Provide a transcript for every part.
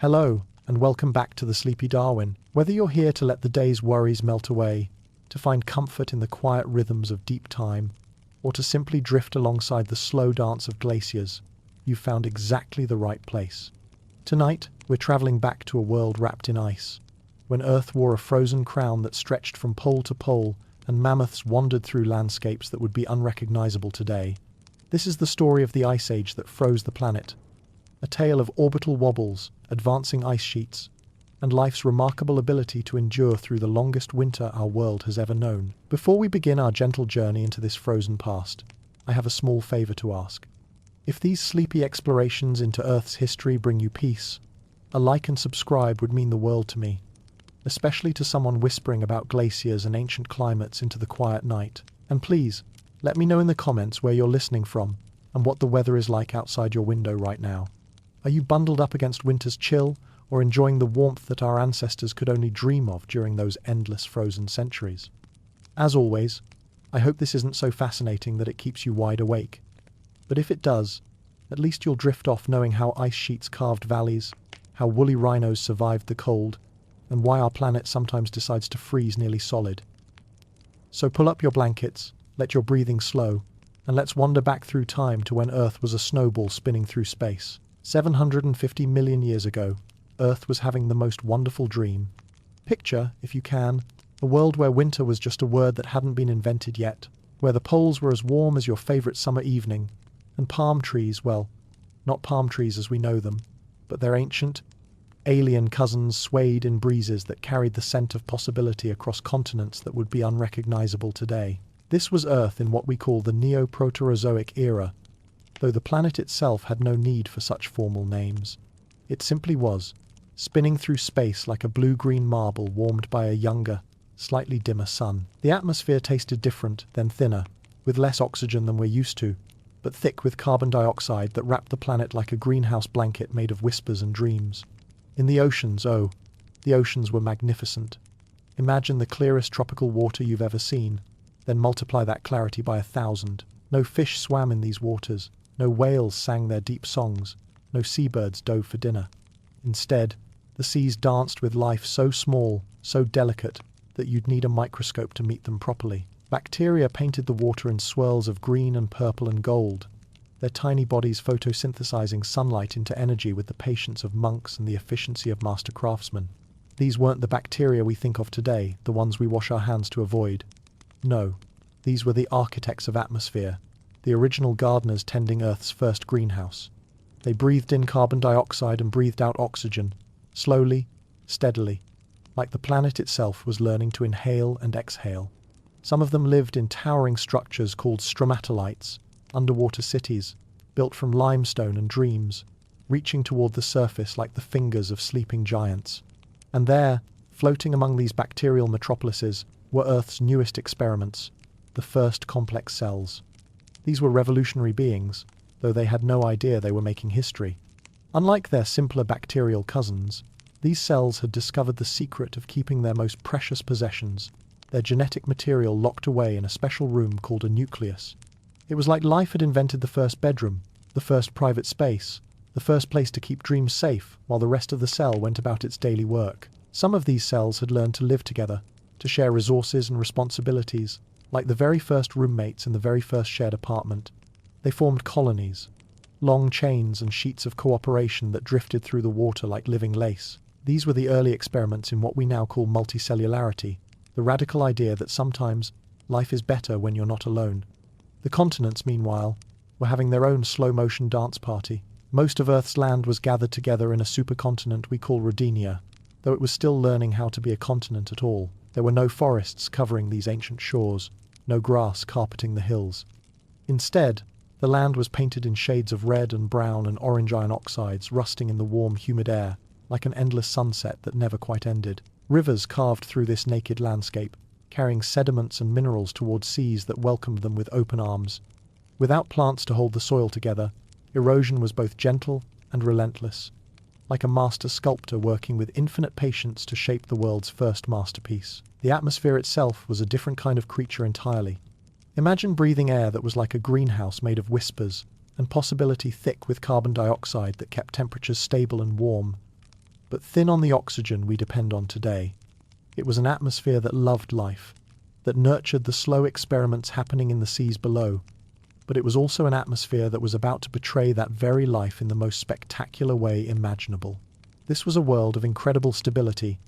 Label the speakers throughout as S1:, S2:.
S1: Hello, and welcome back to the Sleepy Darwin. Whether you're here to let the day's worries melt away, to find comfort in the quiet rhythms of deep time, or to simply drift alongside the slow dance of glaciers, you've found exactly the right place. Tonight, we're traveling back to a world wrapped in ice, when Earth wore a frozen crown that stretched from pole to pole, and mammoths wandered through landscapes that would be unrecognizable today. This is the story of the ice age that froze the planet, a tale of orbital wobbles, advancing ice sheets, and life's remarkable ability to endure through the longest winter our world has ever known. Before we begin our gentle journey into this frozen past, I have a small favor to ask. If these sleepy explorations into Earth's history bring you peace, a like and subscribe would mean the world to me, especially to someone whispering about glaciers and ancient climates into the quiet night. And please, let me know in the comments where you're listening from and what the weather is like outside your window right now. Are you bundled up against winter's chill, or enjoying the warmth that our ancestors could only dream of during those endless frozen centuries? As always, I hope this isn't so fascinating that it keeps you wide awake. But if it does, at least you'll drift off knowing how ice sheets carved valleys, how woolly rhinos survived the cold, and why our planet sometimes decides to freeze nearly solid. So pull up your blankets, let your breathing slow, and let's wander back through time to when Earth was a snowball spinning through space. 750 million years ago, Earth was having the most wonderful dream. Picture, if you can, a world where winter was just a word that hadn't been invented yet, where the poles were as warm as your favorite summer evening, and palm trees, well, not palm trees as we know them, but their ancient, alien cousins swayed in breezes that carried the scent of possibility across continents that would be unrecognizable today. This was Earth in what we call the Neo-Proterozoic era, though the planet itself had no need for such formal names. It simply was, spinning through space like a blue-green marble warmed by a younger, slightly dimmer sun. The atmosphere tasted different, then thinner, with less oxygen than we're used to, but thick with carbon dioxide that wrapped the planet like a greenhouse blanket made of whispers and dreams. In the oceans, oh, the oceans were magnificent. Imagine the clearest tropical water you've ever seen, then multiply that clarity by 1,000. No fish swam in these waters. No whales sang their deep songs, no seabirds dove for dinner. Instead, the seas danced with life so small, so delicate, that you'd need a microscope to meet them properly. Bacteria painted the water in swirls of green and purple and gold, their tiny bodies photosynthesizing sunlight into energy with the patience of monks and the efficiency of master craftsmen. These weren't the bacteria we think of today, the ones we wash our hands to avoid. No, these were the architects of atmosphere, the original gardeners tending Earth's first greenhouse. They breathed in carbon dioxide and breathed out oxygen, slowly, steadily, like the planet itself was learning to inhale and exhale. Some of them lived in towering structures called stromatolites, underwater cities, built from limestone and dreams, reaching toward the surface like the fingers of sleeping giants. And there, floating among these bacterial metropolises, were Earth's newest experiments, the first complex cells. These were revolutionary beings, though they had no idea they were making history. Unlike their simpler bacterial cousins, these cells had discovered the secret of keeping their most precious possessions, their genetic material locked away in a special room called a nucleus. It was like life had invented the first bedroom, the first private space, the first place to keep dreams safe while the rest of the cell went about its daily work. Some of these cells had learned to live together, to share resources and responsibilities, like the very first roommates in the very first shared apartment. They formed colonies, long chains and sheets of cooperation that drifted through the water like living lace. These were the early experiments in what we now call multicellularity, the radical idea that sometimes life is better when you're not alone. The continents, meanwhile, were having their own slow-motion dance party. Most of Earth's land was gathered together in a supercontinent we call Rodinia, though it was still learning how to be a continent at all. There were no forests covering these ancient shores, no grass carpeting the hills. Instead, the land was painted in shades of red and brown and orange iron oxides rusting in the warm, humid air, like an endless sunset that never quite ended. Rivers carved through this naked landscape, carrying sediments and minerals towards seas that welcomed them with open arms. Without plants to hold the soil together, erosion was both gentle and relentless, like a master sculptor working with infinite patience to shape the world's first masterpiece. The atmosphere itself was a different kind of creature entirely. Imagine breathing air that was like a greenhouse made of whispers, and possibility thick with carbon dioxide that kept temperatures stable and warm. but thin on the oxygen we depend on today. It was an atmosphere that loved life, that nurtured the slow experiments happening in the seas below, but it was also an atmosphere that was about to betray that very life in the most spectacular way imaginable. This was a world of incredible stability,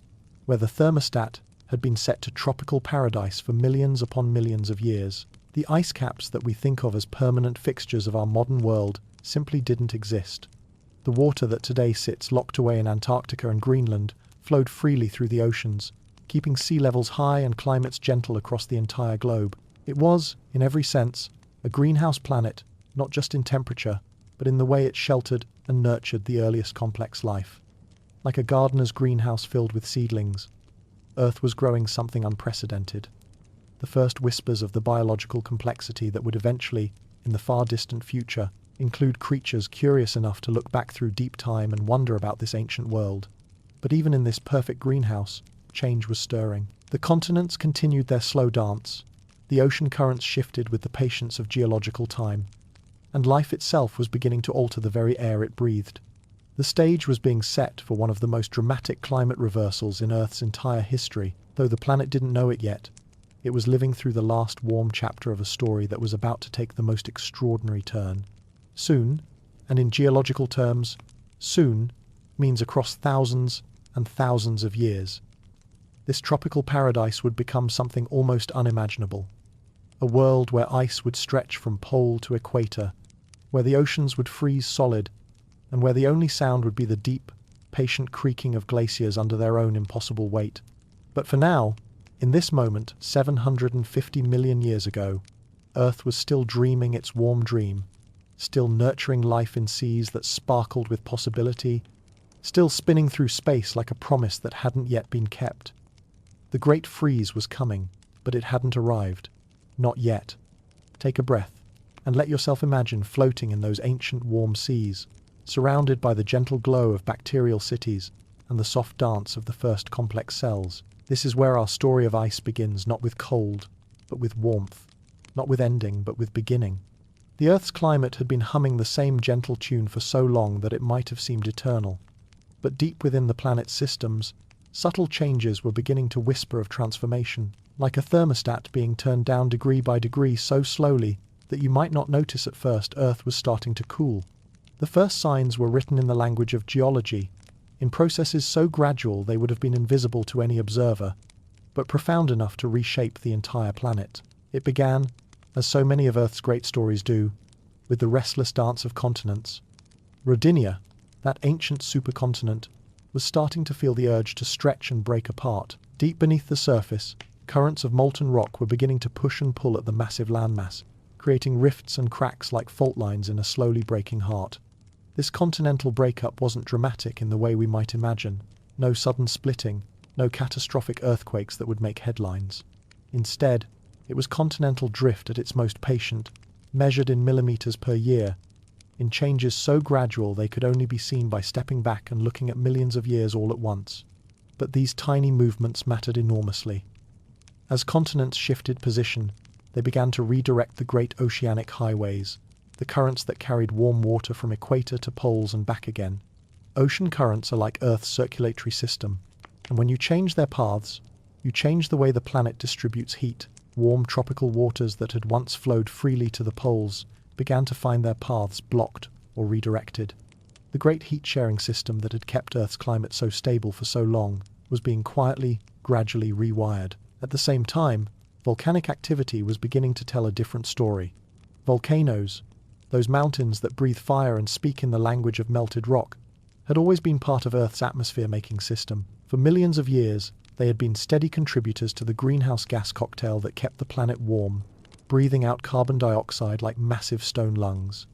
S1: where the thermostat had been set to tropical paradise for millions upon millions of years. The ice caps that we think of as permanent fixtures of our modern world simply didn't exist. The water that today sits locked away in Antarctica and Greenland flowed freely through the oceans, keeping sea levels high and climates gentle across the entire globe. It was, in every sense, a greenhouse planet, not just in temperature, but in the way it sheltered and nurtured the earliest complex life. Like a gardener's greenhouse filled with seedlings, Earth was growing something unprecedented. The first whispers of the biological complexity that would eventually, in the far distant future, include creatures curious enough to look back through deep time and wonder about this ancient world. But even in this perfect greenhouse, change was stirring. The continents continued their slow dance, the ocean currents shifted with the patience of geological time, and life itself was beginning to alter the very air it breathed. The stage was being set for one of the most dramatic climate reversals in Earth's entire history. Though the planet didn't know it yet, it was living through the last warm chapter of a story that was about to take the most extraordinary turn. Soon, and in geological terms, soon means across thousands and thousands of years. This tropical paradise would become something almost unimaginable. A world where ice would stretch from pole to equator, where the oceans would freeze solid, and where the only sound would be the deep, patient creaking of glaciers under their own impossible weight. But for now, in this moment, 750 million years ago, Earth was still dreaming its warm dream, still nurturing life in seas that sparkled with possibility, still spinning through space like a promise that hadn't yet been kept. The great freeze was coming, but it hadn't arrived. Not yet. Take a breath, and let yourself imagine floating in those ancient warm seas, surrounded by the gentle glow of bacterial cities and the soft dance of the first complex cells. This is where our story of ice begins, not with cold, but with warmth, not with ending, but with beginning. The Earth's climate had been humming the same gentle tune for so long that it might have seemed eternal. But deep within the planet's systems, subtle changes were beginning to whisper of transformation, like a thermostat being turned down degree by degree so slowly that you might not notice at first Earth was starting to cool. The first signs were written in the language of geology, in processes so gradual they would have been invisible to any observer, but profound enough to reshape the entire planet. It began, as so many of Earth's great stories do, with the restless dance of continents. Rodinia, that ancient supercontinent, was starting to feel the urge to stretch and break apart. Deep beneath the surface, currents of molten rock were beginning to push and pull at the massive landmass, creating rifts and cracks like fault lines in a slowly breaking heart. This continental breakup wasn't dramatic in the way we might imagine. No sudden splitting, no catastrophic earthquakes that would make headlines. Instead, it was continental drift at its most patient, measured in millimeters per year, in changes so gradual they could only be seen by stepping back and looking at millions of years all at once. But these tiny movements mattered enormously. As continents shifted position, they began to redirect the great oceanic highways, the currents that carried warm water from equator to poles and back again. Ocean currents are like Earth's circulatory system, and when you change their paths, you change the way the planet distributes heat. Warm tropical waters that had once flowed freely to the poles began to find their paths blocked or redirected. The great heat-sharing system that had kept Earth's climate so stable for so long was being quietly, gradually rewired. At the same time, volcanic activity was beginning to tell a different story. Volcanoes, those mountains that breathe fire and speak in the language of melted rock, had always been part of Earth's atmosphere-making system. For millions of years, they had been steady contributors to the greenhouse gas cocktail that kept the planet warm, breathing out carbon dioxide like massive stone lungs.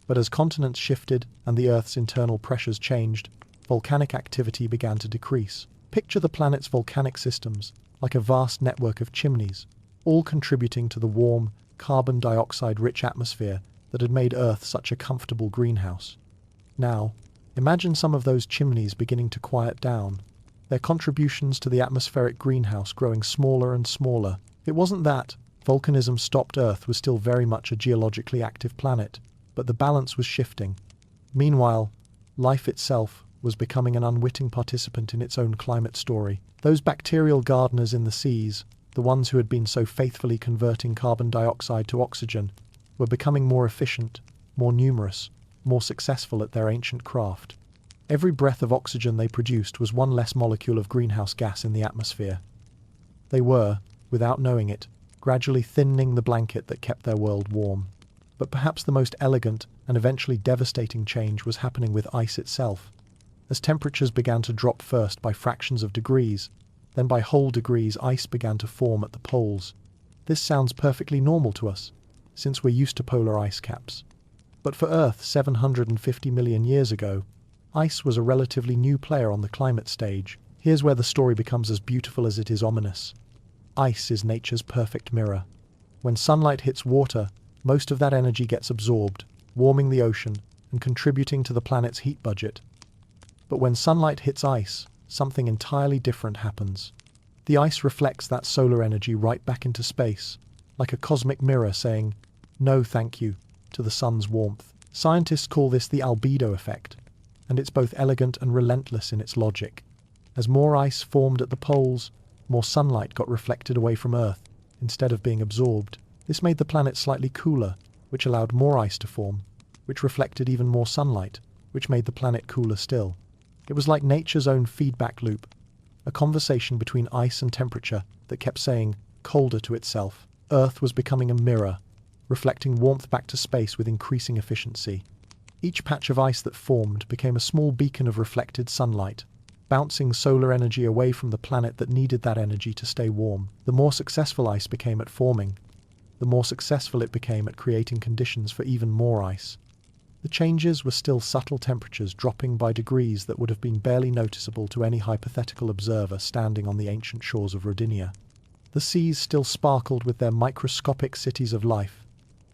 S1: But as continents shifted and the Earth's internal pressures changed, volcanic activity began to decrease. Picture the planet's volcanic systems like a vast network of chimneys, all contributing to the warm, carbon dioxide-rich atmosphere that had made Earth such a comfortable greenhouse. Now, imagine some of those chimneys beginning to quiet down, their contributions to the atmospheric greenhouse growing smaller and smaller. It wasn't that volcanism stopped. Earth was still very much a geologically active planet, but the balance was shifting. Meanwhile, life itself was becoming an unwitting participant in its own climate story. Those bacterial gardeners in the seas, the ones who had been so faithfully converting carbon dioxide to oxygen, were becoming more efficient, more numerous, more successful at their ancient craft. Every breath of oxygen they produced was one less molecule of greenhouse gas in the atmosphere. They were, without knowing it, gradually thinning the blanket that kept their world warm. But perhaps the most elegant and eventually devastating change was happening with ice itself. As temperatures began to drop first by fractions of degrees, then by whole degrees, ice began to form at the poles. This sounds perfectly normal to us, since we're used to polar ice caps. But for Earth 750 million years ago, ice was a relatively new player on the climate stage. Here's where the story becomes as beautiful as it is ominous. Ice is nature's perfect mirror. When sunlight hits water, most of that energy gets absorbed, warming the ocean and contributing to the planet's heat budget. But when sunlight hits ice, something entirely different happens. The ice reflects that solar energy right back into space, like a cosmic mirror saying, "No, thank you," to the sun's warmth. Scientists call this the albedo effect, and it's both elegant and relentless in its logic. As more ice formed at the poles, more sunlight got reflected away from Earth, instead of being absorbed. This made the planet slightly cooler, which allowed more ice to form, which reflected even more sunlight, which made the planet cooler still. It was like nature's own feedback loop, a conversation between ice and temperature that kept saying colder to itself. Earth was becoming a mirror, reflecting warmth back to space with increasing efficiency. Each patch of ice that formed became a small beacon of reflected sunlight, bouncing solar energy away from the planet that needed that energy to stay warm. The more successful ice became at forming, the more successful it became at creating conditions for even more ice. The changes were still subtle temperatures dropping by degrees that would have been barely noticeable to any hypothetical observer standing on the ancient shores of Rodinia. The seas still sparkled with their microscopic cities of life.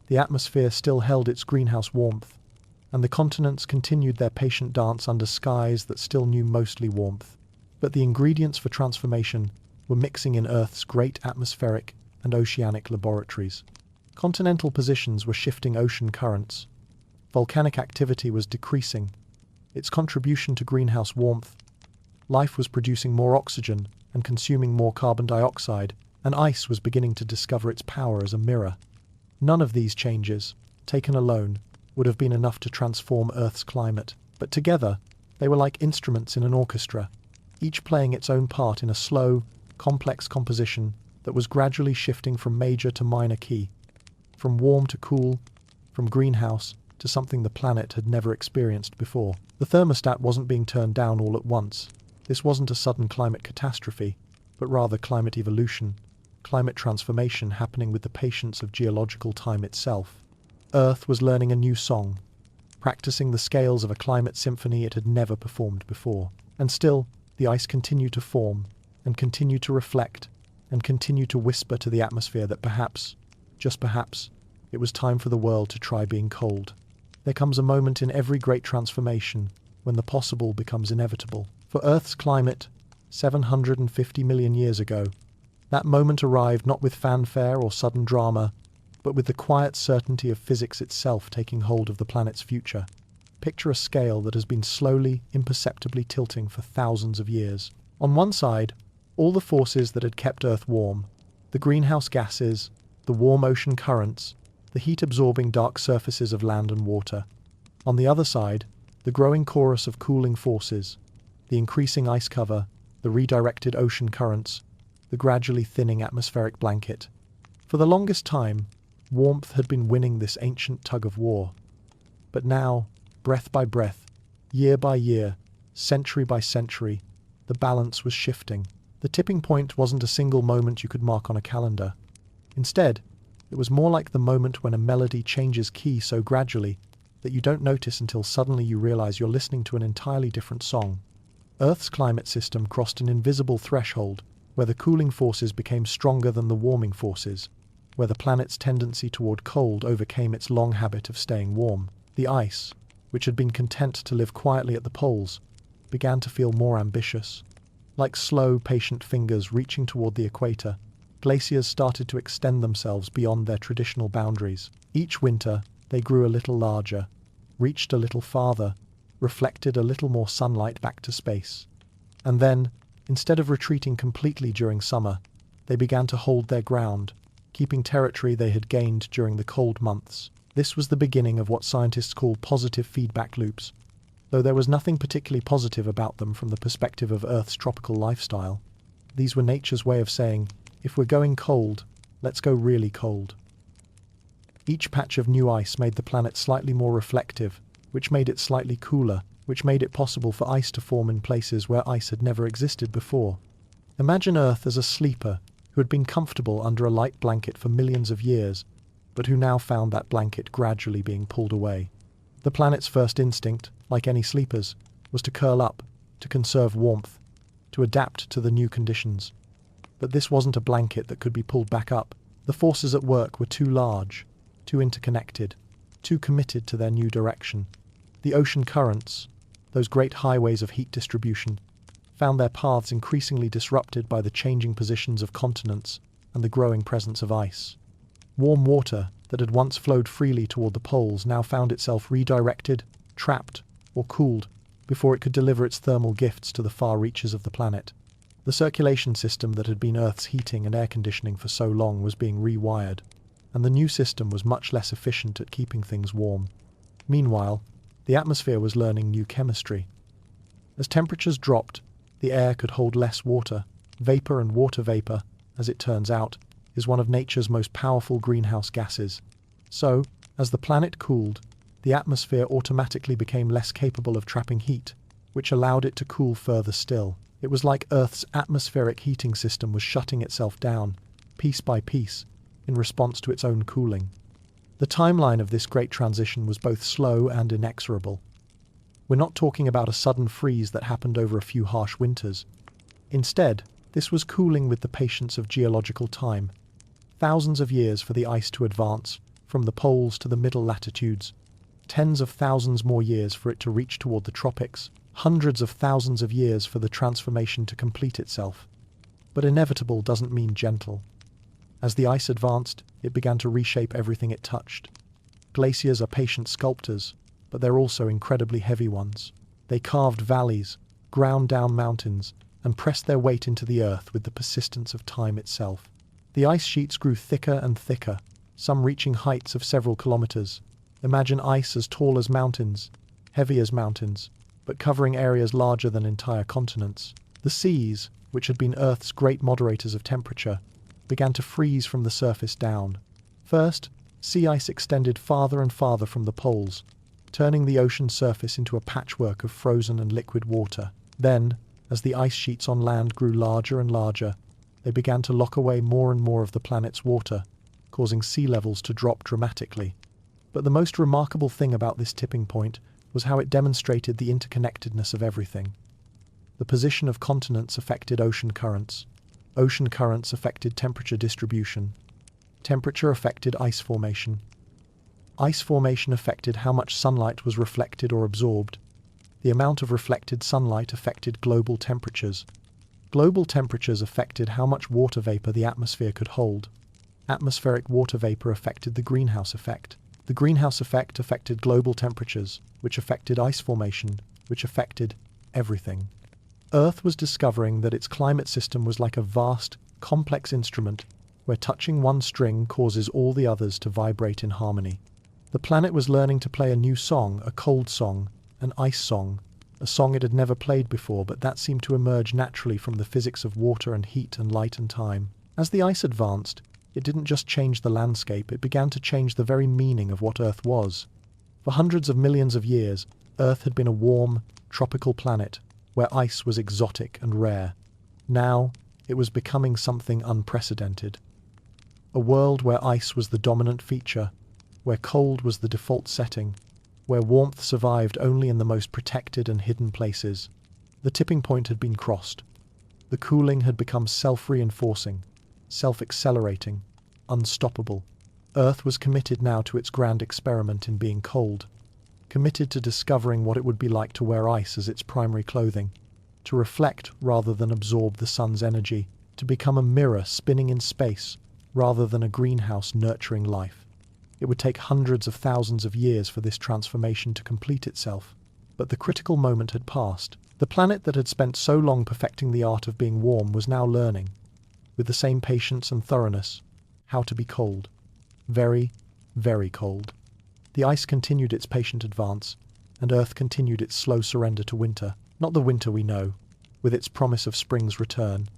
S1: The atmosphere still held its greenhouse warmth, and the continents continued their patient dance under skies that still knew mostly warmth. But the ingredients for transformation were mixing in Earth's great atmospheric and oceanic laboratories. Continental positions were shifting ocean currents. Volcanic activity was decreasing. Its contribution to greenhouse warmth. Life was producing more oxygen and consuming more carbon dioxide, and ice was beginning to discover its power as a mirror. None of these changes, taken alone, would have been enough to transform Earth's climate, but together they were like instruments in an orchestra, each playing its own part in a slow, complex composition that was gradually shifting from major to minor key, from warm to cool, from greenhouse to something the planet had never experienced before. The thermostat wasn't being turned down all at once. This wasn't a sudden climate catastrophe, but rather climate evolution, climate transformation happening with the patience of geological time itself. Earth was learning a new song, practicing the scales of a climate symphony it had never performed before. And still, the ice continued to form, and continued to reflect, and continued to whisper to the atmosphere that perhaps, just perhaps, it was time for the world to try being cold. There comes a moment in every great transformation when the possible becomes inevitable. For Earth's climate, 750 million years ago, that moment arrived not with fanfare or sudden drama, but with the quiet certainty of physics itself taking hold of the planet's future. Picture a scale that has been slowly, imperceptibly tilting for thousands of years. On one side, all the forces that had kept Earth warm, the greenhouse gases, the warm ocean currents, the heat-absorbing dark surfaces of land and water. On the other side, the growing chorus of cooling forces, the increasing ice cover, the redirected ocean currents, the gradually thinning atmospheric blanket. For the longest time, warmth had been winning this ancient tug of war. But now, breath by breath, year by year, century by century, the balance was shifting. The tipping point wasn't a single moment you could mark on a calendar. Instead, it was more like the moment when a melody changes key so gradually that you don't notice until suddenly you realize you're listening to an entirely different song. Earth's climate system crossed an invisible threshold where the cooling forces became stronger than the warming forces, where the planet's tendency toward cold overcame its long habit of staying warm. The ice, which had been content to live quietly at the poles, began to feel more ambitious. Like slow, patient fingers reaching toward the equator, glaciers started to extend themselves beyond their traditional boundaries. Each winter, they grew a little larger, reached a little farther, reflected a little more sunlight back to space. And then, instead of retreating completely during summer, they began to hold their ground, keeping territory they had gained during the cold months. This was the beginning of what scientists call positive feedback loops, though there was nothing particularly positive about them from the perspective of Earth's tropical lifestyle. These were nature's way of saying, if we're going cold, let's go really cold. Each patch of new ice made the planet slightly more reflective, which made it slightly cooler, which made it possible for ice to form in places where ice had never existed before. Imagine Earth as a sleeper who had been comfortable under a light blanket for millions of years, but who now found that blanket gradually being pulled away. The planet's first instinct, like any sleepers, was to curl up, to conserve warmth, to adapt to the new conditions. But this wasn't a blanket that could be pulled back up. The forces at work were too large, too interconnected, too committed to their new direction. The ocean currents, those great highways of heat distribution, found their paths increasingly disrupted by the changing positions of continents and the growing presence of ice. Warm water that had once flowed freely toward the poles now found itself redirected, trapped, or cooled before it could deliver its thermal gifts to the far reaches of the planet. The circulation system that had been Earth's heating and air conditioning for so long was being rewired, and the new system was much less efficient at keeping things warm. Meanwhile, the atmosphere was learning new chemistry. As temperatures dropped, the air could hold less water. Vapor and water vapor, as it turns out, is one of nature's most powerful greenhouse gases. So, as the planet cooled, the atmosphere automatically became less capable of trapping heat, which allowed it to cool further still. It was like Earth's atmospheric heating system was shutting itself down, piece by piece, in response to its own cooling. The timeline of this great transition was both slow and inexorable. We're not talking about a sudden freeze that happened over a few harsh winters. Instead, this was cooling with the patience of geological time. Thousands of years for the ice to advance, from the poles to the middle latitudes. Tens of thousands more years for it to reach toward the tropics. Hundreds of thousands of years for the transformation to complete itself. But inevitable doesn't mean gentle. As the ice advanced, it began to reshape everything it touched. Glaciers are patient sculptors, but they're also incredibly heavy ones. They carved valleys, ground down mountains, and pressed their weight into the earth with the persistence of time itself. The ice sheets grew thicker and thicker, some reaching heights of several kilometers. Imagine ice as tall as mountains, heavy as mountains, but covering areas larger than entire continents. The seas, which had been Earth's great moderators of temperature, began to freeze from the surface down. First, sea ice extended farther and farther from the poles, turning the ocean surface into a patchwork of frozen and liquid water. Then, as the ice sheets on land grew larger and larger, they began to lock away more and more of the planet's water, causing sea levels to drop dramatically. But the most remarkable thing about this tipping point was how it demonstrated the interconnectedness of everything. The position of continents affected ocean currents. Ocean currents affected temperature distribution. Temperature affected ice formation. Ice formation affected how much sunlight was reflected or absorbed. The amount of reflected sunlight affected global temperatures. Global temperatures affected how much water vapor the atmosphere could hold. Atmospheric water vapor affected the greenhouse effect. The greenhouse effect affected global temperatures, which affected ice formation, which affected everything. Earth was discovering that its climate system was like a vast, complex instrument where touching one string causes all the others to vibrate in harmony. The planet was learning to play a new song, a cold song, an ice song, a song it had never played before, but that seemed to emerge naturally from the physics of water and heat and light and time. As the ice advanced, it didn't just change the landscape, it began to change the very meaning of what Earth was. For hundreds of millions of years, Earth had been a warm, tropical planet where ice was exotic and rare. Now, it was becoming something unprecedented. A world where ice was the dominant feature, where cold was the default setting, where warmth survived only in the most protected and hidden places. The tipping point had been crossed. The cooling had become self-reinforcing, self-accelerating, unstoppable. Earth was committed now to its grand experiment in being cold, committed to discovering what it would be like to wear ice as its primary clothing, to reflect rather than absorb the sun's energy, to become a mirror spinning in space rather than a greenhouse nurturing life. It would take hundreds of thousands of years for this transformation to complete itself. But the critical moment had passed. The planet that had spent so long perfecting the art of being warm was now learning, with the same patience and thoroughness, how to be cold. Very, very cold. The ice continued its patient advance, and Earth continued its slow surrender to winter. Not the winter we know, with its promise of spring's return,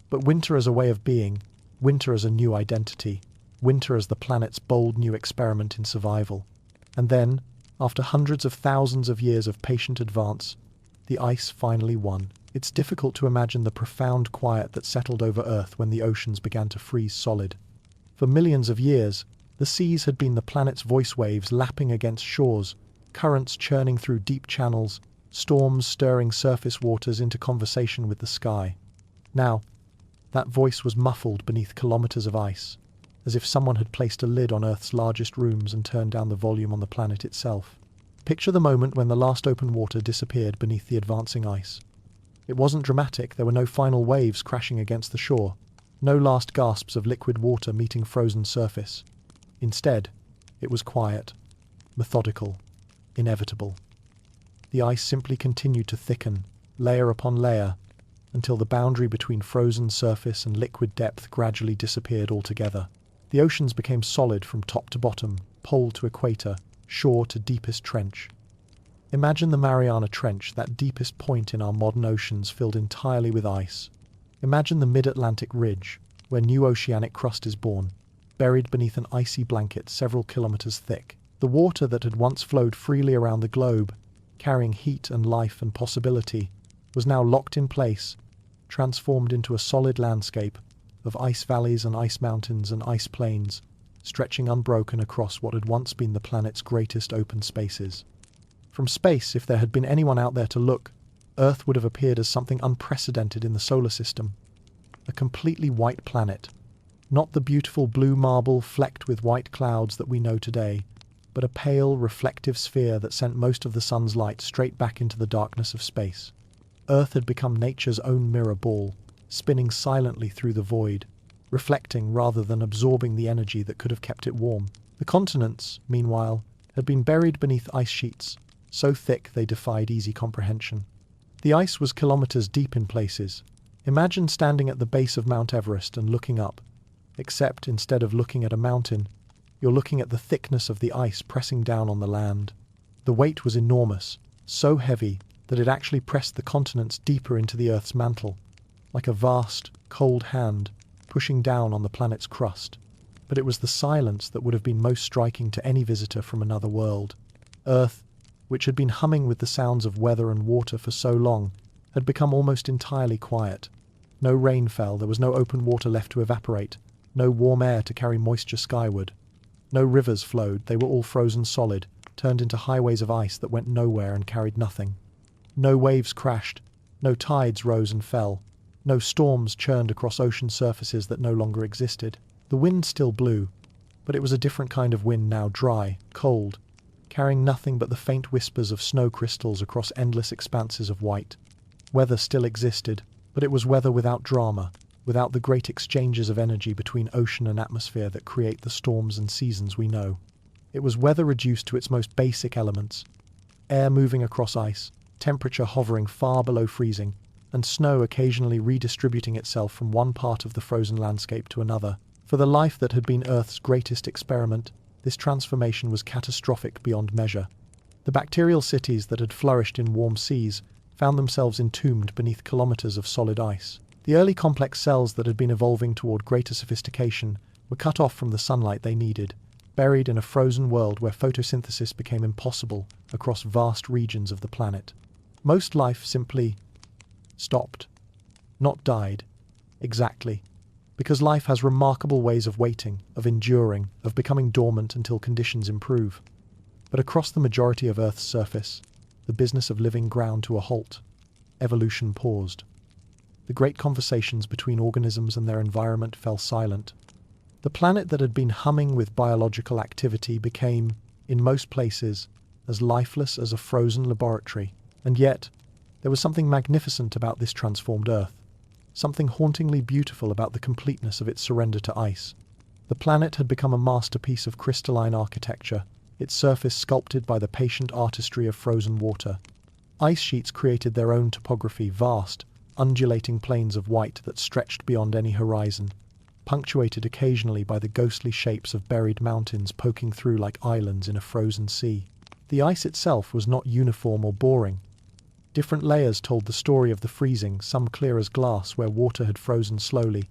S1: but winter as a way of being, winter as a new identity, winter as the planet's bold new experiment in survival. And then, after hundreds of thousands of years of patient advance, the ice finally won. It's difficult to imagine the profound quiet that settled over Earth when the oceans began to freeze solid. For millions of years, the seas had been the planet's voice waves lapping against shores, currents churning through deep channels, storms stirring surface waters into conversation with the sky. Now, that voice was muffled beneath kilometers of ice, as if someone had placed a lid on Earth's largest rooms and turned down the volume on the planet itself. Picture the moment when the last open water disappeared beneath the advancing ice. It wasn't dramatic, there were no final waves crashing against the shore, no last gasps of liquid water meeting frozen surface. Instead, it was quiet, methodical, inevitable. The ice simply continued to thicken, layer upon layer, until the boundary between frozen surface and liquid depth gradually disappeared altogether. The oceans became solid from top to bottom, pole to equator, shore to deepest trench. Imagine the Mariana Trench, that deepest point in our modern oceans filled entirely with ice. Imagine the mid-Atlantic ridge, where new oceanic crust is born, buried beneath an icy blanket several kilometers thick. The water that had once flowed freely around the globe, carrying heat and life and possibility, was now locked in place, transformed into a solid landscape of ice valleys and ice mountains and ice plains, stretching unbroken across what had once been the planet's greatest open spaces. From space, if there had been anyone out there to look, Earth would have appeared as something unprecedented in the solar system. A completely white planet. Not the beautiful blue marble flecked with white clouds that we know today, but a pale, reflective sphere that sent most of the sun's light straight back into the darkness of space. Earth had become nature's own mirror ball, spinning silently through the void, reflecting rather than absorbing the energy that could have kept it warm. The continents, meanwhile, had been buried beneath ice sheets, so thick they defied easy comprehension. The ice was kilometers deep in places. Imagine standing at the base of Mount Everest and looking up, except instead of looking at a mountain, you're looking at the thickness of the ice pressing down on the land. The weight was enormous, so heavy that it actually pressed the continents deeper into the Earth's mantle, like a vast, cold hand pushing down on the planet's crust. But it was the silence that would have been most striking to any visitor from another world. Earth, which had been humming with the sounds of weather and water for so long, had become almost entirely quiet. No rain fell, there was no open water left to evaporate, no warm air to carry moisture skyward. No rivers flowed, they were all frozen solid, turned into highways of ice that went nowhere and carried nothing. No waves crashed, no tides rose and fell, no storms churned across ocean surfaces that no longer existed. The wind still blew, but it was a different kind of wind now, dry, cold, carrying nothing but the faint whispers of snow crystals across endless expanses of white. Weather still existed, but it was weather without drama, without the great exchanges of energy between ocean and atmosphere that create the storms and seasons we know. It was weather reduced to its most basic elements: air moving across ice, temperature hovering far below freezing, and snow occasionally redistributing itself from one part of the frozen landscape to another. For the life that had been Earth's greatest experiment, this transformation was catastrophic beyond measure. The bacterial cities that had flourished in warm seas found themselves entombed beneath kilometers of solid ice. The early complex cells that had been evolving toward greater sophistication were cut off from the sunlight they needed, buried in a frozen world where photosynthesis became impossible across vast regions of the planet. Most life simply stopped, not died, exactly, because life has remarkable ways of waiting, of enduring, of becoming dormant until conditions improve. But across the majority of Earth's surface, the business of living ground to a halt. Evolution paused. The great conversations between organisms and their environment fell silent. The planet that had been humming with biological activity became, in most places, as lifeless as a frozen laboratory. And yet, there was something magnificent about this transformed Earth, something hauntingly beautiful about the completeness of its surrender to ice. The planet had become a masterpiece of crystalline architecture, its surface sculpted by the patient artistry of frozen water, Ice sheets created their own topography, vast, undulating plains of white that stretched beyond any horizon, punctuated occasionally by the ghostly shapes of buried mountains poking through like islands in a frozen sea. The ice itself was not uniform or boring. Different layers told the story of the freezing, some clear as glass where water had frozen slowly,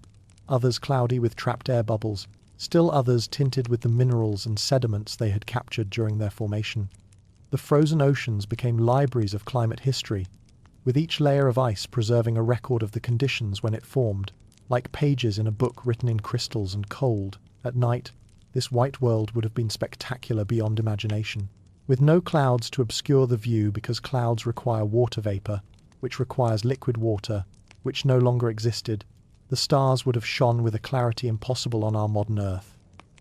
S1: others cloudy with trapped air bubbles, still others tinted with the minerals and sediments they had captured during their formation. The frozen oceans became libraries of climate history, with each layer of ice preserving a record of the conditions when it formed, like pages in a book written in crystals and cold. At night, this white world would have been spectacular beyond imagination. With no clouds to obscure the view because clouds require water vapor, which requires liquid water, which no longer existed, the stars would have shone with a clarity impossible on our modern Earth.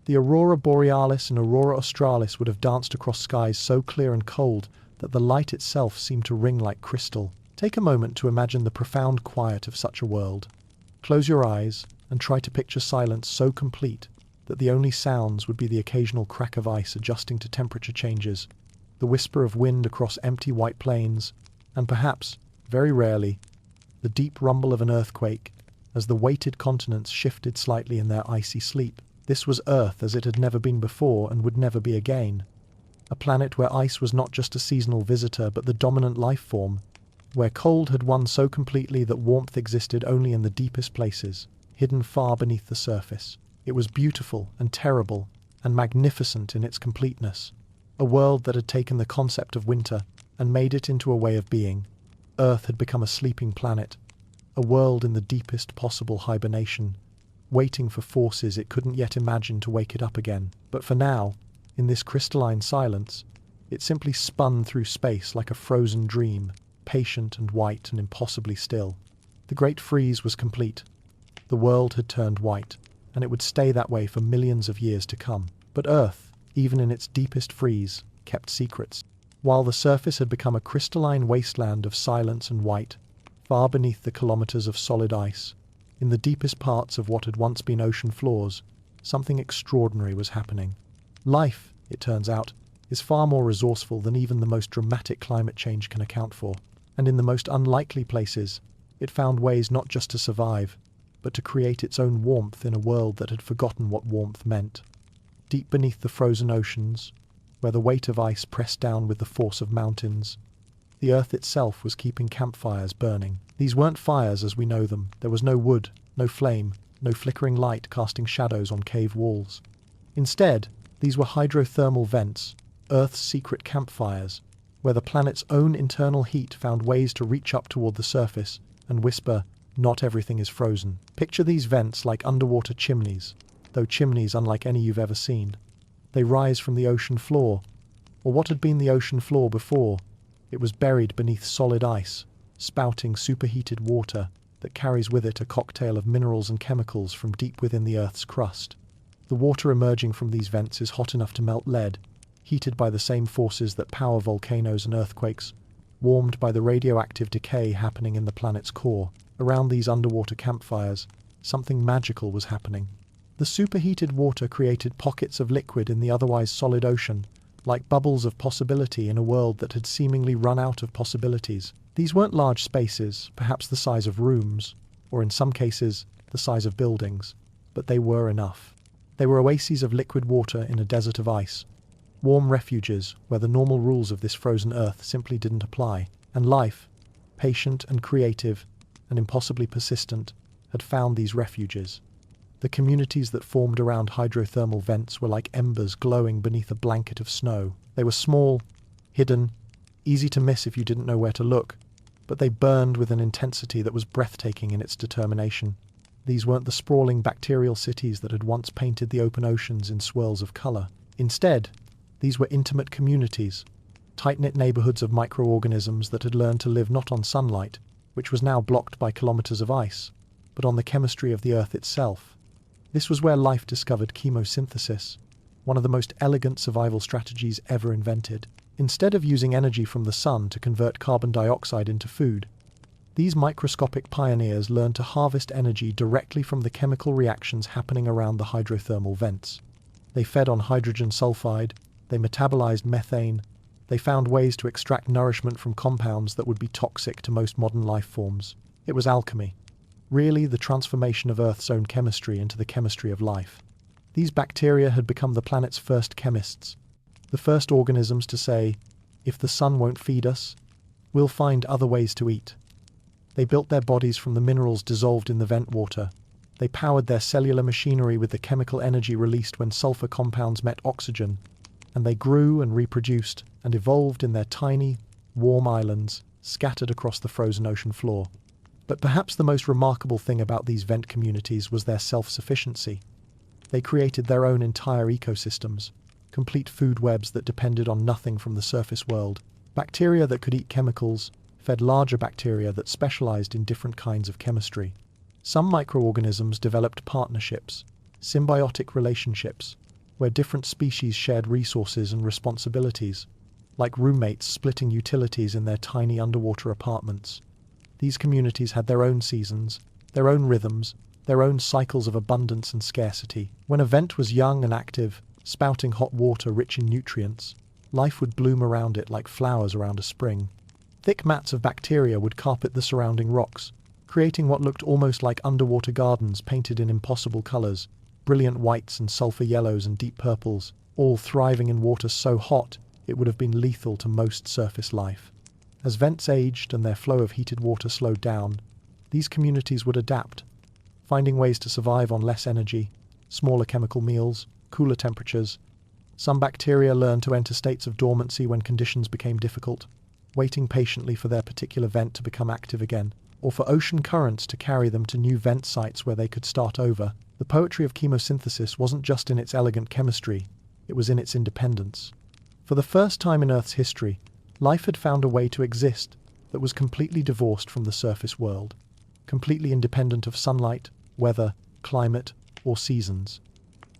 S1: The aurora borealis and aurora australis would have danced across skies so clear and cold that the light itself seemed to ring like crystal. Take a moment to imagine the profound quiet of such a world. Close your eyes and try to picture silence so complete that the only sounds would be the occasional crack of ice adjusting to temperature changes, the whisper of wind across empty white plains, and perhaps, very rarely, the deep rumble of an earthquake as the weighted continents shifted slightly in their icy sleep. This was Earth as it had never been before and would never be again. A planet where ice was not just a seasonal visitor but the dominant life form, where cold had won so completely that warmth existed only in the deepest places, hidden far beneath the surface. It was beautiful and terrible and magnificent in its completeness, a world that had taken the concept of winter and made it into a way of being. Earth had become a sleeping planet, a world in the deepest possible hibernation, waiting for forces it couldn't yet imagine to wake it up again. But for now, in this crystalline silence, it simply spun through space like a frozen dream, patient and white and impossibly still. The Great Freeze was complete. The world had turned white, and it would stay that way for millions of years to come. But Earth, even in its deepest freeze, kept secrets. While the surface had become a crystalline wasteland of silence and white, far beneath the kilometers of solid ice, in the deepest parts of what had once been ocean floors, something extraordinary was happening. Life, it turns out, is far more resourceful than even the most dramatic climate change can account for, and in the most unlikely places, it found ways not just to survive, but to create its own warmth in a world that had forgotten what warmth meant. Deep beneath the frozen oceans, where the weight of ice pressed down with the force of mountains, the Earth itself was keeping campfires burning. These weren't fires as we know them. There was no wood, no flame, no flickering light casting shadows on cave walls. Instead, these were hydrothermal vents, Earth's secret campfires, where the planet's own internal heat found ways to reach up toward the surface and whisper, "Not everything is frozen." Picture these vents like underwater chimneys, though chimneys unlike any you've ever seen. They rise from the ocean floor, or what had been the ocean floor before. It was buried beneath solid ice, spouting superheated water that carries with it a cocktail of minerals and chemicals from deep within the Earth's crust. The water emerging from these vents is hot enough to melt lead, heated by the same forces that power volcanoes and earthquakes, warmed by the radioactive decay happening in the planet's core. Around these underwater campfires, something magical was happening. The superheated water created pockets of liquid in the otherwise solid ocean, like bubbles of possibility in a world that had seemingly run out of possibilities. These weren't large spaces, perhaps the size of rooms, or in some cases, the size of buildings, but they were enough. They were oases of liquid water in a desert of ice, warm refuges where the normal rules of this frozen Earth simply didn't apply, and life, patient and creative and impossibly persistent, had found these refuges. The communities that formed around hydrothermal vents were like embers glowing beneath a blanket of snow. They were small, hidden, easy to miss if you didn't know where to look, but they burned with an intensity that was breathtaking in its determination. These weren't the sprawling bacterial cities that had once painted the open oceans in swirls of color. Instead, these were intimate communities, tight-knit neighborhoods of microorganisms that had learned to live not on sunlight, which was now blocked by kilometers of ice, but on the chemistry of the Earth itself. This was where life discovered chemosynthesis, one of the most elegant survival strategies ever invented. Instead of using energy from the sun to convert carbon dioxide into food, these microscopic pioneers learned to harvest energy directly from the chemical reactions happening around the hydrothermal vents. They fed on hydrogen sulfide, they metabolized methane, They found ways to extract nourishment from compounds that would be toxic to most modern life forms. It was alchemy. Really, the transformation of Earth's own chemistry into the chemistry of life. These bacteria had become the planet's first chemists, the first organisms to say, if the sun won't feed us, we'll find other ways to eat. They built their bodies from the minerals dissolved in the vent water. They powered their cellular machinery with the chemical energy released when sulfur compounds met oxygen, and they grew and reproduced and evolved in their tiny, warm islands scattered across the frozen ocean floor. But perhaps the most remarkable thing about these vent communities was their self-sufficiency. They created their own entire ecosystems, complete food webs that depended on nothing from the surface world. Bacteria that could eat chemicals fed larger bacteria that specialized in different kinds of chemistry. Some microorganisms developed partnerships, symbiotic relationships, where different species shared resources and responsibilities, like roommates splitting utilities in their tiny underwater apartments. These communities had their own seasons, their own rhythms, their own cycles of abundance and scarcity. When a vent was young and active, spouting hot water rich in nutrients, life would bloom around it like flowers around a spring. Thick mats of bacteria would carpet the surrounding rocks, creating what looked almost like underwater gardens painted in impossible colors, brilliant whites and sulfur yellows and deep purples, all thriving in water so hot it would have been lethal to most surface life. As vents aged and their flow of heated water slowed down, these communities would adapt, finding ways to survive on less energy, smaller chemical meals, cooler temperatures. Some bacteria learned to enter states of dormancy when conditions became difficult, waiting patiently for their particular vent to become active again, or for ocean currents to carry them to new vent sites where they could start over. The poetry of chemosynthesis wasn't just in its elegant chemistry, it was in its independence. For the first time in Earth's history, life had found a way to exist that was completely divorced from the surface world, completely independent of sunlight, weather, climate, or seasons.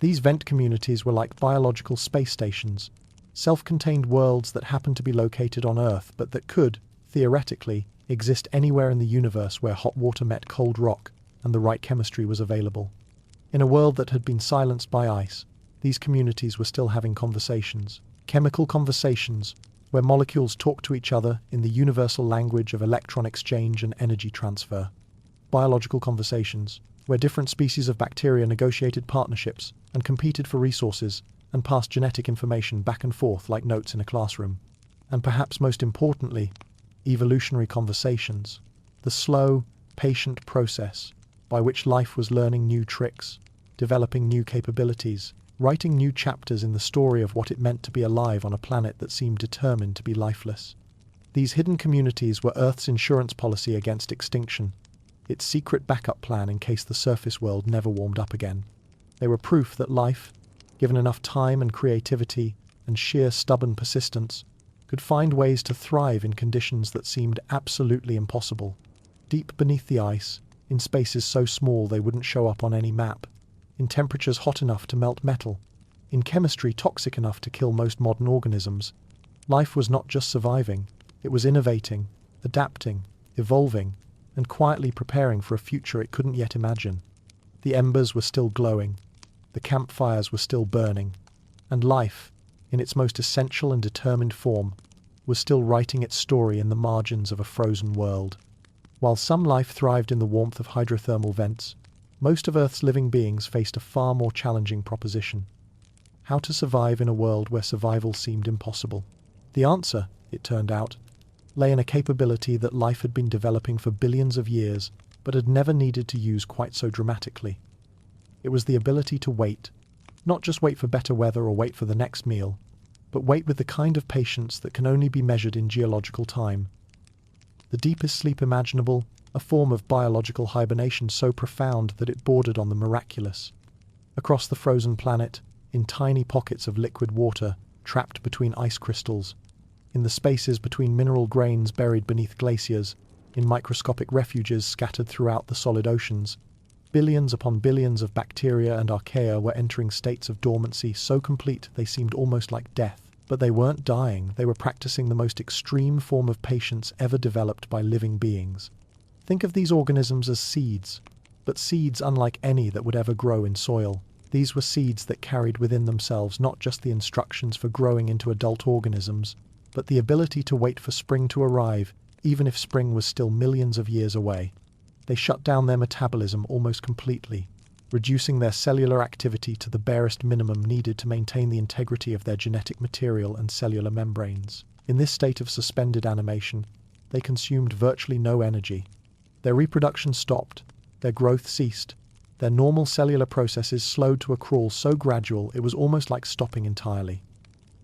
S1: These vent communities were like biological space stations, self-contained worlds that happened to be located on Earth but that could, theoretically, exist anywhere in the universe where hot water met cold rock and the right chemistry was available. In a world that had been silenced by ice, these communities were still having conversations, chemical conversations, where molecules talked to each other in the universal language of electron exchange and energy transfer. Biological conversations, where different species of bacteria negotiated partnerships and competed for resources and passed genetic information back and forth like notes in a classroom. And perhaps most importantly, evolutionary conversations, the slow, patient process by which life was learning new tricks, developing new capabilities, writing new chapters in the story of what it meant to be alive on a planet that seemed determined to be lifeless. These hidden communities were Earth's insurance policy against extinction, its secret backup plan in case the surface world never warmed up again. They were proof that life, given enough time and creativity and sheer stubborn persistence, could find ways to thrive in conditions that seemed absolutely impossible. Deep beneath the ice, in spaces so small they wouldn't show up on any map, in temperatures hot enough to melt metal, in chemistry toxic enough to kill most modern organisms, life was not just surviving, it was innovating, adapting, evolving, and quietly preparing for a future it couldn't yet imagine. The embers were still glowing, the campfires were still burning, and life, in its most essential and determined form, was still writing its story in the margins of a frozen world. While some life thrived in the warmth of hydrothermal vents, most of Earth's living beings faced a far more challenging proposition: how to survive in a world where survival seemed impossible. The answer, it turned out, lay in a capability that life had been developing for billions of years, but had never needed to use quite so dramatically. It was the ability to wait, not just wait for better weather or wait for the next meal, but wait with the kind of patience that can only be measured in geological time. The deepest sleep imaginable, a form of biological hibernation so profound that it bordered on the miraculous. Across the frozen planet, in tiny pockets of liquid water trapped between ice crystals, in the spaces between mineral grains buried beneath glaciers, in microscopic refuges scattered throughout the solid oceans, billions upon billions of bacteria and archaea were entering states of dormancy so complete they seemed almost like death. But they weren't dying, they were practicing the most extreme form of patience ever developed by living beings. Think of these organisms as seeds, but seeds unlike any that would ever grow in soil. These were seeds that carried within themselves not just the instructions for growing into adult organisms, but the ability to wait for spring to arrive, even if spring was still millions of years away. They shut down their metabolism almost completely, reducing their cellular activity to the barest minimum needed to maintain the integrity of their genetic material and cellular membranes. In this state of suspended animation, they consumed virtually no energy. Their reproduction stopped, their growth ceased, their normal cellular processes slowed to a crawl so gradual it was almost like stopping entirely.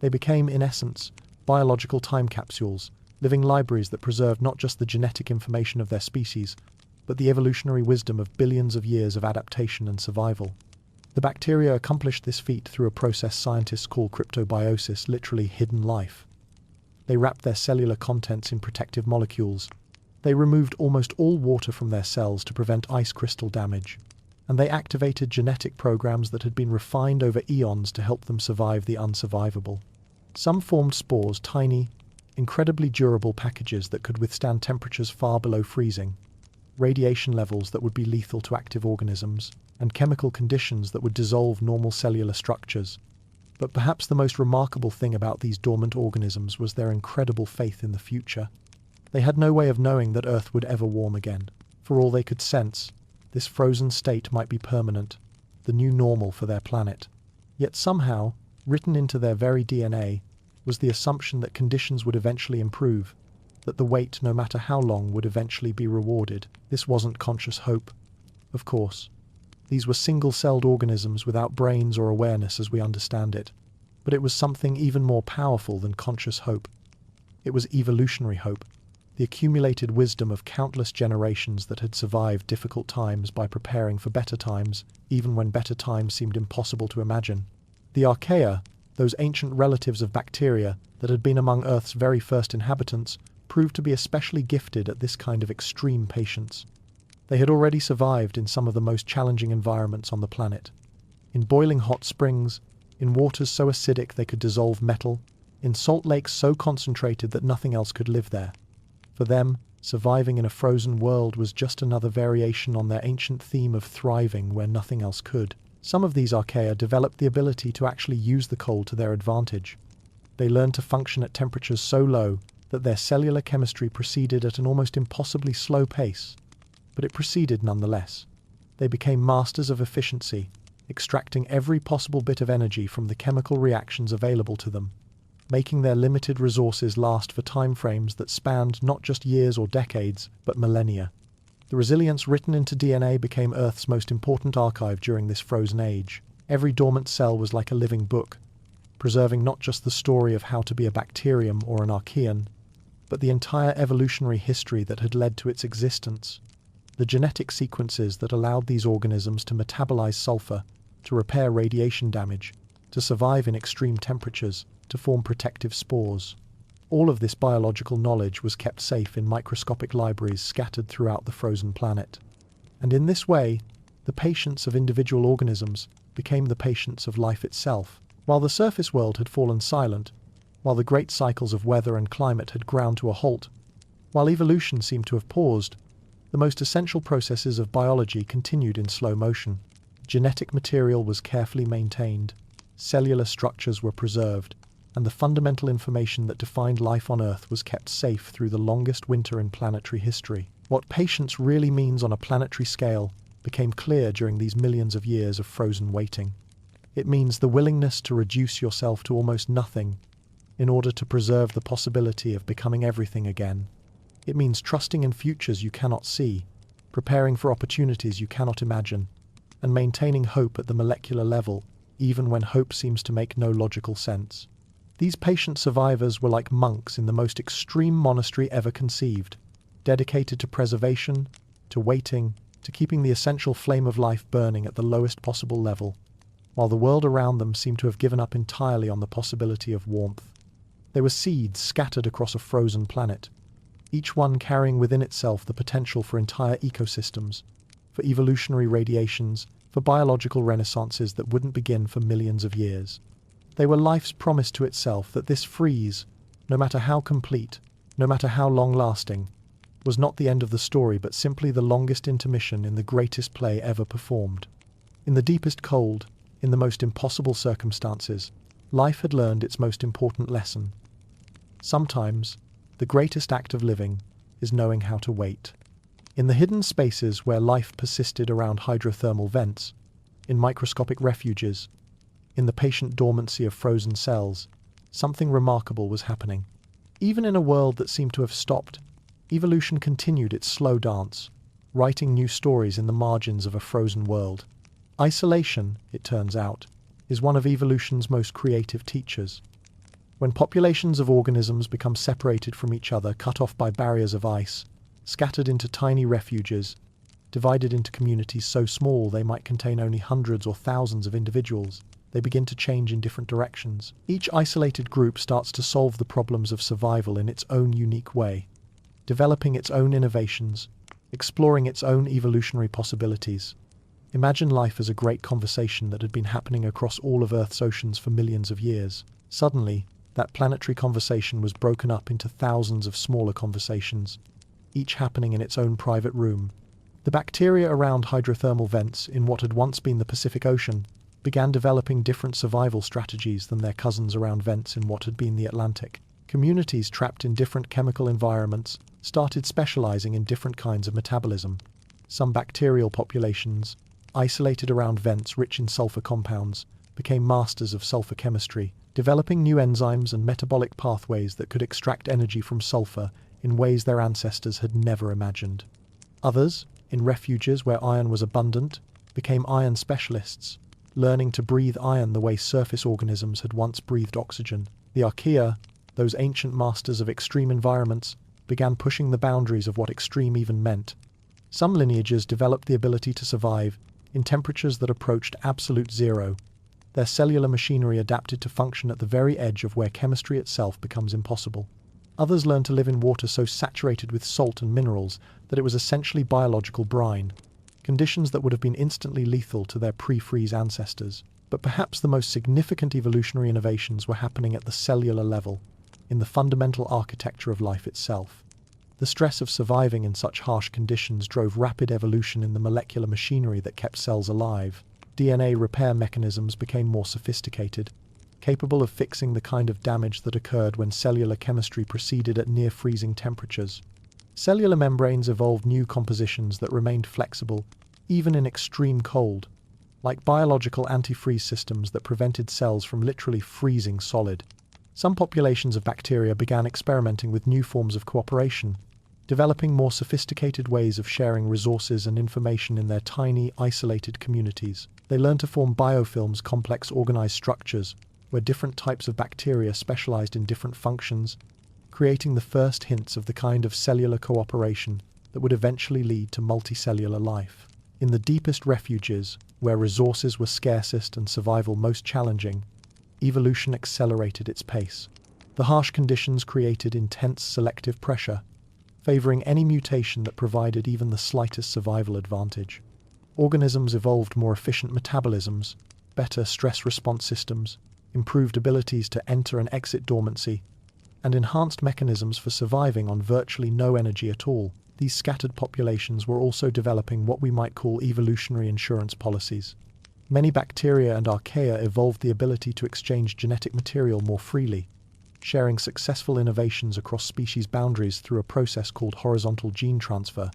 S1: They became, in essence, biological time capsules, living libraries that preserved not just the genetic information of their species, but the evolutionary wisdom of billions of years of adaptation and survival. The bacteria accomplished this feat through a process scientists call cryptobiosis, literally hidden life. They wrapped their cellular contents in protective molecules. They removed almost all water from their cells to prevent ice crystal damage. And they activated genetic programs that had been refined over eons to help them survive the unsurvivable. Some formed spores, tiny, incredibly durable packages that could withstand temperatures far below freezing, radiation levels that would be lethal to active organisms, and chemical conditions that would dissolve normal cellular structures. But perhaps the most remarkable thing about these dormant organisms was their incredible faith in the future. They had no way of knowing that Earth would ever warm again. For all they could sense, this frozen state might be permanent, the new normal for their planet. Yet somehow, written into their very DNA, was the assumption that conditions would eventually improve, that the wait, no matter how long, would eventually be rewarded. This wasn't conscious hope, of course. These were single-celled organisms without brains or awareness as we understand it. But it was something even more powerful than conscious hope. It was evolutionary hope, the accumulated wisdom of countless generations that had survived difficult times by preparing for better times, even when better times seemed impossible to imagine. The archaea, those ancient relatives of bacteria that had been among Earth's very first inhabitants, proved to be especially gifted at this kind of extreme patience. They had already survived in some of the most challenging environments on the planet. In boiling hot springs, in waters so acidic they could dissolve metal, in salt lakes so concentrated that nothing else could live there. For them, surviving in a frozen world was just another variation on their ancient theme of thriving where nothing else could. Some of these archaea developed the ability to actually use the cold to their advantage. They learned to function at temperatures so low that their cellular chemistry proceeded at an almost impossibly slow pace. But it proceeded nonetheless. They became masters of efficiency, extracting every possible bit of energy from the chemical reactions available to them, making their limited resources last for timeframes that spanned not just years or decades, but millennia. The resilience written into DNA became Earth's most important archive during this frozen age. Every dormant cell was like a living book, preserving not just the story of how to be a bacterium or an archaean, but the entire evolutionary history that had led to its existence. The genetic sequences that allowed these organisms to metabolize sulfur, to repair radiation damage, to survive in extreme temperatures, to form protective spores. All of this biological knowledge was kept safe in microscopic libraries scattered throughout the frozen planet. And in this way, the patience of individual organisms became the patience of life itself. While the surface world had fallen silent, while the great cycles of weather and climate had ground to a halt, while evolution seemed to have paused, the most essential processes of biology continued in slow motion. Genetic material was carefully maintained, cellular structures were preserved, and the fundamental information that defined life on Earth was kept safe through the longest winter in planetary history. What patience really means on a planetary scale became clear during these millions of years of frozen waiting. It means the willingness to reduce yourself to almost nothing in order to preserve the possibility of becoming everything again. It means trusting in futures you cannot see, preparing for opportunities you cannot imagine, and maintaining hope at the molecular level, even when hope seems to make no logical sense. These patient survivors were like monks in the most extreme monastery ever conceived, dedicated to preservation, to waiting, to keeping the essential flame of life burning at the lowest possible level, while the world around them seemed to have given up entirely on the possibility of warmth. They were seeds scattered across a frozen planet, each one carrying within itself the potential for entire ecosystems, for evolutionary radiations, for biological renaissances that wouldn't begin for millions of years. They were life's promise to itself that this freeze, no matter how complete, no matter how long-lasting, was not the end of the story but simply the longest intermission in the greatest play ever performed. In the deepest cold, in the most impossible circumstances, life had learned its most important lesson. Sometimes, the greatest act of living is knowing how to wait. In the hidden spaces where life persisted around hydrothermal vents, in microscopic refuges, in the patient dormancy of frozen cells, something remarkable was happening. Even in a world that seemed to have stopped, evolution continued its slow dance, writing new stories in the margins of a frozen world. Isolation, it turns out, is one of evolution's most creative teachers. When populations of organisms become separated from each other, cut off by barriers of ice, scattered into tiny refuges, divided into communities so small they might contain only hundreds or thousands of individuals, they begin to change in different directions. Each isolated group starts to solve the problems of survival in its own unique way, developing its own innovations, exploring its own evolutionary possibilities. Imagine life as a great conversation that had been happening across all of Earth's oceans for millions of years. Suddenly, that planetary conversation was broken up into thousands of smaller conversations, each happening in its own private room. The bacteria around hydrothermal vents in what had once been the Pacific Ocean began developing different survival strategies than their cousins around vents in what had been the Atlantic. Communities trapped in different chemical environments started specializing in different kinds of metabolism. Some bacterial populations, isolated around vents rich in sulfur compounds, became masters of sulfur chemistry, developing new enzymes and metabolic pathways that could extract energy from sulfur in ways their ancestors had never imagined. Others, in refuges where iron was abundant, became iron specialists, learning to breathe iron the way surface organisms had once breathed oxygen. The archaea, those ancient masters of extreme environments, began pushing the boundaries of what extreme even meant. Some lineages developed the ability to survive in temperatures that approached absolute zero. Their cellular machinery adapted to function at the very edge of where chemistry itself becomes impossible. Others learned to live in water so saturated with salt and minerals that it was essentially biological brine, conditions that would have been instantly lethal to their pre-freeze ancestors. But perhaps the most significant evolutionary innovations were happening at the cellular level, in the fundamental architecture of life itself. The stress of surviving in such harsh conditions drove rapid evolution in the molecular machinery that kept cells alive. DNA repair mechanisms became more sophisticated, capable of fixing the kind of damage that occurred when cellular chemistry proceeded at near-freezing temperatures. Cellular membranes evolved new compositions that remained flexible, even in extreme cold, like biological antifreeze systems that prevented cells from literally freezing solid. Some populations of bacteria began experimenting with new forms of cooperation, developing more sophisticated ways of sharing resources and information in their tiny, isolated communities. They learned to form biofilms, complex organized structures, where different types of bacteria specialized in different functions, creating the first hints of the kind of cellular cooperation that would eventually lead to multicellular life. In the deepest refuges, where resources were scarcest and survival most challenging, evolution accelerated its pace. The harsh conditions created intense selective pressure, favoring any mutation that provided even the slightest survival advantage. Organisms evolved more efficient metabolisms, better stress response systems, improved abilities to enter and exit dormancy, and enhanced mechanisms for surviving on virtually no energy at all. These scattered populations were also developing what we might call evolutionary insurance policies. Many bacteria and archaea evolved the ability to exchange genetic material more freely, sharing successful innovations across species boundaries through a process called horizontal gene transfer.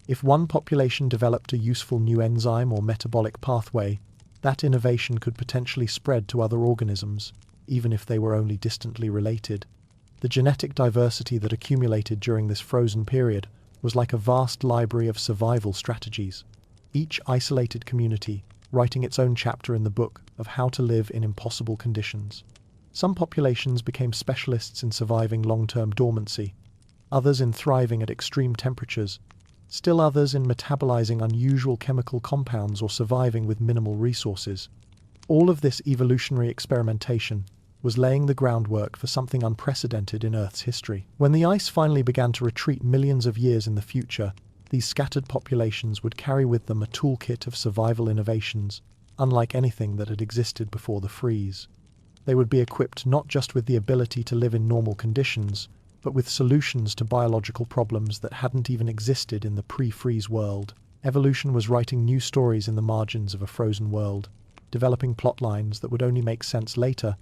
S1: If one population developed a useful new enzyme or metabolic pathway, that innovation could potentially spread to other organisms, even if they were only distantly related. The genetic diversity that accumulated during this frozen period was like a vast library of survival strategies, each isolated community writing its own chapter in the book of how to live in impossible conditions. Some populations became specialists in surviving long-term dormancy, others in thriving at extreme temperatures, still others in metabolizing unusual chemical compounds or surviving with minimal resources. All of this evolutionary experimentation was laying the groundwork for something unprecedented in Earth's history. When the ice finally began to retreat millions of years in the future, these scattered populations would carry with them a toolkit of survival innovations, unlike anything that had existed before the freeze. They would be equipped not just with the ability to live in normal conditions, but with solutions to biological problems that hadn't even existed in the pre-freeze world. Evolution was writing new stories in the margins of a frozen world, developing plot lines that would only make sense later,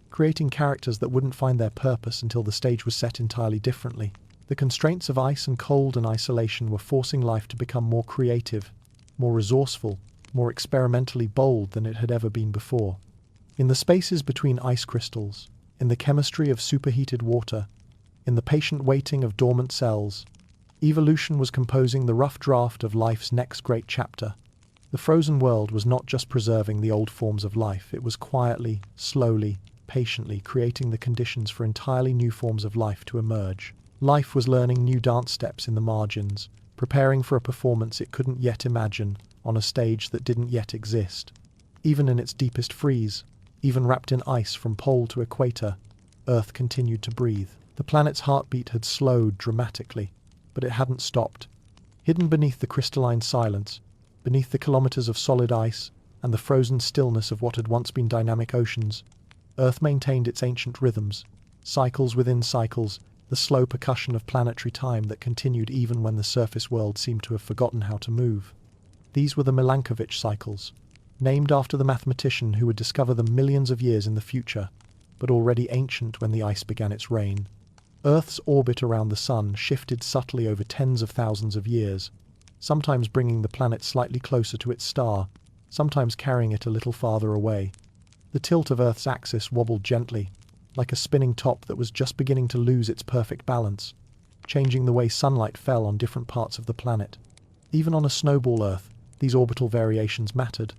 S1: creating characters that wouldn't find their purpose until the stage was set entirely differently. The constraints of ice and cold and isolation were forcing life to become more creative, more resourceful, more experimentally bold than it had ever been before. In the spaces between ice crystals, in the chemistry of superheated water, in the patient waiting of dormant cells, evolution was composing the rough draft of life's next great chapter. The frozen world was not just preserving the old forms of life, it was quietly, slowly, patiently creating the conditions for entirely new forms of life to emerge. Life was learning new dance steps in the margins, preparing for a performance it couldn't yet imagine on a stage that didn't yet exist. Even in its deepest freeze, even wrapped in ice from pole to equator, Earth continued to breathe. The planet's heartbeat had slowed dramatically, but it hadn't stopped. Hidden beneath the crystalline silence, beneath the kilometers of solid ice and the frozen stillness of what had once been dynamic oceans, Earth maintained its ancient rhythms, cycles within cycles, the slow percussion of planetary time that continued even when the surface world seemed to have forgotten how to move. These were the Milankovitch cycles, named after the mathematician who would discover them millions of years in the future, but already ancient when the ice began its reign. Earth's orbit around the Sun shifted subtly over tens of thousands of years, sometimes bringing the planet slightly closer to its star, sometimes carrying it a little farther away. The tilt of Earth's axis wobbled gently, like a spinning top that was just beginning to lose its perfect balance, changing the way sunlight fell on different parts of the planet. Even on a snowball Earth, these orbital variations mattered.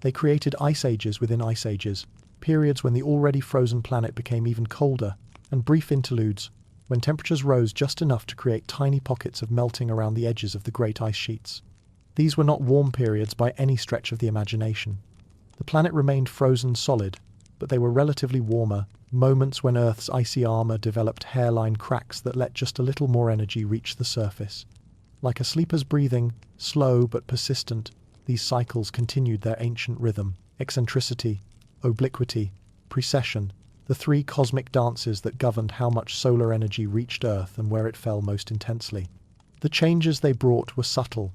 S1: They created ice ages within ice ages, periods when the already frozen planet became even colder, and brief interludes when temperatures rose just enough to create tiny pockets of melting around the edges of the great ice sheets. These were not warm periods by any stretch of the imagination. The planet remained frozen solid, but they were relatively warmer, moments when Earth's icy armor developed hairline cracks that let just a little more energy reach the surface. Like a sleeper's breathing, slow but persistent, these cycles continued their ancient rhythm: eccentricity, obliquity, precession, the three cosmic dances that governed how much solar energy reached Earth and where it fell most intensely. The changes they brought were subtle,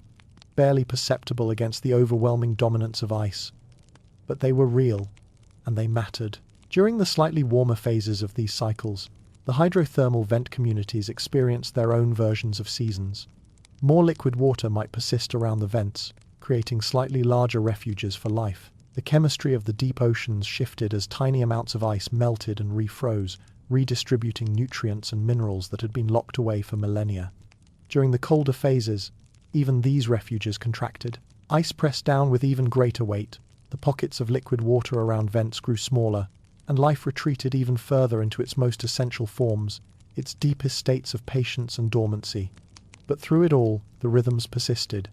S1: barely perceptible against the overwhelming dominance of ice, but they were real, and they mattered. During the slightly warmer phases of these cycles, the hydrothermal vent communities experienced their own versions of seasons. More liquid water might persist around the vents, creating slightly larger refuges for life. The chemistry of the deep oceans shifted as tiny amounts of ice melted and refroze, redistributing nutrients and minerals that had been locked away for millennia. During the colder phases, even these refuges contracted. Ice pressed down with even greater weight, the pockets of liquid water around vents grew smaller, and life retreated even further into its most essential forms, its deepest states of patience and dormancy. But through it all, the rhythms persisted.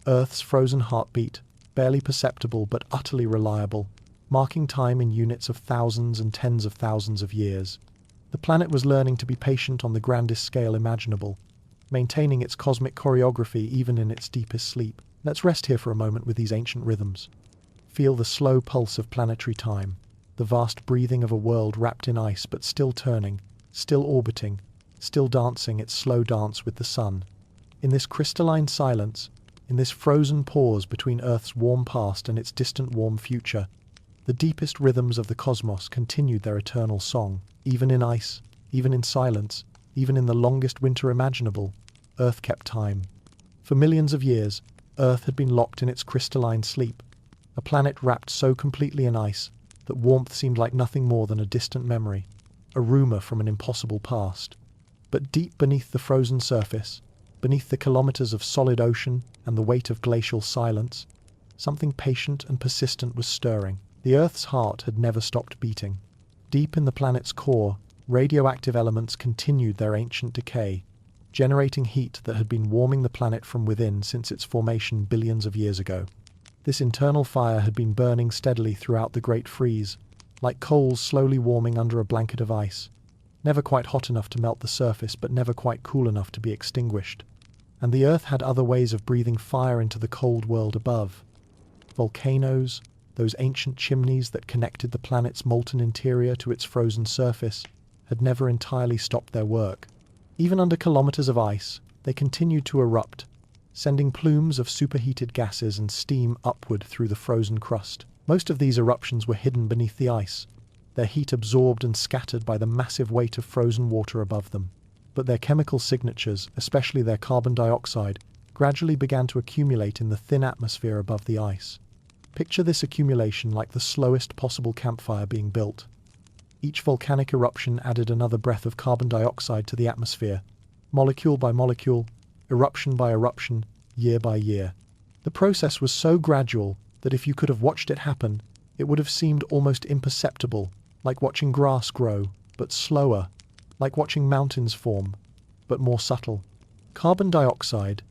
S1: Earth's frozen heartbeat, barely perceptible but utterly reliable, marking time in units of thousands and tens of thousands of years. The planet was learning to be patient on the grandest scale imaginable, maintaining its cosmic choreography even in its deepest sleep. Let's rest here for a moment with these ancient rhythms. Feel the slow pulse of planetary time, the vast breathing of a world wrapped in ice but still turning, still orbiting, still dancing its slow dance with the sun. In this crystalline silence, in this frozen pause between Earth's warm past and its distant warm future, the deepest rhythms of the cosmos continued their eternal song. Even in ice, even in silence, even in the longest winter imaginable, Earth kept time. For millions of years, Earth had been locked in its crystalline sleep, a planet wrapped so completely in ice that warmth seemed like nothing more than a distant memory, a rumor from an impossible past. But deep beneath the frozen surface, beneath the kilometers of solid ocean and the weight of glacial silence, something patient and persistent was stirring. The Earth's heart had never stopped beating. Deep in the planet's core, radioactive elements continued their ancient decay, generating heat that had been warming the planet from within since its formation billions of years ago. This internal fire had been burning steadily throughout the Great Freeze, like coals slowly warming under a blanket of ice, never quite hot enough to melt the surface but never quite cool enough to be extinguished. And the Earth had other ways of breathing fire into the cold world above. Volcanoes, those ancient chimneys that connected the planet's molten interior to its frozen surface, had never entirely stopped their work. Even under kilometers of ice, they continued to erupt, sending plumes of superheated gases and steam upward through the frozen crust. Most of these eruptions were hidden beneath the ice, their heat absorbed and scattered by the massive weight of frozen water above them. But their chemical signatures, especially their carbon dioxide, gradually began to accumulate in the thin atmosphere above the ice. Picture this accumulation like the slowest possible campfire being built. Each volcanic eruption added another breath of carbon dioxide to the atmosphere, molecule by molecule, eruption by eruption, year by year. The process was so gradual that if you could have watched it happen, it would have seemed almost imperceptible, like watching grass grow, but slower, like watching mountains form, but more subtle. Carbon dioxide,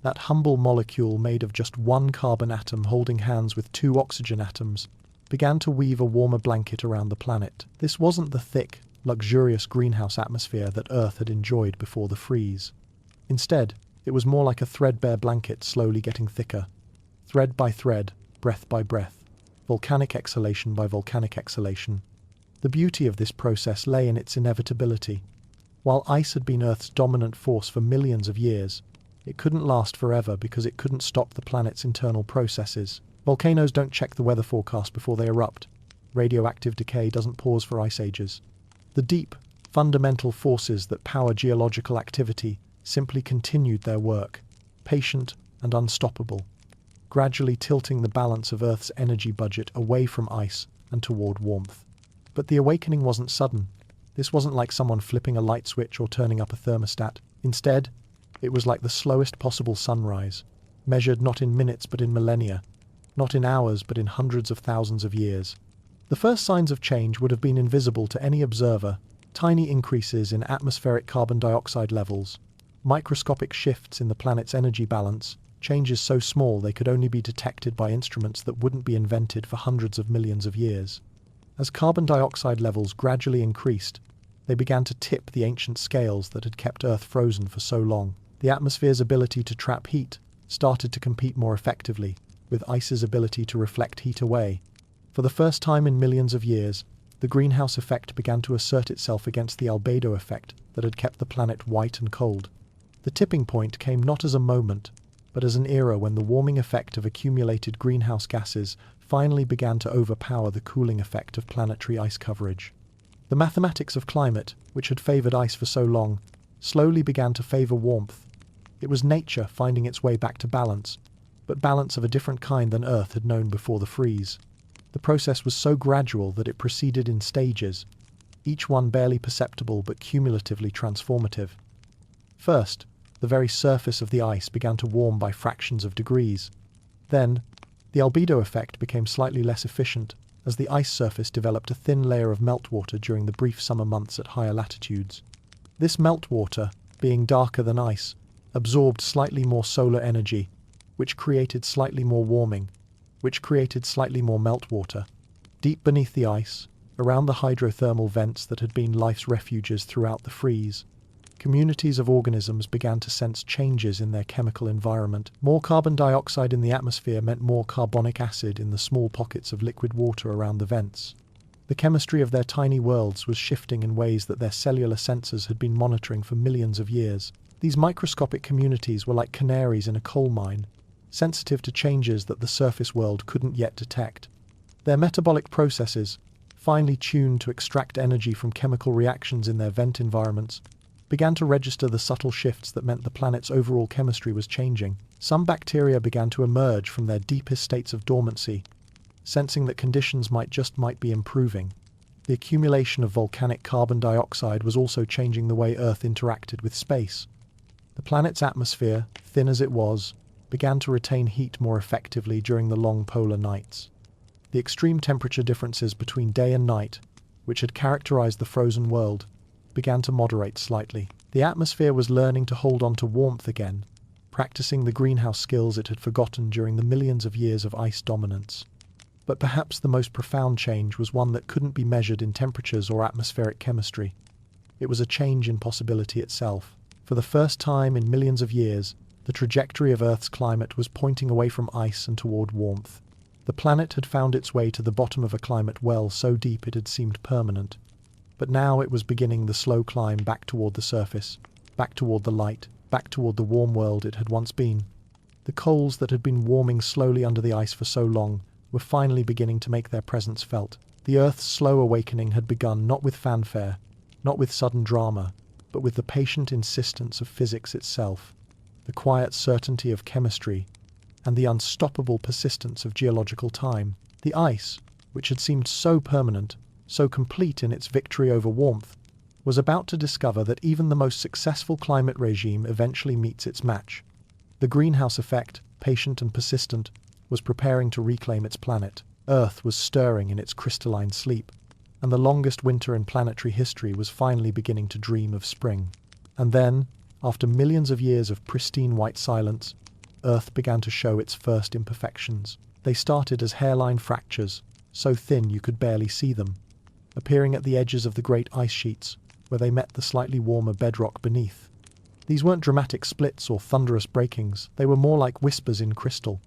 S1: that humble molecule made of just one carbon atom holding hands with two oxygen atoms, began to weave a warmer blanket around the planet. This wasn't the thick, luxurious greenhouse atmosphere that Earth had enjoyed before the freeze. Instead, it was more like a threadbare blanket slowly getting thicker, thread by thread, breath by breath, volcanic exhalation by volcanic exhalation. The beauty of this process lay in its inevitability. While ice had been Earth's dominant force for millions of years, it couldn't last forever because it couldn't stop the planet's internal processes. Volcanoes don't check the weather forecast before they erupt. Radioactive decay doesn't pause for ice ages. The deep, fundamental forces that power geological activity simply continued their work, patient and unstoppable, gradually tilting the balance of Earth's energy budget away from ice and toward warmth. But the awakening wasn't sudden. This wasn't like someone flipping a light switch or turning up a thermostat. Instead, it was like the slowest possible sunrise, measured not in minutes but in millennia, not in hours but in hundreds of thousands of years. The first signs of change would have been invisible to any observer: tiny increases in atmospheric carbon dioxide levels, microscopic shifts in the planet's energy balance, changes so small they could only be detected by instruments that wouldn't be invented for hundreds of millions of years. As carbon dioxide levels gradually increased, they began to tip the ancient scales that had kept Earth frozen for so long. The atmosphere's ability to trap heat started to compete more effectively with ice's ability to reflect heat away. For the first time in millions of years, the greenhouse effect began to assert itself against the albedo effect that had kept the planet white and cold. The tipping point came not as a moment, but as an era when the warming effect of accumulated greenhouse gases finally began to overpower the cooling effect of planetary ice coverage. The mathematics of climate, which had favoured ice for so long, slowly began to favour warmth. It was nature finding its way back to balance, but balance of a different kind than Earth had known before the freeze. The process was so gradual that it proceeded in stages, each one barely perceptible but cumulatively transformative. First, the very surface of the ice began to warm by fractions of degrees. Then, the albedo effect became slightly less efficient as the ice surface developed a thin layer of meltwater during the brief summer months at higher latitudes. This meltwater, being darker than ice, absorbed slightly more solar energy, which created slightly more warming, which created slightly more meltwater. Deep beneath the ice, around the hydrothermal vents that had been life's refuges throughout the freeze, communities of organisms began to sense changes in their chemical environment. More carbon dioxide in the atmosphere meant more carbonic acid in the small pockets of liquid water around the vents. The chemistry of their tiny worlds was shifting in ways that their cellular sensors had been monitoring for millions of years. These microscopic communities were like canaries in a coal mine, sensitive to changes that the surface world couldn't yet detect. Their metabolic processes, finely tuned to extract energy from chemical reactions in their vent environments, began to register the subtle shifts that meant the planet's overall chemistry was changing. Some bacteria began to emerge from their deepest states of dormancy, sensing that conditions might be improving. The accumulation of volcanic carbon dioxide was also changing the way Earth interacted with space. The planet's atmosphere, thin as it was, began to retain heat more effectively during the long polar nights. The extreme temperature differences between day and night, which had characterized the frozen world, began to moderate slightly. The atmosphere was learning to hold on to warmth again, practicing the greenhouse skills it had forgotten during the millions of years of ice dominance. But perhaps the most profound change was one that couldn't be measured in temperatures or atmospheric chemistry. It was a change in possibility itself. For the first time in millions of years, the trajectory of Earth's climate was pointing away from ice and toward warmth. The planet had found its way to the bottom of a climate well so deep it had seemed permanent. But now it was beginning the slow climb back toward the surface, back toward the light, back toward the warm world it had once been. The coals that had been warming slowly under the ice for so long were finally beginning to make their presence felt. The Earth's slow awakening had begun not with fanfare, not with sudden drama, but with the patient insistence of physics itself, the quiet certainty of chemistry, and the unstoppable persistence of geological time. The ice, which had seemed so permanent, so complete in its victory over warmth, was about to discover that even the most successful climate regime eventually meets its match. The greenhouse effect, patient and persistent, was preparing to reclaim its planet. Earth was stirring in its crystalline sleep, and the longest winter in planetary history was finally beginning to dream of spring. And then, after millions of years of pristine white silence, Earth began to show its first imperfections. They started as hairline fractures, so thin you could barely see them, appearing at the edges of the great ice sheets, where they met the slightly warmer bedrock beneath. These weren't dramatic splits or thunderous breakings, they were more like whispers in crystal,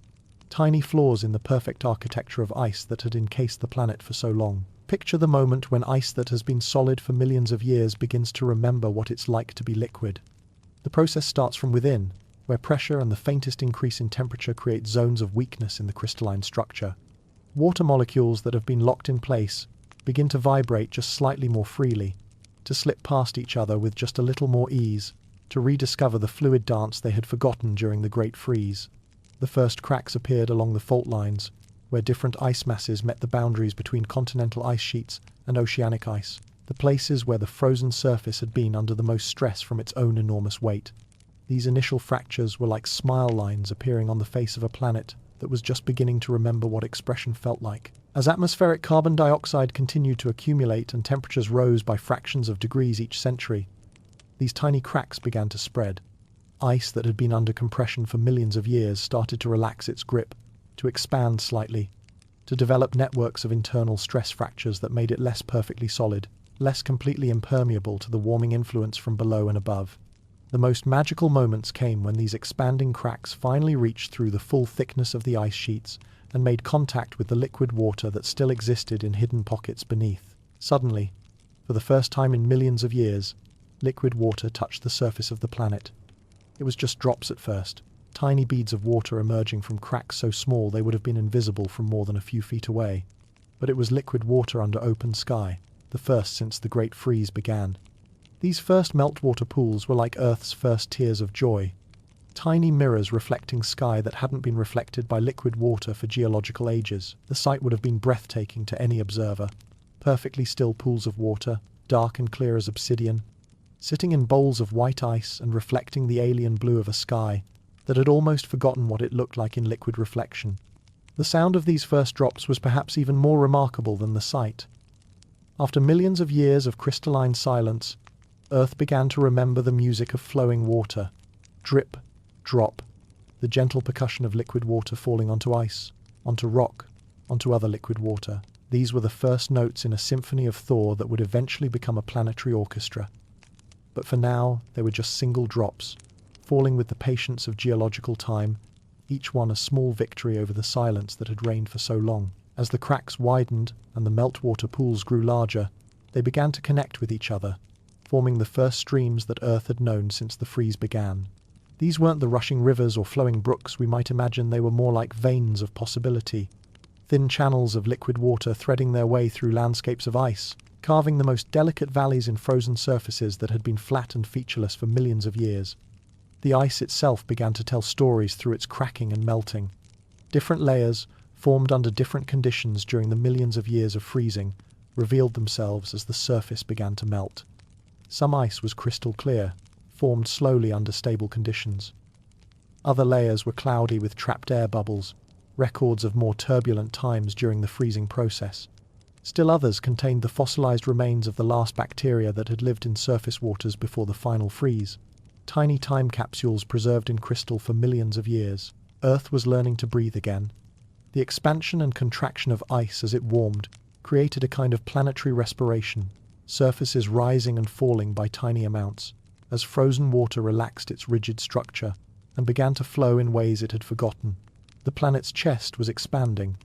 S1: tiny flaws in the perfect architecture of ice that had encased the planet for so long. Picture the moment when ice that has been solid for millions of years begins to remember what it's like to be liquid. The process starts from within, where pressure and the faintest increase in temperature create zones of weakness in the crystalline structure. Water molecules that have been locked in place begin to vibrate just slightly more freely, to slip past each other with just a little more ease, to rediscover the fluid dance they had forgotten during the Great Freeze. The first cracks appeared along the fault lines, where different ice masses met the boundaries between continental ice sheets and oceanic ice, the places where the frozen surface had been under the most stress from its own enormous weight. These initial fractures were like smile lines appearing on the face of a planet that was just beginning to remember what expression felt like. As atmospheric carbon dioxide continued to accumulate and temperatures rose by fractions of degrees each century, these tiny cracks began to spread. Ice that had been under compression for millions of years started to relax its grip, to expand slightly, to develop networks of internal stress fractures that made it less perfectly solid, less completely impermeable to the warming influence from below and above. The most magical moments came when these expanding cracks finally reached through the full thickness of the ice sheets and made contact with the liquid water that still existed in hidden pockets beneath. Suddenly, for the first time in millions of years, liquid water touched the surface of the planet. It was just drops at first, tiny beads of water emerging from cracks so small they would have been invisible from more than a few feet away. But it was liquid water under open sky, the first since the Great Freeze began. These first meltwater pools were like Earth's first tears of joy, tiny mirrors reflecting sky that hadn't been reflected by liquid water for geological ages. The sight would have been breathtaking to any observer. Perfectly still pools of water, dark and clear as obsidian, sitting in bowls of white ice and reflecting the alien blue of a sky that had almost forgotten what it looked like in liquid reflection. The sound of these first drops was perhaps even more remarkable than the sight. After millions of years of crystalline silence, Earth began to remember the music of flowing water. Drip, drop, the gentle percussion of liquid water falling onto ice, onto rock, onto other liquid water. These were the first notes in a symphony of thaw that would eventually become a planetary orchestra. But for now, they were just single drops, falling with the patience of geological time, each one a small victory over the silence that had reigned for so long. As the cracks widened and the meltwater pools grew larger, they began to connect with each other, forming the first streams that Earth had known since the freeze began. These weren't the rushing rivers or flowing brooks we might imagine. They were more like veins of possibility, thin channels of liquid water threading their way through landscapes of ice, carving the most delicate valleys in frozen surfaces that had been flat and featureless for millions of years. The ice itself began to tell stories through its cracking and melting. Different layers, formed under different conditions during the millions of years of freezing, revealed themselves as the surface began to melt. Some ice was crystal clear, formed slowly under stable conditions. Other layers were cloudy with trapped air bubbles, records of more turbulent times during the freezing process. Still others contained the fossilized remains of the last bacteria that had lived in surface waters before the final freeze. Tiny time capsules preserved in crystal for millions of years. Earth was learning to breathe again. The expansion and contraction of ice as it warmed created a kind of planetary respiration, surfaces rising and falling by tiny amounts, as frozen water relaxed its rigid structure and began to flow in ways it had forgotten. The planet's chest was expanding,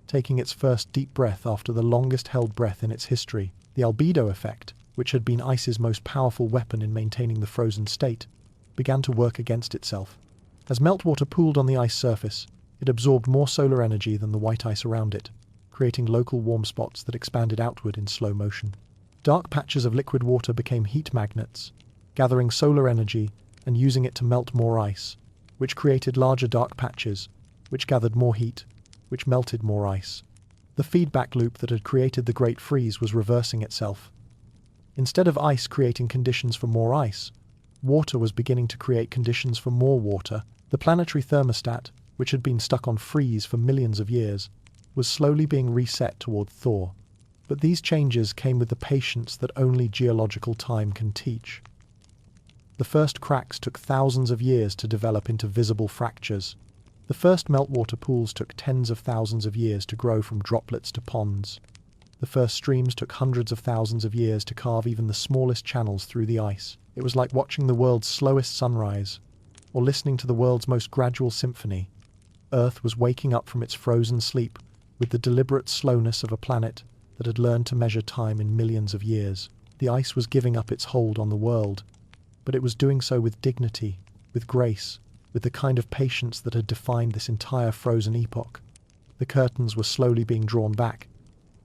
S1: taking its first deep breath after the longest-held breath in its history. The albedo effect, which had been ice's most powerful weapon in maintaining the frozen state, began to work against itself. As meltwater pooled on the ice surface, it absorbed more solar energy than the white ice around it, creating local warm spots that expanded outward in slow motion. Dark patches of liquid water became heat magnets, gathering solar energy and using it to melt more ice, which created larger dark patches, which gathered more heat, which melted more ice. The feedback loop that had created the Great Freeze was reversing itself. Instead of ice creating conditions for more ice, water was beginning to create conditions for more water. The planetary thermostat, which had been stuck on freeze for millions of years, was slowly being reset toward thaw. But these changes came with the patience that only geological time can teach. The first cracks took thousands of years to develop into visible fractures. The first meltwater pools took tens of thousands of years to grow from droplets to ponds. The first streams took hundreds of thousands of years to carve even the smallest channels through the ice. It was like watching the world's slowest sunrise, or listening to the world's most gradual symphony. Earth was waking up from its frozen sleep with the deliberate slowness of a planet that had learned to measure time in millions of years. The ice was giving up its hold on the world, but it was doing so with dignity, with grace, with the kind of patience that had defined this entire frozen epoch. The curtains were slowly being drawn back,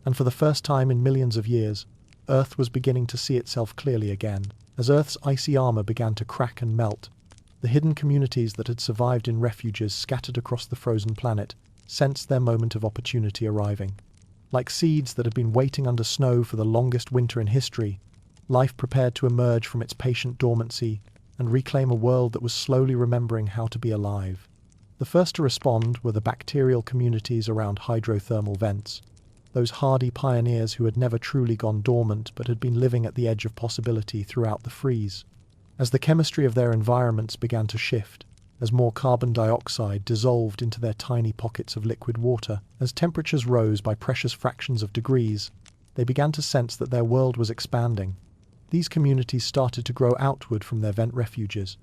S1: and for the first time in millions of years, Earth was beginning to see itself clearly again. As Earth's icy armor began to crack and melt, the hidden communities that had survived in refuges scattered across the frozen planet sensed their moment of opportunity arriving. Like seeds that had been waiting under snow for the longest winter in history, life prepared to emerge from its patient dormancy and reclaim a world that was slowly remembering how to be alive. The first to respond were the bacterial communities around hydrothermal vents, those hardy pioneers who had never truly gone dormant but had been living at the edge of possibility throughout the freeze. As the chemistry of their environments began to shift, as more carbon dioxide dissolved into their tiny pockets of liquid water, as temperatures rose by precious fractions of degrees, they began to sense that their world was expanding. These communities started to grow outward from their vent refuges,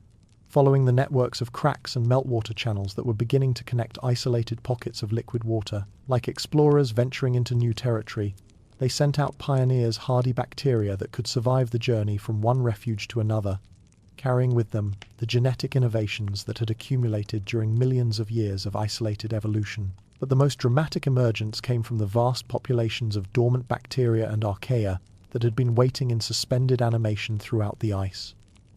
S1: following the networks of cracks and meltwater channels that were beginning to connect isolated pockets of liquid water. Like explorers venturing into new territory, they sent out pioneers hardy bacteria that could survive the journey from one refuge to another, carrying with them the genetic innovations that had accumulated during millions of years of isolated evolution. But the most dramatic emergence came from the vast populations of dormant bacteria and archaea that had been waiting in suspended animation throughout the ice.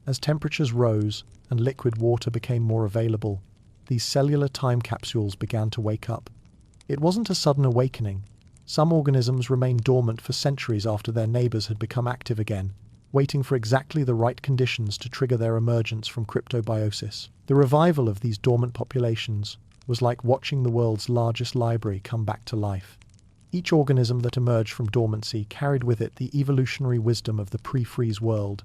S1: As temperatures rose and liquid water became more available, these cellular time capsules began to wake up. It wasn't a sudden awakening. Some organisms remained dormant for centuries after their neighbors had become active again, waiting for exactly the right conditions to trigger their emergence from cryptobiosis. The revival of these dormant populations was like watching the world's largest library come back to life. Each organism that emerged from dormancy carried with it the evolutionary wisdom of the pre-freeze world,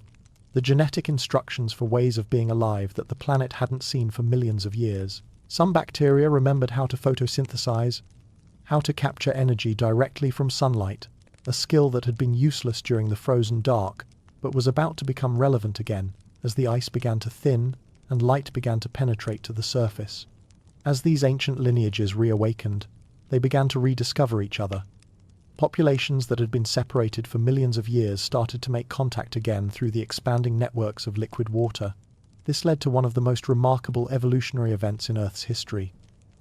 S1: the genetic instructions for ways of being alive that the planet hadn't seen for millions of years. Some bacteria remembered how to photosynthesize, how to capture energy directly from sunlight, a skill that had been useless during the frozen dark, but was about to become relevant again as the ice began to thin and light began to penetrate to the surface. As these ancient lineages reawakened, they began to rediscover each other. Populations that had been separated for millions of years started to make contact again through the expanding networks of liquid water. This led to one of the most remarkable evolutionary events in Earth's history,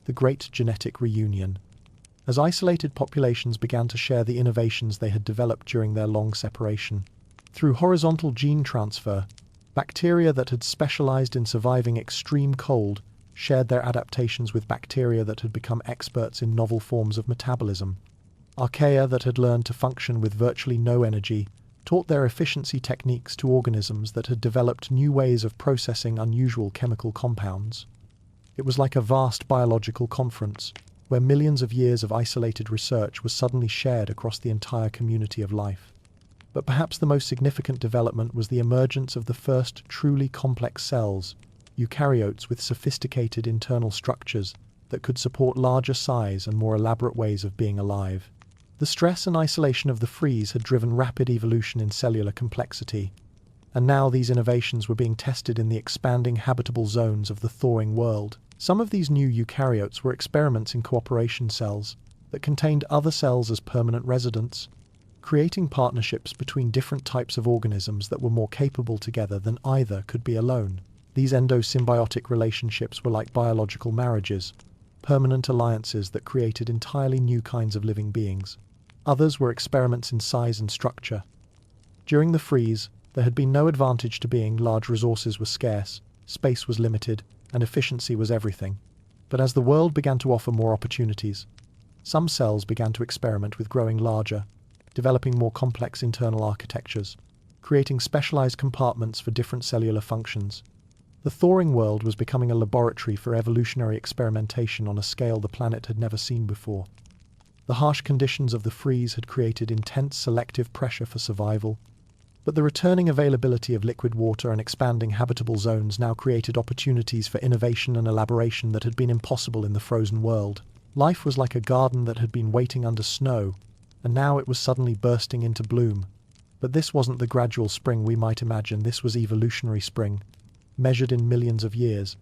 S1: the Great Genetic Reunion. As isolated populations began to share the innovations they had developed during their long separation, through horizontal gene transfer, bacteria that had specialized in surviving extreme cold shared their adaptations with bacteria that had become experts in novel forms of metabolism. Archaea that had learned to function with virtually no energy taught their efficiency techniques to organisms that had developed new ways of processing unusual chemical compounds. It was like a vast biological conference, where millions of years of isolated research was suddenly shared across the entire community of life. But perhaps the most significant development was the emergence of the first truly complex cells, eukaryotes with sophisticated internal structures that could support larger size and more elaborate ways of being alive. The stress and isolation of the freeze had driven rapid evolution in cellular complexity, and now these innovations were being tested in the expanding habitable zones of the thawing world. Some of these new eukaryotes were experiments in cooperation cells that contained other cells as permanent residents, creating partnerships between different types of organisms that were more capable together than either could be alone. These endosymbiotic relationships were like biological marriages, permanent alliances that created entirely new kinds of living beings. Others were experiments in size and structure. During the freeze, there had been no advantage to being large. Resources were scarce, space was limited, and efficiency was everything. But as the world began to offer more opportunities, some cells began to experiment with growing larger, developing more complex internal architectures, creating specialized compartments for different cellular functions. The thawing world was becoming a laboratory for evolutionary experimentation on a scale the planet had never seen before. The harsh conditions of the freeze had created intense selective pressure for survival, but the returning availability of liquid water and expanding habitable zones now created opportunities for innovation and elaboration that had been impossible in the frozen world. Life was like a garden that had been waiting under snow, and now it was suddenly bursting into bloom. But this wasn't the gradual spring we might imagine. This was evolutionary spring, measured in millions of years,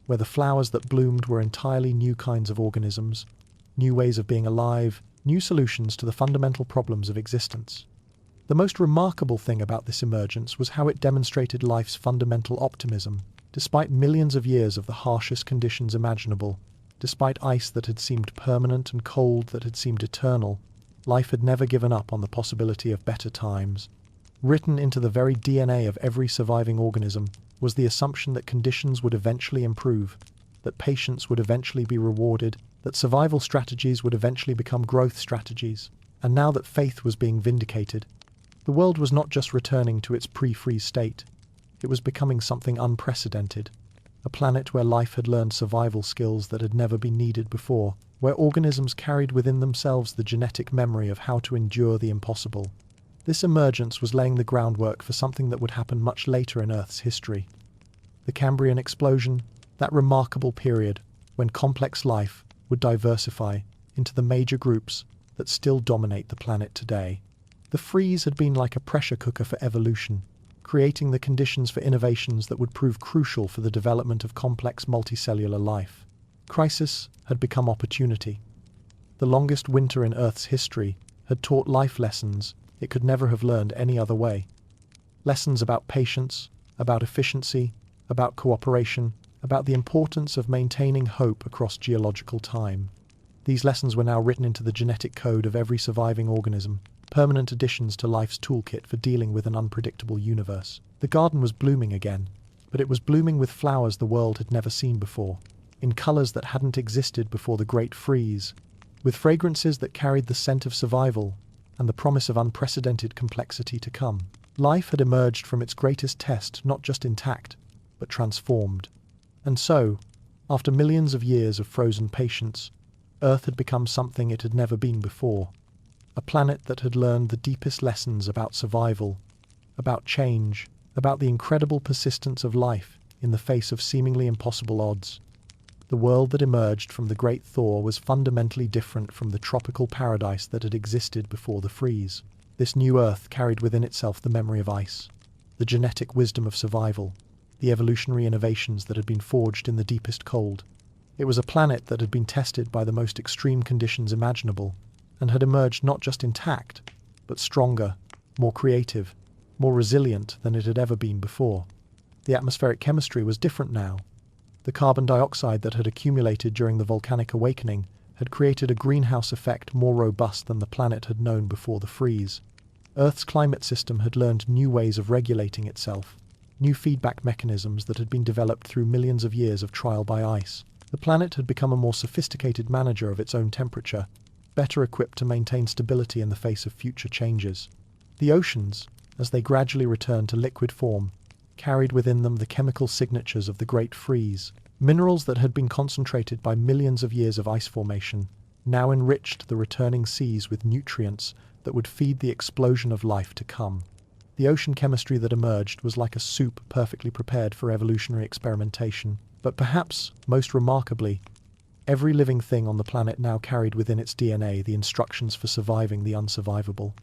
S1: where the flowers that bloomed were entirely new kinds of organisms, new ways of being alive, new solutions to the fundamental problems of existence. The most remarkable thing about this emergence was how it demonstrated life's fundamental optimism. Despite millions of years of the harshest conditions imaginable, despite ice that had seemed permanent and cold that had seemed eternal, life had never given up on the possibility of better times. Written into the very DNA of every surviving organism was the assumption that conditions would eventually improve, that patience would eventually be rewarded, that survival strategies would eventually become growth strategies. And now that faith was being vindicated, the world was not just returning to its pre-freeze state, it was becoming something unprecedented. A planet where life had learned survival skills that had never been needed before, where organisms carried within themselves the genetic memory of how to endure the impossible. This emergence was laying the groundwork for something that would happen much later in Earth's history. The Cambrian explosion, that remarkable period when complex life would diversify into the major groups that still dominate the planet today. The freeze had been like a pressure cooker for evolution, creating the conditions for innovations that would prove crucial for the development of complex multicellular life. Crisis had become opportunity. The longest winter in Earth's history had taught life lessons it could never have learned any other way. Lessons about patience, about efficiency, about cooperation, about the importance of maintaining hope across geological time. These lessons were now written into the genetic code of every surviving organism, permanent additions to life's toolkit for dealing with an unpredictable universe. The garden was blooming again, but it was blooming with flowers the world had never seen before, in colors that hadn't existed before the Great Freeze, with fragrances that carried the scent of survival and the promise of unprecedented complexity to come. Life had emerged from its greatest test not just intact, but transformed. And so, after millions of years of frozen patience, Earth had become something it had never been before. A planet that had learned the deepest lessons about survival, about change, about the incredible persistence of life in the face of seemingly impossible odds. The world that emerged from the Great Thaw was fundamentally different from the tropical paradise that had existed before the freeze. This new Earth carried within itself the memory of ice, the genetic wisdom of survival, the evolutionary innovations that had been forged in the deepest cold. It was a planet that had been tested by the most extreme conditions imaginable, and had emerged not just intact, but stronger, more creative, more resilient than it had ever been before. The atmospheric chemistry was different now. The carbon dioxide that had accumulated during the volcanic awakening had created a greenhouse effect more robust than the planet had known before the freeze. Earth's climate system had learned new ways of regulating itself, new feedback mechanisms that had been developed through millions of years of trial by ice. The planet had become a more sophisticated manager of its own temperature, better equipped to maintain stability in the face of future changes. The oceans, as they gradually returned to liquid form, carried within them the chemical signatures of the Great Freeze. Minerals that had been concentrated by millions of years of ice formation now enriched the returning seas with nutrients that would feed the explosion of life to come. The ocean chemistry that emerged was like a soup perfectly prepared for evolutionary experimentation. But perhaps, most remarkably, every living thing on the planet now carried within its DNA the instructions for surviving the unsurvivable.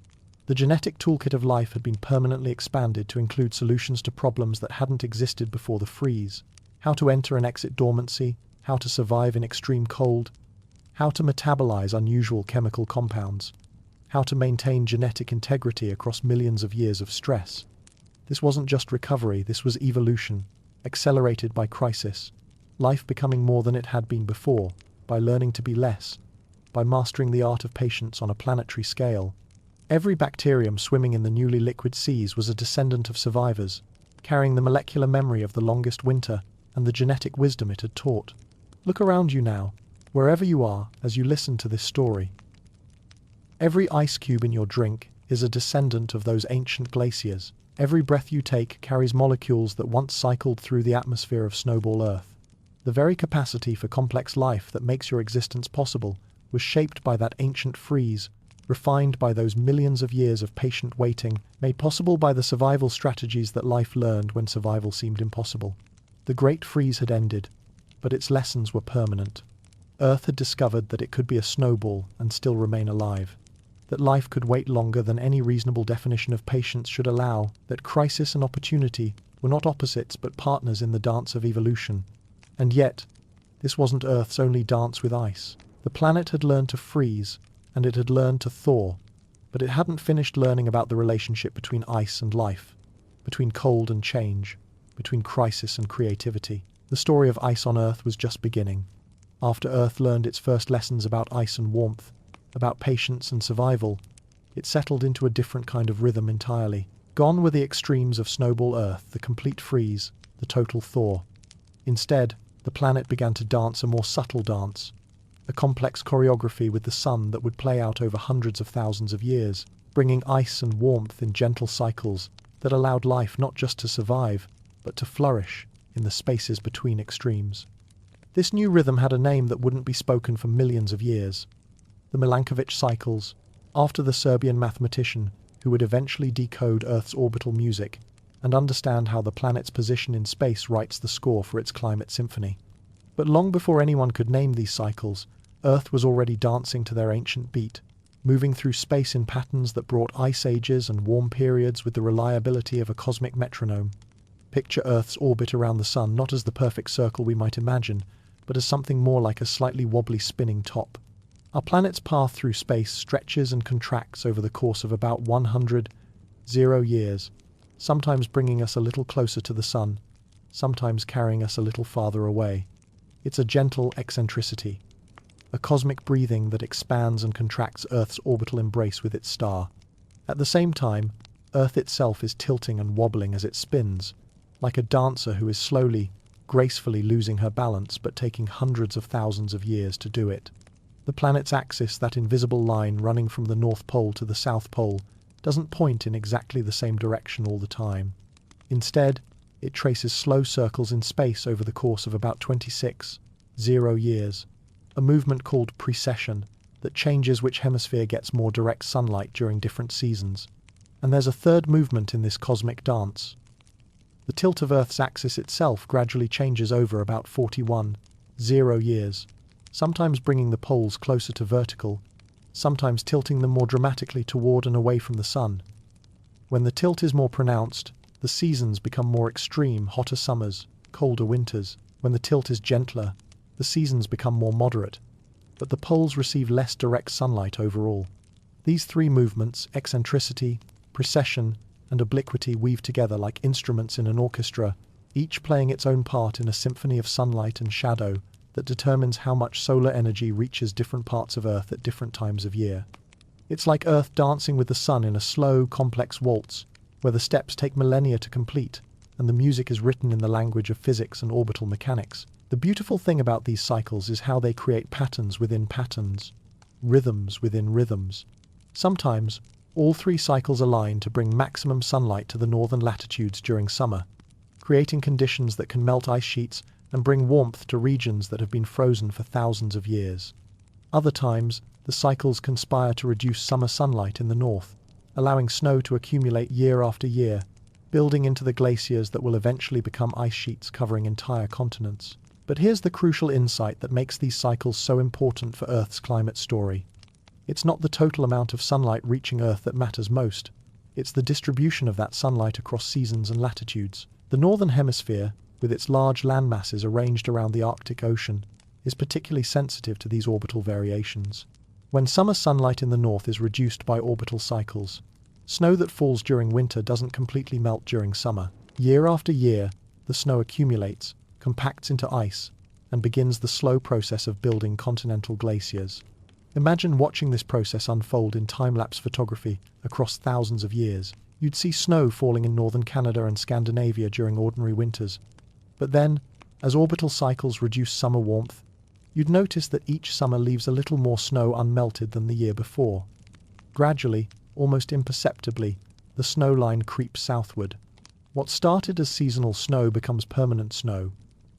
S1: The genetic toolkit of life had been permanently expanded to include solutions to problems that hadn't existed before the freeze. How to enter and exit dormancy, how to survive in extreme cold, how to metabolize unusual chemical compounds, how to maintain genetic integrity across millions of years of stress. This wasn't just recovery, this was evolution, accelerated by crisis, life becoming more than it had been before, by learning to be less, by mastering the art of patience on a planetary scale. Every bacterium swimming in the newly liquid seas was a descendant of survivors, carrying the molecular memory of the longest winter and the genetic wisdom it had taught. Look around you now, wherever you are, as you listen to this story. Every ice cube in your drink is a descendant of those ancient glaciers. Every breath you take carries molecules that once cycled through the atmosphere of Snowball Earth. The very capacity for complex life that makes your existence possible was shaped by that ancient freeze, refined by those millions of years of patient waiting, made possible by the survival strategies that life learned when survival seemed impossible. The Great Freeze had ended, but its lessons were permanent. Earth had discovered that it could be a snowball and still remain alive, that life could wait longer than any reasonable definition of patience should allow, that crisis and opportunity were not opposites but partners in the dance of evolution. And yet, this wasn't Earth's only dance with ice. The planet had learned to freeze, and it had learned to thaw, but it hadn't finished learning about the relationship between ice and life, between cold and change, between crisis and creativity. The story of ice on Earth was just beginning. After Earth learned its first lessons about ice and warmth, about patience and survival, it settled into a different kind of rhythm entirely. Gone were the extremes of Snowball Earth, the complete freeze, the total thaw. Instead, the planet began to dance a more subtle dance, a complex choreography with the sun that would play out over hundreds of thousands of years, bringing ice and warmth in gentle cycles that allowed life not just to survive, but to flourish in the spaces between extremes. This new rhythm had a name that wouldn't be spoken for millions of years: the Milankovitch cycles, after the Serbian mathematician who would eventually decode Earth's orbital music and understand how the planet's position in space writes the score for its climate symphony. But long before anyone could name these cycles, Earth was already dancing to their ancient beat, moving through space in patterns that brought ice ages and warm periods with the reliability of a cosmic metronome. Picture Earth's orbit around the sun not as the perfect circle we might imagine, but as something more like a slightly wobbly spinning top. Our planet's path through space stretches and contracts over the course of about 100 years, sometimes bringing us a little closer to the sun, sometimes carrying us a little farther away. It's a gentle eccentricity, a cosmic breathing that expands and contracts Earth's orbital embrace with its star. At the same time, Earth itself is tilting and wobbling as it spins, like a dancer who is slowly, gracefully losing her balance but taking hundreds of thousands of years to do it. The planet's axis, that invisible line running from the North Pole to the South Pole, doesn't point in exactly the same direction all the time. Instead, it traces slow circles in space over the course of about 26 years, a movement called precession that changes which hemisphere gets more direct sunlight during different seasons. And there's a third movement in this cosmic dance. The tilt of Earth's axis itself gradually changes over about 41 years, sometimes bringing the poles closer to vertical, sometimes tilting them more dramatically toward and away from the sun. When the tilt is more pronounced, the seasons become more extreme: hotter summers, colder winters. When the tilt is gentler, the seasons become more moderate, but the poles receive less direct sunlight overall. These three movements, eccentricity, precession, and obliquity, weave together like instruments in an orchestra, each playing its own part in a symphony of sunlight and shadow that determines how much solar energy reaches different parts of Earth at different times of year. It's like Earth dancing with the sun in a slow, complex waltz, where the steps take millennia to complete, and the music is written in the language of physics and orbital mechanics. The beautiful thing about these cycles is how they create patterns within patterns, rhythms within rhythms. Sometimes, all three cycles align to bring maximum sunlight to the northern latitudes during summer, creating conditions that can melt ice sheets and bring warmth to regions that have been frozen for thousands of years. Other times, the cycles conspire to reduce summer sunlight in the north, allowing snow to accumulate year after year, building into the glaciers that will eventually become ice sheets covering entire continents. But here's the crucial insight that makes these cycles so important for Earth's climate story. It's not the total amount of sunlight reaching Earth that matters most. It's the distribution of that sunlight across seasons and latitudes. The northern hemisphere, with its large land masses arranged around the Arctic Ocean, is particularly sensitive to these orbital variations. When summer sunlight in the north is reduced by orbital cycles, snow that falls during winter doesn't completely melt during summer. Year after year, the snow accumulates, compacts into ice, and begins the slow process of building continental glaciers. Imagine watching this process unfold in time-lapse photography across thousands of years. You'd see snow falling in northern Canada and Scandinavia during ordinary winters. But then, as orbital cycles reduce summer warmth, you'd notice that each summer leaves a little more snow unmelted than the year before. Gradually, almost imperceptibly, the snow line creeps southward. What started as seasonal snow becomes permanent snow,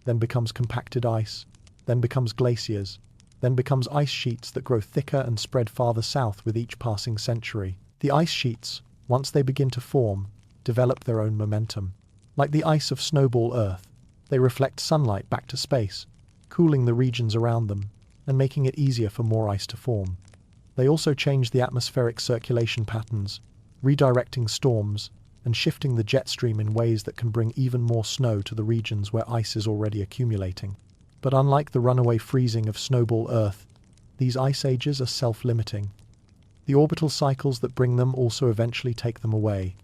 S1: then becomes compacted ice, then becomes glaciers, then becomes ice sheets that grow thicker and spread farther south with each passing century. The ice sheets, once they begin to form, develop their own momentum. Like the ice of Snowball Earth, they reflect sunlight back to space, cooling the regions around them and making it easier for more ice to form. They also change the atmospheric circulation patterns, redirecting storms and shifting the jet stream in ways that can bring even more snow to the regions where ice is already accumulating. But unlike the runaway freezing of Snowball Earth, these ice ages are self-limiting. The orbital cycles that bring them also eventually take them away.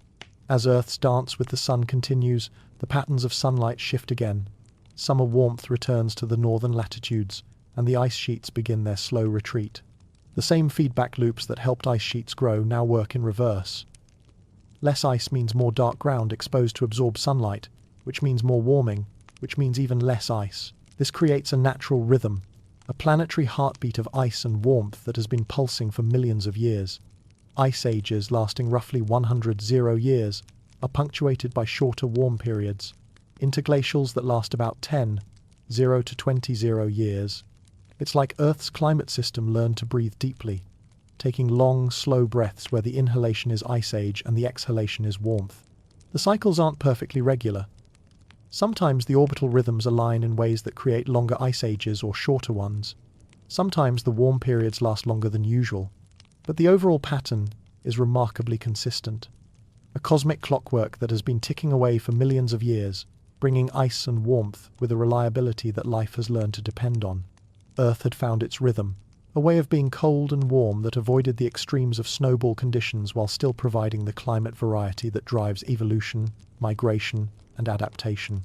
S1: As Earth's dance with the sun continues, the patterns of sunlight shift again. Summer warmth returns to the northern latitudes, and the ice sheets begin their slow retreat. The same feedback loops that helped ice sheets grow now work in reverse. Less ice means more dark ground exposed to absorb sunlight, which means more warming, which means even less ice. This creates a natural rhythm, a planetary heartbeat of ice and warmth that has been pulsing for millions of years. Ice ages lasting roughly 100 years are punctuated by shorter warm periods, interglacials that last about 10 to 20 years. It's like Earth's climate system learned to breathe deeply, taking long, slow breaths where the inhalation is ice age and the exhalation is warmth. The cycles aren't perfectly regular. Sometimes the orbital rhythms align in ways that create longer ice ages or shorter ones. Sometimes the warm periods last longer than usual. But the overall pattern is remarkably consistent. A cosmic clockwork that has been ticking away for millions of years, bringing ice and warmth with a reliability that life has learned to depend on. Earth had found its rhythm, a way of being cold and warm that avoided the extremes of snowball conditions while still providing the climate variety that drives evolution, migration, and adaptation.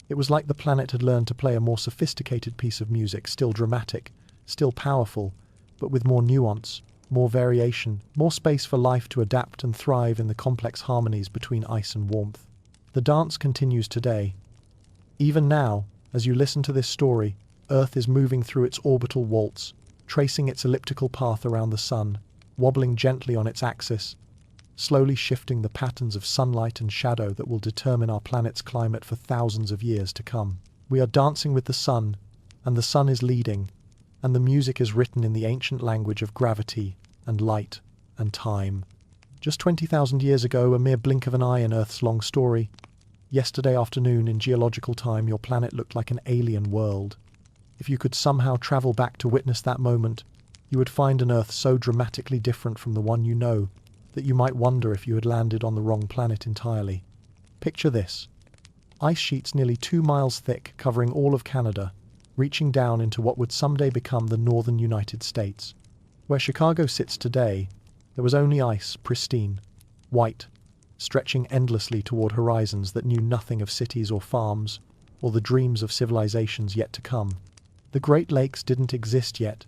S1: It was like the planet had learned to play a more sophisticated piece of music, still dramatic, still powerful, but with more nuance, more variation, more space for life to adapt and thrive in the complex harmonies between ice and warmth. The dance continues today. Even now, as you listen to this story, Earth is moving through its orbital waltz, tracing its elliptical path around the sun, wobbling gently on its axis, slowly shifting the patterns of sunlight and shadow that will determine our planet's climate for thousands of years to come. We are dancing with the sun, and the sun is leading, and the music is written in the ancient language of gravity and light and time. Just 20,000 years ago, a mere blink of an eye in Earth's long story. Yesterday afternoon in geological time, your planet looked like an alien world. If you could somehow travel back to witness that moment, you would find an Earth so dramatically different from the one you know that you might wonder if you had landed on the wrong planet entirely. Picture this. Ice sheets nearly 2 miles thick covering all of Canada, reaching down into what would someday become the northern United States. Where Chicago sits today, there was only ice, pristine, white, stretching endlessly toward horizons that knew nothing of cities or farms, or the dreams of civilizations yet to come. The Great Lakes didn't exist yet.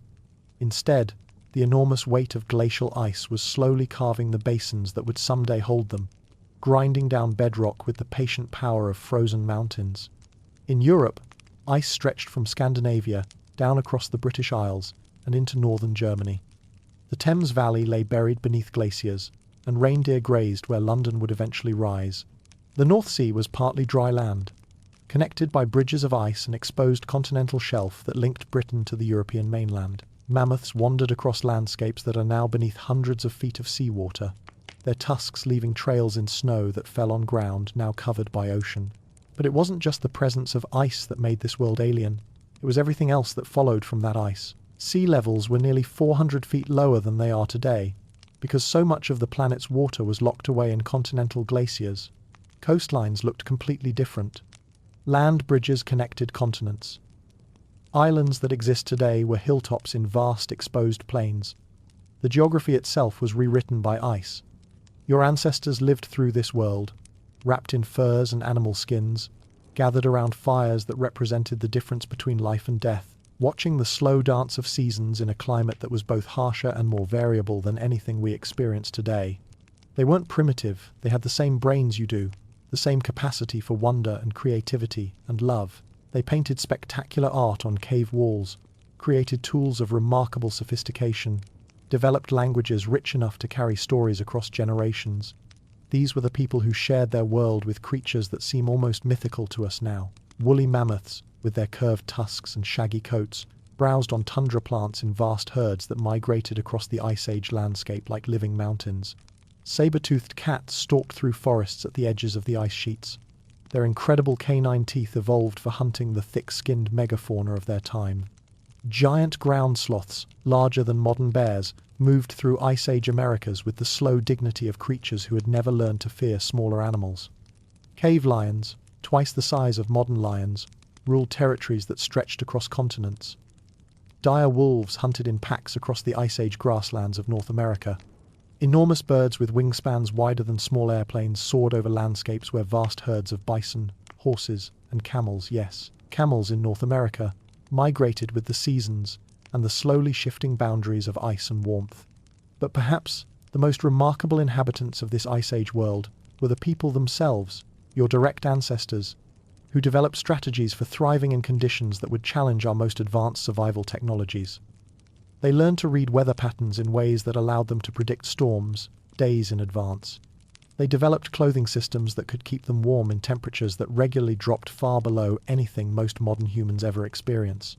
S1: Instead, the enormous weight of glacial ice was slowly carving the basins that would someday hold them, grinding down bedrock with the patient power of frozen mountains. In Europe, ice stretched from Scandinavia down across the British Isles and into northern Germany. The Thames Valley lay buried beneath glaciers, and reindeer grazed where London would eventually rise. The North Sea was partly dry land, connected by bridges of ice and exposed continental shelf that linked Britain to the European mainland. Mammoths wandered across landscapes that are now beneath hundreds of feet of seawater, their tusks leaving trails in snow that fell on ground now covered by ocean. But it wasn't just the presence of ice that made this world alien. It was everything else that followed from that ice. Sea levels were nearly 400 feet lower than they are today, because so much of the planet's water was locked away in continental glaciers. Coastlines looked completely different. Land bridges connected continents. Islands that exist today were hilltops in vast exposed plains. The geography itself was rewritten by ice. Your ancestors lived through this world, wrapped in furs and animal skins, gathered around fires that represented the difference between life and death, watching the slow dance of seasons in a climate that was both harsher and more variable than anything we experience today. They weren't primitive, they had the same brains you do, the same capacity for wonder and creativity and love. They painted spectacular art on cave walls, created tools of remarkable sophistication, developed languages rich enough to carry stories across generations. These were the people who shared their world with creatures that seem almost mythical to us now. Woolly mammoths, with their curved tusks and shaggy coats, browsed on tundra plants in vast herds that migrated across the Ice Age landscape like living mountains. Saber-toothed cats stalked through forests at the edges of the ice sheets. Their incredible canine teeth evolved for hunting the thick-skinned megafauna of their time. Giant ground sloths, larger than modern bears, moved through Ice Age Americas with the slow dignity of creatures who had never learned to fear smaller animals. Cave lions, twice the size of modern lions, ruled territories that stretched across continents. Dire wolves hunted in packs across the Ice Age grasslands of North America. Enormous birds with wingspans wider than small airplanes soared over landscapes where vast herds of bison, horses, and camels, yes, camels in North America, migrated with the seasons and the slowly shifting boundaries of ice and warmth. But perhaps the most remarkable inhabitants of this Ice Age world were the people themselves, your direct ancestors, who developed strategies for thriving in conditions that would challenge our most advanced survival technologies. They learned to read weather patterns in ways that allowed them to predict storms days in advance. They developed clothing systems that could keep them warm in temperatures that regularly dropped far below anything most modern humans ever experience.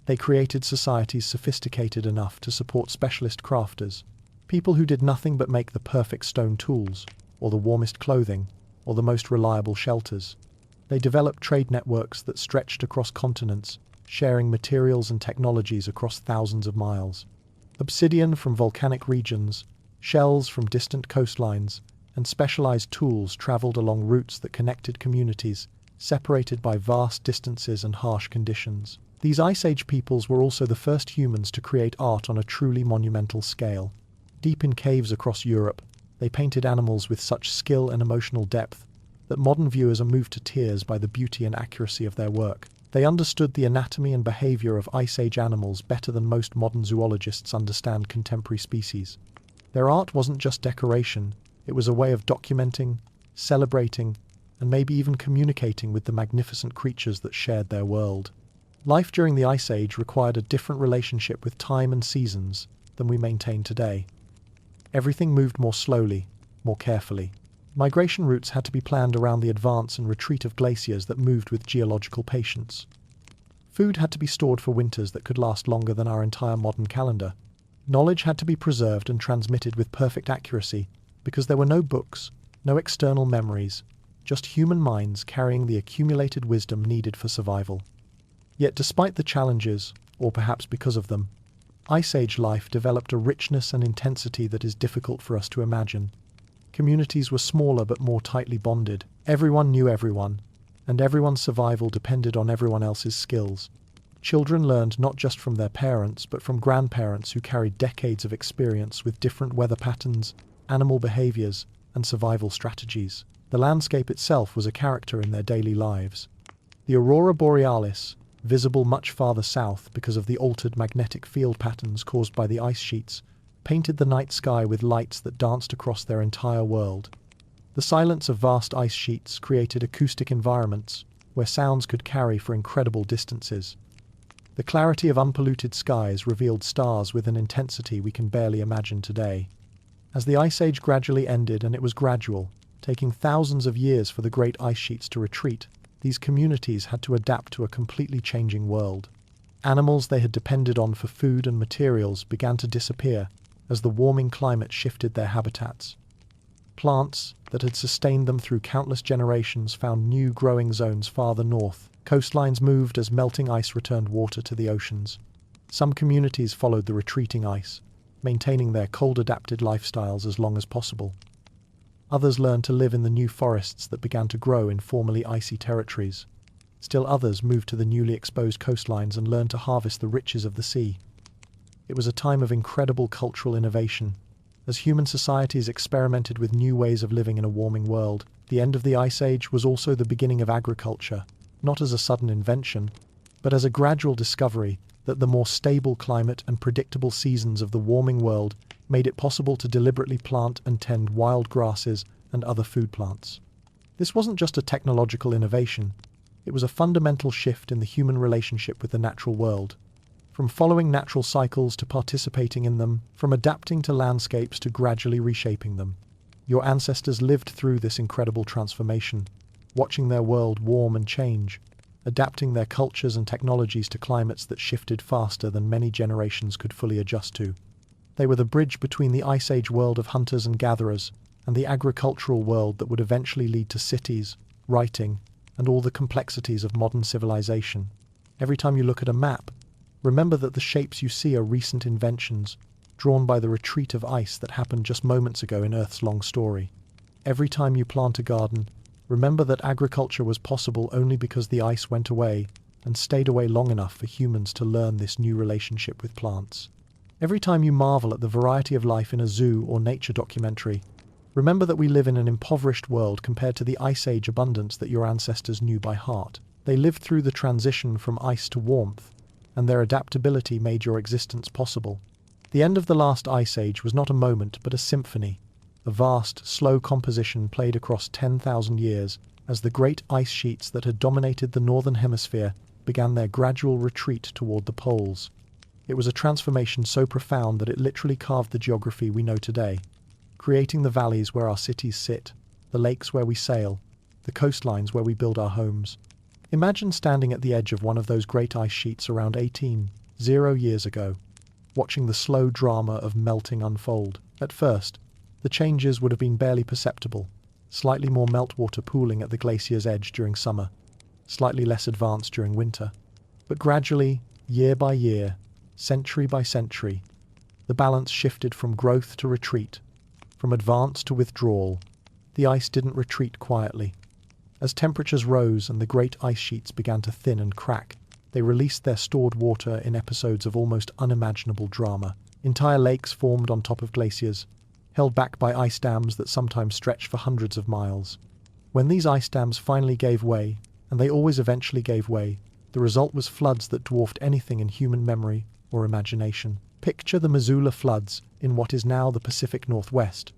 S1: They created societies sophisticated enough to support specialist crafters, people who did nothing but make the perfect stone tools, or the warmest clothing, or the most reliable shelters. They developed trade networks that stretched across continents, sharing materials and technologies across thousands of miles. Obsidian from volcanic regions, shells from distant coastlines, and specialized tools traveled along routes that connected communities, separated by vast distances and harsh conditions. These Ice Age peoples were also the first humans to create art on a truly monumental scale. Deep in caves across Europe, they painted animals with such skill and emotional depth that modern viewers are moved to tears by the beauty and accuracy of their work. They understood the anatomy and behavior of Ice Age animals better than most modern zoologists understand contemporary species. Their art wasn't just decoration, it was a way of documenting, celebrating, and maybe even communicating with the magnificent creatures that shared their world. Life during the Ice Age required a different relationship with time and seasons than we maintain today. Everything moved more slowly, more carefully. Migration routes had to be planned around the advance and retreat of glaciers that moved with geological patience. Food had to be stored for winters that could last longer than our entire modern calendar. Knowledge had to be preserved and transmitted with perfect accuracy because there were no books, no external memories, just human minds carrying the accumulated wisdom needed for survival. Yet despite the challenges, or perhaps because of them, Ice Age life developed a richness and intensity that is difficult for us to imagine. Communities were smaller but more tightly bonded. Everyone knew everyone, and everyone's survival depended on everyone else's skills. Children learned not just from their parents, but from grandparents who carried decades of experience with different weather patterns, animal behaviors, and survival strategies. The landscape itself was a character in their daily lives. The aurora borealis, visible much farther south because of the altered magnetic field patterns caused by the ice sheets, painted the night sky with lights that danced across their entire world. The silence of vast ice sheets created acoustic environments where sounds could carry for incredible distances. The clarity of unpolluted skies revealed stars with an intensity we can barely imagine today. As the Ice Age gradually ended, and it was gradual, taking thousands of years for the great ice sheets to retreat, these communities had to adapt to a completely changing world. Animals they had depended on for food and materials began to disappear as the warming climate shifted their habitats. Plants that had sustained them through countless generations found new growing zones farther north. Coastlines moved as melting ice returned water to the oceans. Some communities followed the retreating ice, maintaining their cold-adapted lifestyles as long as possible. Others learned to live in the new forests that began to grow in formerly icy territories. Still others moved to the newly exposed coastlines and learned to harvest the riches of the sea. It was a time of incredible cultural innovation. As human societies experimented with new ways of living in a warming world, the end of the Ice Age was also the beginning of agriculture, not as a sudden invention, but as a gradual discovery that the more stable climate and predictable seasons of the warming world made it possible to deliberately plant and tend wild grasses and other food plants. This wasn't just a technological innovation, it was a fundamental shift in the human relationship with the natural world. From following natural cycles to participating in them, from adapting to landscapes to gradually reshaping them. Your ancestors lived through this incredible transformation, watching their world warm and change, adapting their cultures and technologies to climates that shifted faster than many generations could fully adjust to. They were the bridge between the Ice Age world of hunters and gatherers and the agricultural world that would eventually lead to cities, writing, and all the complexities of modern civilization. Every time you look at a map, remember that the shapes you see are recent inventions, drawn by the retreat of ice that happened just moments ago in Earth's long story. Every time you plant a garden, remember that agriculture was possible only because the ice went away and stayed away long enough for humans to learn this new relationship with plants. Every time you marvel at the variety of life in a zoo or nature documentary, remember that we live in an impoverished world compared to the Ice Age abundance that your ancestors knew by heart. They lived through the transition from ice to warmth, and their adaptability made your existence possible. The end of the last Ice Age was not a moment but a symphony, a vast, slow composition played across 10,000 years as the great ice sheets that had dominated the northern hemisphere began their gradual retreat toward the poles. It was a transformation so profound that it literally carved the geography we know today, creating the valleys where our cities sit, the lakes where we sail, the coastlines where we build our homes. Imagine standing at the edge of one of those great ice sheets around 18,000 years ago, watching the slow drama of melting unfold. At first, the changes would have been barely perceptible, slightly more meltwater pooling at the glacier's edge during summer, slightly less advanced during winter. But gradually, year by year, century by century, the balance shifted from growth to retreat, from advance to withdrawal. The ice didn't retreat quietly. As temperatures rose and the great ice sheets began to thin and crack, they released their stored water in episodes of almost unimaginable drama. Entire lakes formed on top of glaciers, held back by ice dams that sometimes stretched for hundreds of miles. When these ice dams finally gave way, and they always eventually gave way, the result was floods that dwarfed anything in human memory or imagination. Picture the Missoula floods in what is now the Pacific Northwest,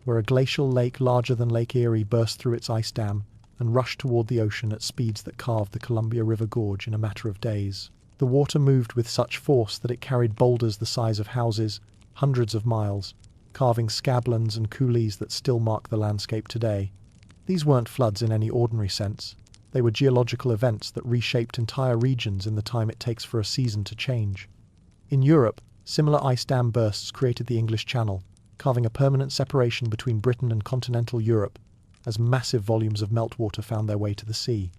S1: where a glacial lake larger than Lake Erie burst through its ice dam and rushed toward the ocean at speeds that carved the Columbia River Gorge in a matter of days. The water moved with such force that it carried boulders the size of houses hundreds of miles, carving scablands and coulees that still mark the landscape today. These weren't floods in any ordinary sense. They were geological events that reshaped entire regions in the time it takes for a season to change. In Europe, similar ice dam bursts created the English Channel, carving a permanent separation between Britain and continental Europe as massive volumes of meltwater found their way to the sea.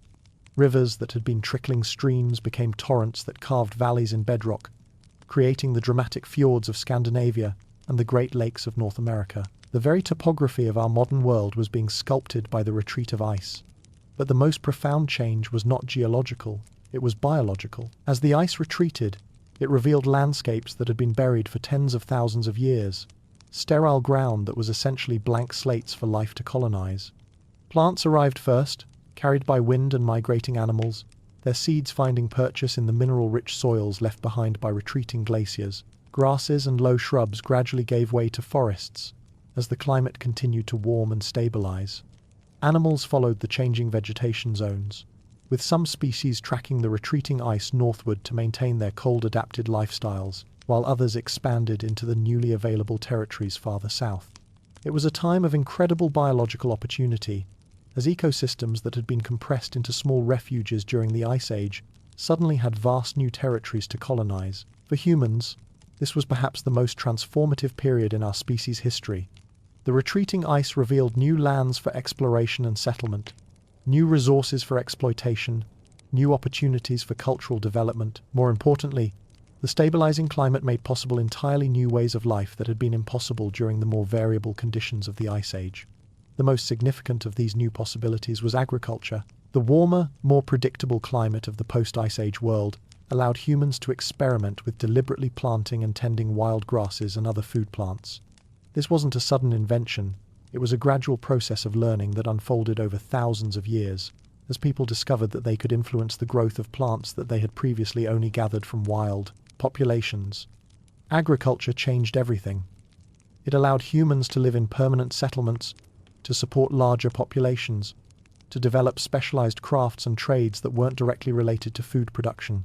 S1: Rivers that had been trickling streams became torrents that carved valleys in bedrock, creating the dramatic fjords of Scandinavia and the Great Lakes of North America. The very topography of our modern world was being sculpted by the retreat of ice. But the most profound change was not geological, it was biological. As the ice retreated, it revealed landscapes that had been buried for tens of thousands of years, sterile ground that was essentially blank slates for life to colonize. Plants arrived first, carried by wind and migrating animals, their seeds finding purchase in the mineral-rich soils left behind by retreating glaciers. Grasses and low shrubs gradually gave way to forests as the climate continued to warm and stabilize. Animals followed the changing vegetation zones, with some species tracking the retreating ice northward to maintain their cold-adapted lifestyles, while others expanded into the newly available territories farther south. It was a time of incredible biological opportunity, as ecosystems that had been compressed into small refuges during the Ice Age suddenly had vast new territories to colonize. For humans, this was perhaps the most transformative period in our species' history. The retreating ice revealed new lands for exploration and settlement, new resources for exploitation, new opportunities for cultural development. More importantly, the stabilizing climate made possible entirely new ways of life that had been impossible during the more variable conditions of the Ice Age. The most significant of these new possibilities was agriculture. The warmer, more predictable climate of the post-Ice Age world allowed humans to experiment with deliberately planting and tending wild grasses and other food plants. This wasn't a sudden invention, it was a gradual process of learning that unfolded over thousands of years. as people discovered that they could influence the growth of plants that they had previously only gathered from wild populations. Agriculture changed everything. It allowed humans to live in permanent settlements, to support larger populations, to develop specialized crafts and trades that weren't directly related to food production.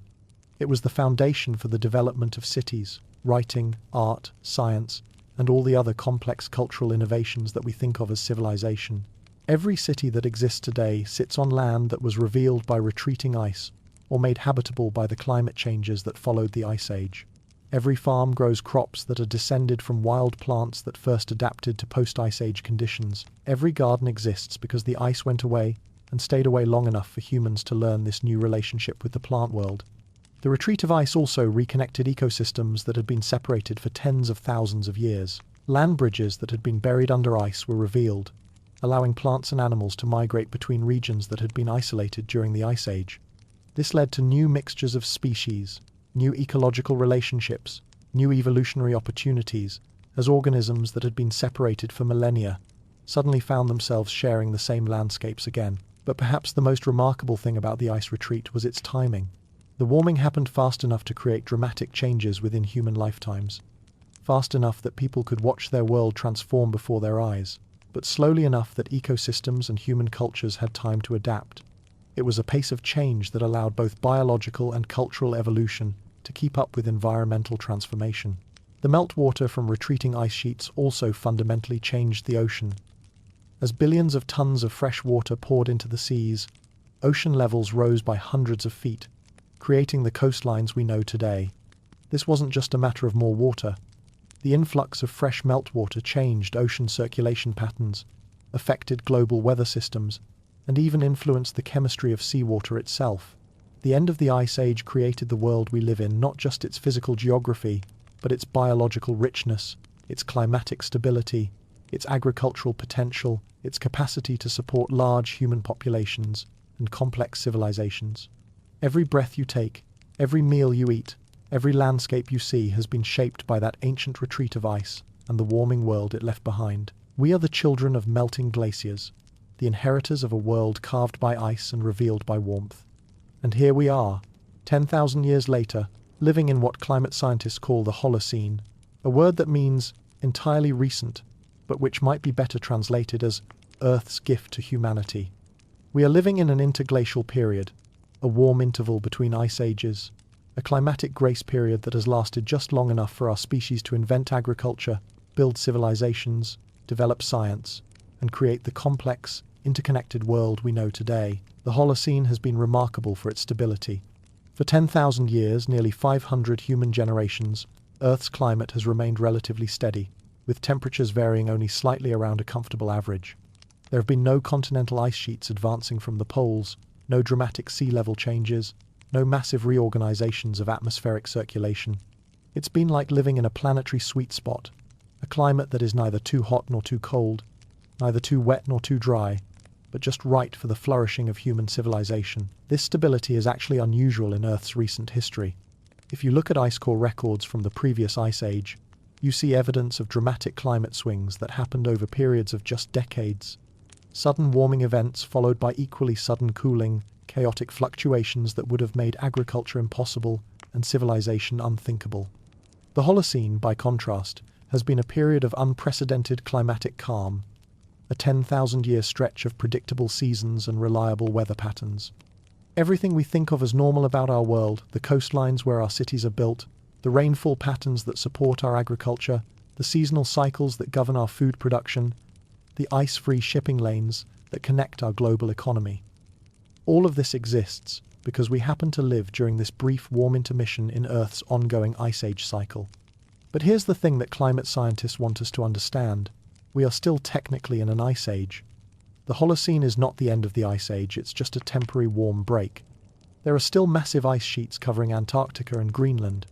S1: It was the foundation for the development of cities, writing, art, science, and all the other complex cultural innovations that we think of as civilization. Every city that exists today sits on land that was revealed by retreating ice or made habitable by the climate changes that followed the Ice Age. Every farm grows crops that are descended from wild plants that first adapted to post-Ice Age conditions. Every garden exists because the ice went away and stayed away long enough for humans to learn this new relationship with the plant world. The retreat of ice also reconnected ecosystems that had been separated for tens of thousands of years. Land bridges that had been buried under ice were revealed, allowing plants and animals to migrate between regions that had been isolated during the Ice Age. This led to new mixtures of species, new ecological relationships, new evolutionary opportunities, as organisms that had been separated for millennia suddenly found themselves sharing the same landscapes again. But perhaps the most remarkable thing about the ice retreat was its timing. The warming happened fast enough to create dramatic changes within human lifetimes. Fast enough that people could watch their world transform before their eyes, but slowly enough that ecosystems and human cultures had time to adapt. It was a pace of change that allowed both biological and cultural evolution to keep up with environmental transformation. The meltwater from retreating ice sheets also fundamentally changed the ocean. As billions of tons of fresh water poured into the seas, ocean levels rose by hundreds of feet, creating the coastlines we know today. This wasn't just a matter of more water. The influx of fresh meltwater changed ocean circulation patterns, affected global weather systems, and even influenced the chemistry of seawater itself. The end of the Ice Age created the world we live in, not just its physical geography, but its biological richness, its climatic stability, its agricultural potential, its capacity to support large human populations and complex civilizations. Every breath you take, every meal you eat, every landscape you see has been shaped by that ancient retreat of ice and the warming world it left behind. We are the children of melting glaciers, the inheritors of a world carved by ice and revealed by warmth. And here we are, 10,000 years later, living in what climate scientists call the Holocene, a word that means entirely recent, but which might be better translated as Earth's gift to humanity. We are living in an interglacial period, a warm interval between ice ages, a climatic grace period that has lasted just long enough for our species to invent agriculture, build civilizations, develop science, and create the complex, interconnected world we know today. The Holocene has been remarkable for its stability. For 10,000 years, nearly 500 human generations, Earth's climate has remained relatively steady, with temperatures varying only slightly around a comfortable average. There have been no continental ice sheets advancing from the poles, no dramatic sea level changes, no massive reorganizations of atmospheric circulation. It's been like living in a planetary sweet spot, a climate that is neither too hot nor too cold, neither too wet nor too dry, but just right for the flourishing of human civilization. This stability is actually unusual in Earth's recent history. If you look at ice core records from the previous ice age, you see evidence of dramatic climate swings that happened over periods of just decades. Sudden warming events followed by equally sudden cooling, chaotic fluctuations that would have made agriculture impossible and civilization unthinkable. The Holocene, by contrast, has been a period of unprecedented climatic calm, a 10,000-year stretch of predictable seasons and reliable weather patterns. Everything we think of as normal about our world, the coastlines where our cities are built, the rainfall patterns that support our agriculture, the seasonal cycles that govern our food production, the ice-free shipping lanes that connect our global economy. All of this exists because we happen to live during this brief warm intermission in Earth's ongoing ice age cycle. But here's the thing that climate scientists want us to understand. We are still technically in an ice age. The Holocene is not the end of the ice age, it's just a temporary warm break. There are still massive ice sheets covering Antarctica and Greenland.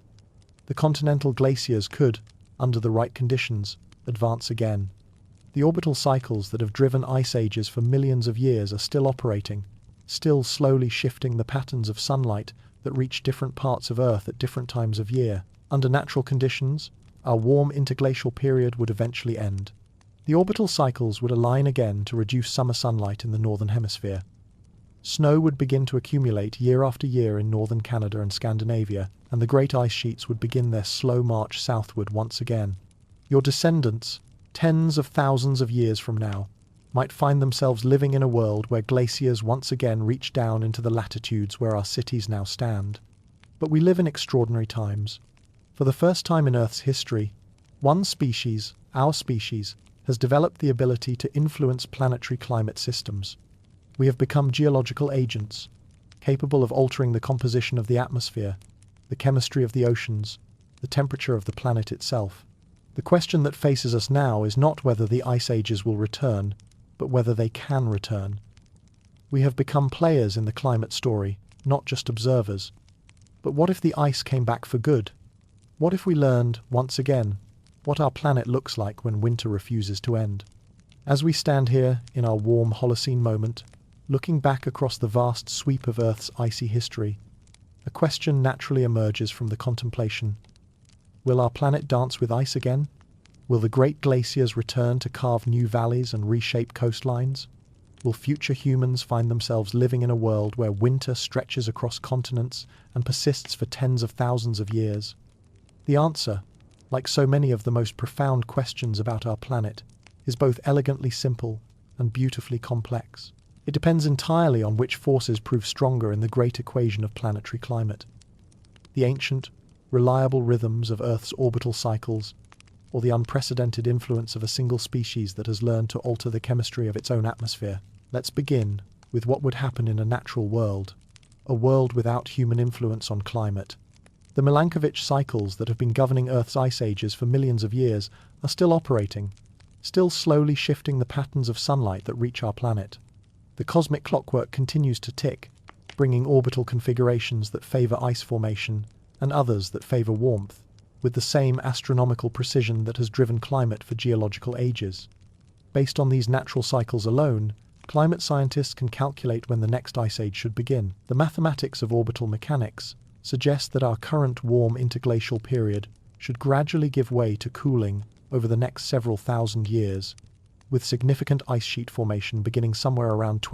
S1: The continental glaciers could, under the right conditions, advance again. The orbital cycles that have driven ice ages for millions of years are still operating, still slowly shifting the patterns of sunlight that reach different parts of Earth at different times of year. Under natural conditions, our warm interglacial period would eventually end. The orbital cycles would align again to reduce summer sunlight in the northern hemisphere. Snow would begin to accumulate year after year in northern Canada and Scandinavia, and the great ice sheets would begin their slow march southward once again. Your descendants, tens of thousands of years from now, might find themselves living in a world where glaciers once again reach down into the latitudes where our cities now stand. But we live in extraordinary times. For the first time in Earth's history, one species, our species, has developed the ability to influence planetary climate systems. We have become geological agents, capable of altering the composition of the atmosphere, the chemistry of the oceans, the temperature of the planet itself. The question that faces us now is not whether the ice ages will return, but whether they can return. We have become players in the climate story, not just observers. But what if the ice came back for good? What if we learned, once again, what our planet looks like when winter refuses to end? As we stand here in our warm Holocene moment, looking back across the vast sweep of Earth's icy history, a question naturally emerges from the contemplation. Will our planet dance with ice again? Will the great glaciers return to carve new valleys and reshape coastlines? Will future humans find themselves living in a world where winter stretches across continents and persists for tens of thousands of years? The answer, like so many of the most profound questions about our planet, is both elegantly simple and beautifully complex. It depends entirely on which forces prove stronger in the great equation of planetary climate. The ancient, reliable rhythms of Earth's orbital cycles, or the unprecedented influence of a single species that has learned to alter the chemistry of its own atmosphere. Let's begin with what would happen in a natural world, a world without human influence on climate. The Milankovitch cycles that have been governing Earth's ice ages for millions of years are still operating, still slowly shifting the patterns of sunlight that reach our planet. The cosmic clockwork continues to tick, bringing orbital configurations that favor ice formation and others that favor warmth, with the same astronomical precision that has driven climate for geological ages. Based on these natural cycles alone, climate scientists can calculate when the next ice age should begin. The mathematics of orbital mechanics suggest that our current warm interglacial period should gradually give way to cooling over the next several thousand years, with significant ice sheet formation beginning somewhere around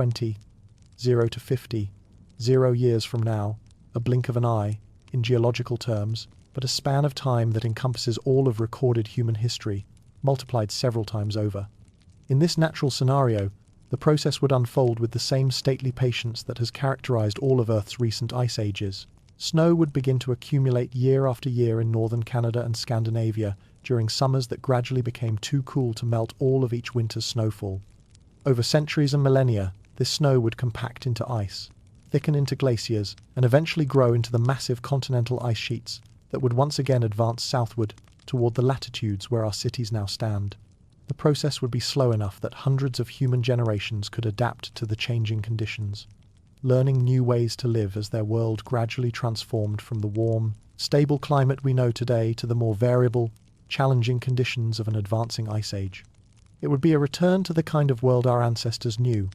S1: 0 to 50 years from now, a blink of an eye, in geological terms, but a span of time that encompasses all of recorded human history, multiplied several times over. In this natural scenario, the process would unfold with the same stately patience that has characterized all of Earth's recent ice ages. Snow would begin to accumulate year after year in northern Canada and Scandinavia during summers that gradually became too cool to melt all of each winter's snowfall. Over centuries and millennia, this snow would compact into ice, thicken into glaciers, and eventually grow into the massive continental ice sheets that would once again advance southward toward the latitudes where our cities now stand. The process would be slow enough that hundreds of human generations could adapt to the changing conditions, learning new ways to live as their world gradually transformed from the warm, stable climate we know today to the more variable, challenging conditions of an advancing ice age. It would be a return to the kind of world our ancestors knew,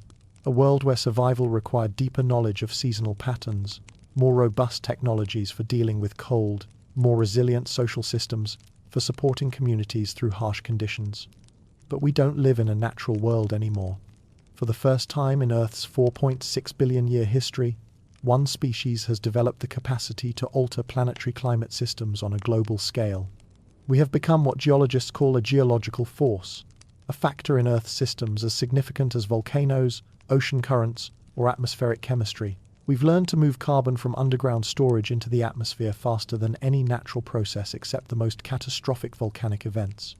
S1: a world where survival required deeper knowledge of seasonal patterns, more robust technologies for dealing with cold, more resilient social systems for supporting communities through harsh conditions. But we don't live in a natural world anymore. For the first time in Earth's 4.6 billion year history, one species has developed the capacity to alter planetary climate systems on a global scale. We have become what geologists call a geological force, a factor in Earth's systems as significant as volcanoes, ocean currents, or atmospheric chemistry. We've learned to move carbon from underground storage into the atmosphere faster than any natural process except the most catastrophic volcanic events.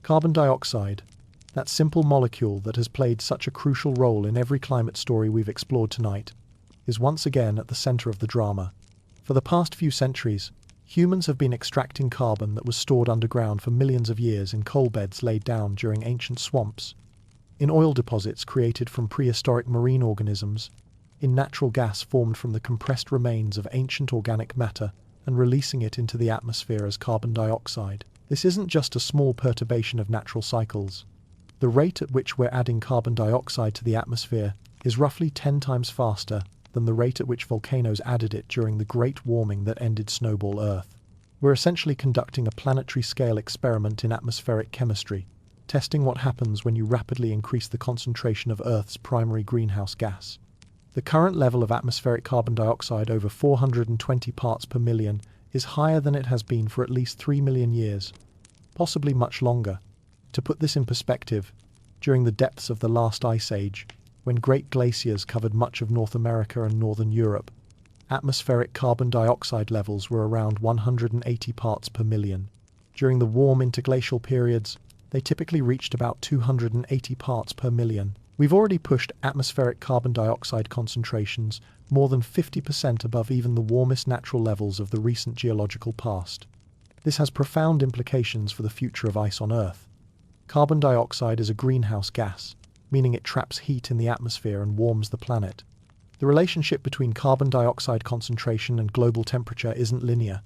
S1: Carbon dioxide, that simple molecule that has played such a crucial role in every climate story we've explored tonight, is once again at the center of the drama. For the past few centuries, humans have been extracting carbon that was stored underground for millions of years in coal beds laid down during ancient swamps, in oil deposits created from prehistoric marine organisms, in natural gas formed from the compressed remains of ancient organic matter and releasing it into the atmosphere as carbon dioxide. This isn't just a small perturbation of natural cycles. The rate at which we're adding carbon dioxide to the atmosphere is roughly 10 times faster than the rate at which volcanoes added it during the Great Warming that ended Snowball Earth. We're essentially conducting a planetary-scale experiment in atmospheric chemistry, testing what happens when you rapidly increase the concentration of Earth's primary greenhouse gas. The current level of atmospheric carbon dioxide, over 420 parts per million, is higher than it has been for at least 3 million years, possibly much longer. To put this in perspective, during the depths of the last ice age, when great glaciers covered much of North America and northern Europe, atmospheric carbon dioxide levels were around 180 parts per million. During the warm interglacial periods, they typically reached about 280 parts per million. We've already pushed atmospheric carbon dioxide concentrations more than 50% above even the warmest natural levels of the recent geological past. This has profound implications for the future of ice on Earth. Carbon dioxide is a greenhouse gas, meaning it traps heat in the atmosphere and warms the planet. The relationship between carbon dioxide concentration and global temperature isn't linear.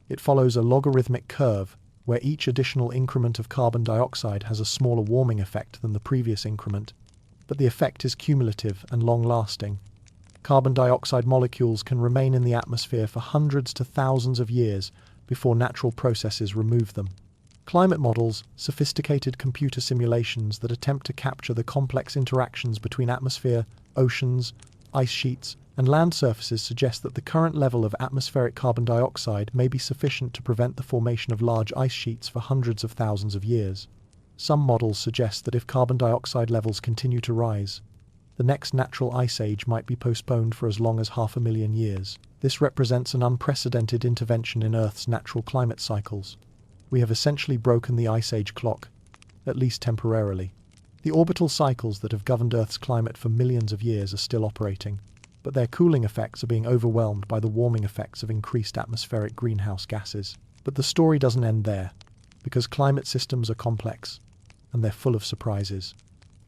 S1: It follows a logarithmic curve, where each additional increment of carbon dioxide has a smaller warming effect than the previous increment, but the effect is cumulative and long-lasting. Carbon dioxide molecules can remain in the atmosphere for hundreds to thousands of years before natural processes remove them. Climate models, sophisticated computer simulations that attempt to capture the complex interactions between atmosphere, oceans, ice sheets, and land surfaces suggest that the current level of atmospheric carbon dioxide may be sufficient to prevent the formation of large ice sheets for hundreds of thousands of years. Some models suggest that if carbon dioxide levels continue to rise, the next natural ice age might be postponed for as long as 500,000 years. This represents an unprecedented intervention in Earth's natural climate cycles. We have essentially broken the ice age clock, at least temporarily. The orbital cycles that have governed Earth's climate for millions of years are still operating, but their cooling effects are being overwhelmed by the warming effects of increased atmospheric greenhouse gases. But the story doesn't end there, because climate systems are complex, and they're full of surprises.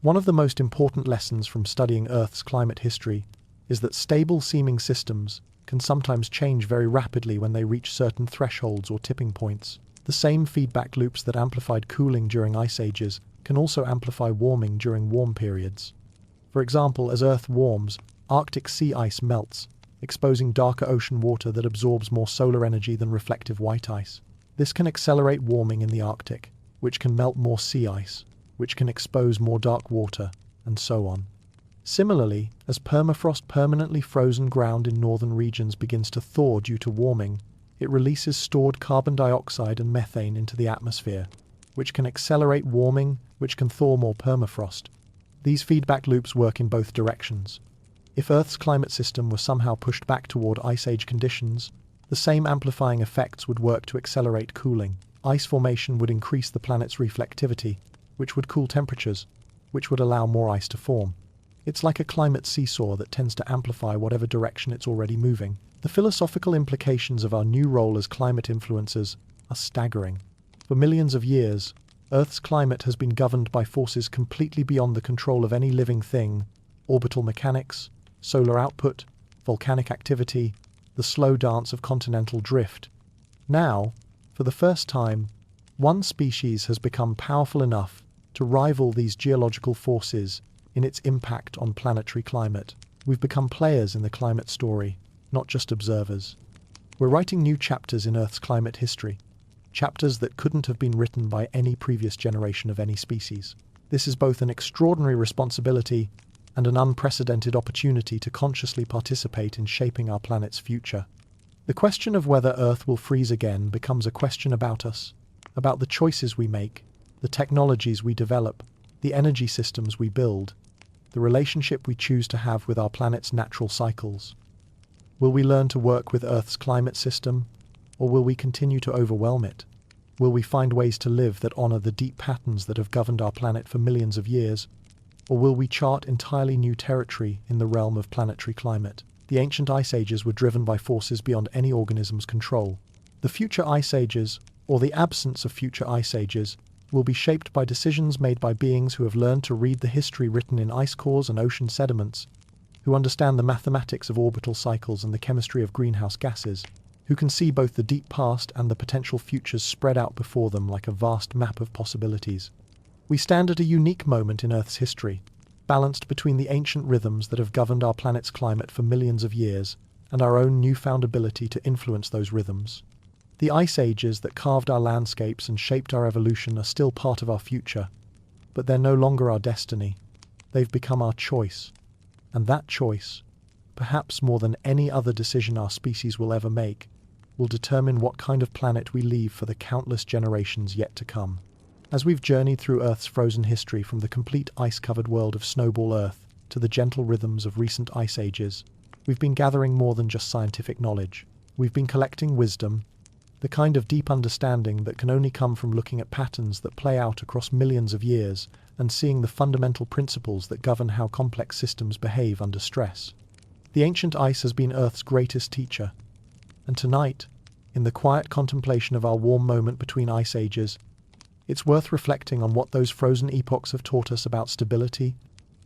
S1: One of the most important lessons from studying Earth's climate history is that stable-seeming systems can sometimes change very rapidly when they reach certain thresholds or tipping points. The same feedback loops that amplified cooling during ice ages can also amplify warming during warm periods. For example, as Earth warms, Arctic sea ice melts, exposing darker ocean water that absorbs more solar energy than reflective white ice. This can accelerate warming in the Arctic, which can melt more sea ice, which can expose more dark water, and so on. Similarly, as permafrost permanently frozen ground in northern regions begins to thaw due to warming, it releases stored carbon dioxide and methane into the atmosphere, which can accelerate warming, which can thaw more permafrost. These feedback loops work in both directions. If Earth's climate system were somehow pushed back toward ice age conditions, the same amplifying effects would work to accelerate cooling. Ice formation would increase the planet's reflectivity, which would cool temperatures, which would allow more ice to form. It's like a climate seesaw that tends to amplify whatever direction it's already moving. The philosophical implications of our new role as climate influencers are staggering. For millions of years, Earth's climate has been governed by forces completely beyond the control of any living thing: orbital mechanics, solar output, volcanic activity, the slow dance of continental drift. Now, for the first time, one species has become powerful enough to rival these geological forces in its impact on planetary climate. We've become players in the climate story, not just observers. We're writing new chapters in Earth's climate history, chapters that couldn't have been written by any previous generation of any species. This is both an extraordinary responsibility and an unprecedented opportunity to consciously participate in shaping our planet's future. The question of whether Earth will freeze again becomes a question about us, about the choices we make, the technologies we develop, the energy systems we build, the relationship we choose to have with our planet's natural cycles. Will we learn to work with Earth's climate system, or will we continue to overwhelm it? Will we find ways to live that honor the deep patterns that have governed our planet for millions of years, or will we chart entirely new territory in the realm of planetary climate? The ancient ice ages were driven by forces beyond any organism's control. The future ice ages, or the absence of future ice ages, will be shaped by decisions made by beings who have learned to read the history written in ice cores and ocean sediments, who understand the mathematics of orbital cycles and the chemistry of greenhouse gases, who can see both the deep past and the potential futures spread out before them like a vast map of possibilities. We stand at a unique moment in Earth's history, balanced between the ancient rhythms that have governed our planet's climate for millions of years and our own newfound ability to influence those rhythms. The ice ages that carved our landscapes and shaped our evolution are still part of our future, but they're no longer our destiny. They've become our choice. And that choice, perhaps more than any other decision our species will ever make, will determine what kind of planet we leave for the countless generations yet to come. As we've journeyed through Earth's frozen history from the complete ice-covered world of Snowball Earth to the gentle rhythms of recent ice ages, we've been gathering more than just scientific knowledge. We've been collecting wisdom, the kind of deep understanding that can only come from looking at patterns that play out across millions of years and seeing the fundamental principles that govern how complex systems behave under stress. The ancient ice has been Earth's greatest teacher, and tonight, in the quiet contemplation of our warm moment between ice ages, it's worth reflecting on what those frozen epochs have taught us about stability,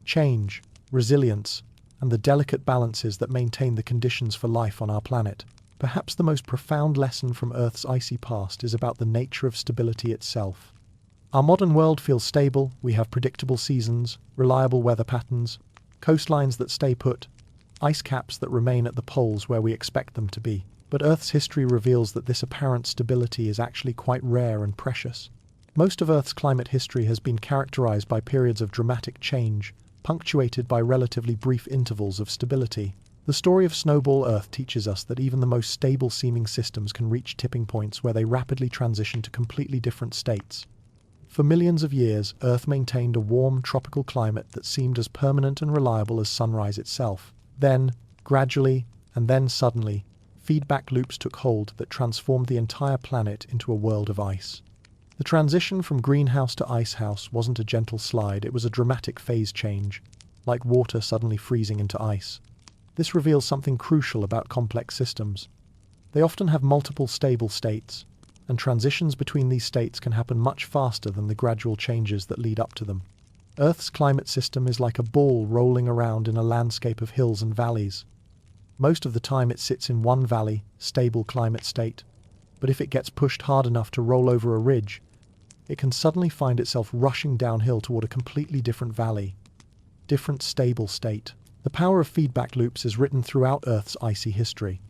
S1: change, resilience, and the delicate balances that maintain the conditions for life on our planet. Perhaps the most profound lesson from Earth's icy past is about the nature of stability itself. Our modern world feels stable. We have predictable seasons, reliable weather patterns, coastlines that stay put, ice caps that remain at the poles where we expect them to be. But Earth's history reveals that this apparent stability is actually quite rare and precious. Most of Earth's climate history has been characterized by periods of dramatic change, punctuated by relatively brief intervals of stability. The story of Snowball Earth teaches us that even the most stable-seeming systems can reach tipping points where they rapidly transition to completely different states. For millions of years, Earth maintained a warm, tropical climate that seemed as permanent and reliable as sunrise itself. Then, gradually, and then suddenly, feedback loops took hold that transformed the entire planet into a world of ice. The transition from greenhouse to icehouse wasn't a gentle slide, it was a dramatic phase change, like water suddenly freezing into ice. This reveals something crucial about complex systems. They often have multiple stable states, and transitions between these states can happen much faster than the gradual changes that lead up to them. Earth's climate system is like a ball rolling around in a landscape of hills and valleys. Most of the time it sits in one valley, stable climate state, but if it gets pushed hard enough to roll over a ridge, it can suddenly find itself rushing downhill toward a completely different valley, different stable state. The power of feedback loops is written throughout Earth's icy history.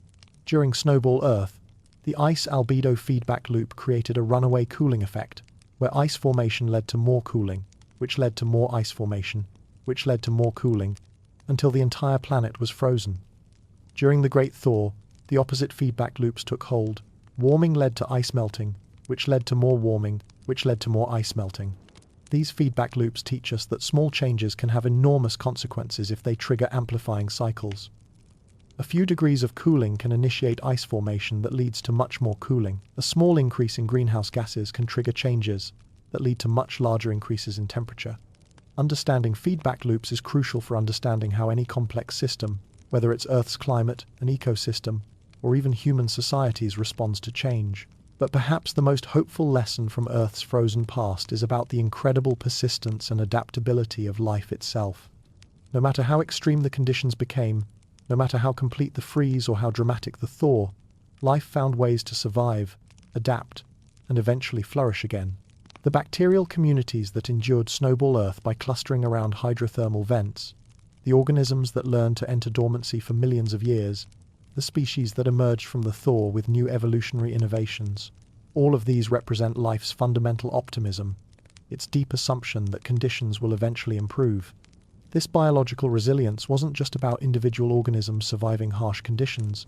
S1: During Snowball Earth, the ice albedo feedback loop created a runaway cooling effect, where ice formation led to more cooling, which led to more ice formation, which led to more cooling, until the entire planet was frozen. During the Great Thaw, the opposite feedback loops took hold. Warming led to ice melting, which led to more warming, which led to more ice melting. These feedback loops teach us that small changes can have enormous consequences if they trigger amplifying cycles. A few degrees of cooling can initiate ice formation that leads to much more cooling. A small increase in greenhouse gases can trigger changes that lead to much larger increases in temperature. Understanding feedback loops is crucial for understanding how any complex system, whether it's Earth's climate, an ecosystem, or even human societies, responds to change. But perhaps the most hopeful lesson from Earth's frozen past is about the incredible persistence and adaptability of life itself. No matter how extreme the conditions became, no matter how complete the freeze or how dramatic the thaw, life found ways to survive, adapt, and eventually flourish again. The bacterial communities that endured Snowball Earth by clustering around hydrothermal vents, the organisms that learned to enter dormancy for millions of years, the species that emerged from the thaw with new evolutionary innovations. All of these represent life's fundamental optimism, its deep assumption that conditions will eventually improve. This biological resilience wasn't just about individual organisms surviving harsh conditions.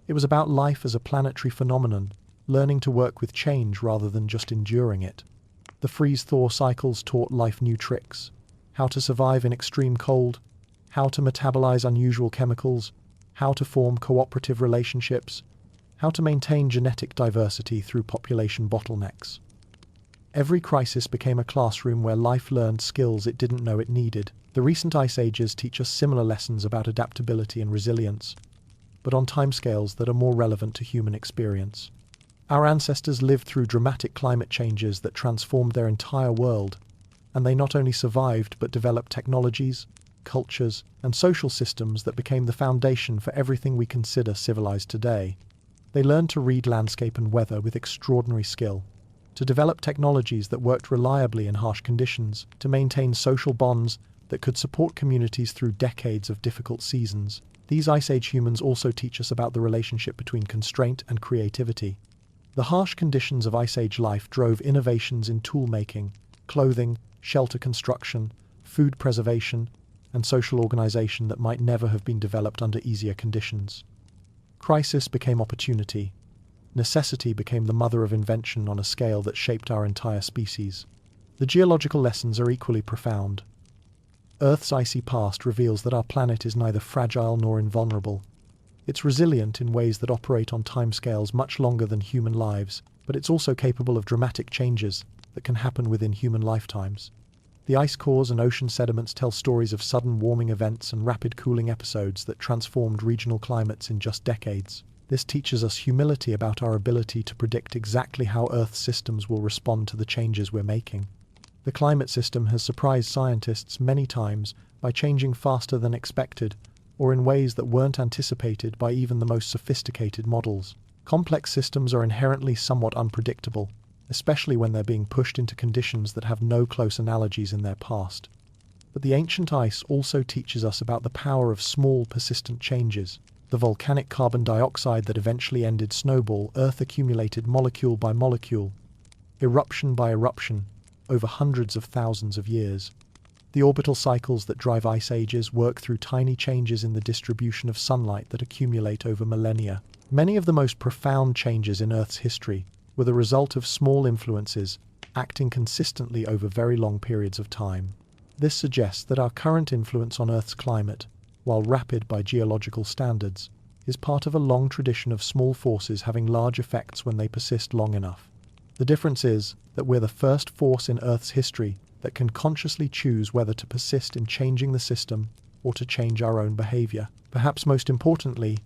S1: It was about life as a planetary phenomenon, learning to work with change rather than just enduring it. The freeze-thaw cycles taught life new tricks: how to survive in extreme cold, how to metabolize unusual chemicals, how to form cooperative relationships, how to maintain genetic diversity through population bottlenecks. Every crisis became a classroom where life learned skills it didn't know it needed. The recent ice ages teach us similar lessons about adaptability and resilience, but on timescales that are more relevant to human experience. Our ancestors lived through dramatic climate changes that transformed their entire world, and they not only survived but developed technologies, cultures, and social systems that became the foundation for everything we consider civilized today. They learned to read landscape and weather with extraordinary skill, to develop technologies that worked reliably in harsh conditions, to maintain social bonds that could support communities through decades of difficult seasons. These Ice Age humans also teach us about the relationship between constraint and creativity. The harsh conditions of Ice Age life drove innovations in tool making, clothing, shelter construction, food preservation, and social organization that might never have been developed under easier conditions. Crisis became opportunity. Necessity became the mother of invention on a scale that shaped our entire species. The geological lessons are equally profound. Earth's icy past reveals that our planet is neither fragile nor invulnerable. It's resilient in ways that operate on timescales much longer than human lives, but it's also capable of dramatic changes that can happen within human lifetimes. The ice cores and ocean sediments tell stories of sudden warming events and rapid cooling episodes that transformed regional climates in just decades. This teaches us humility about our ability to predict exactly how Earth's systems will respond to the changes we're making. The climate system has surprised scientists many times by changing faster than expected, or in ways that weren't anticipated by even the most sophisticated models. Complex systems are inherently somewhat unpredictable, especially when they're being pushed into conditions that have no close analogies in their past. But the ancient ice also teaches us about the power of small, persistent changes. The volcanic carbon dioxide that eventually ended snowball Earth accumulated molecule by molecule, eruption by eruption, over hundreds of thousands of years. The orbital cycles that drive ice ages work through tiny changes in the distribution of sunlight that accumulate over millennia. Many of the most profound changes in Earth's history were the result of small influences acting consistently over very long periods of time. This suggests that our current influence on Earth's climate, while rapid by geological standards, is part of a long tradition of small forces having large effects when they persist long enough. The difference is that we're the first force in Earth's history that can consciously choose whether to persist in changing the system or to change our own behavior. Perhaps most importantly,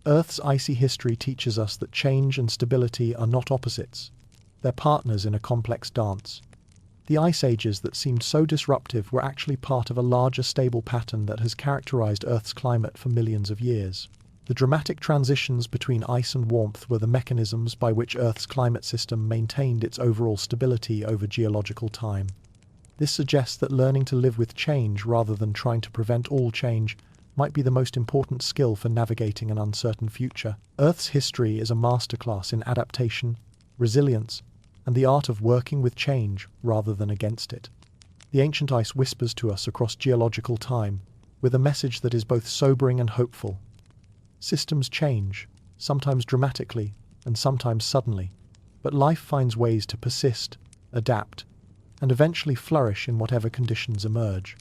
S1: Earth's icy history teaches us that change and stability are not opposites. They're partners in a complex dance. The ice ages that seemed so disruptive were actually part of a larger stable pattern that has characterized Earth's climate for millions of years. The dramatic transitions between ice and warmth were the mechanisms by which Earth's climate system maintained its overall stability over geological time. This suggests that learning to live with change rather than trying to prevent all change might be the most important skill for navigating an uncertain future. Earth's history is a masterclass in adaptation, resilience, and the art of working with change rather than against it. The ancient ice whispers to us across geological time, with a message that is both sobering and hopeful. Systems change, sometimes dramatically and sometimes suddenly, but life finds ways to persist, adapt, and eventually flourish in whatever conditions emerge.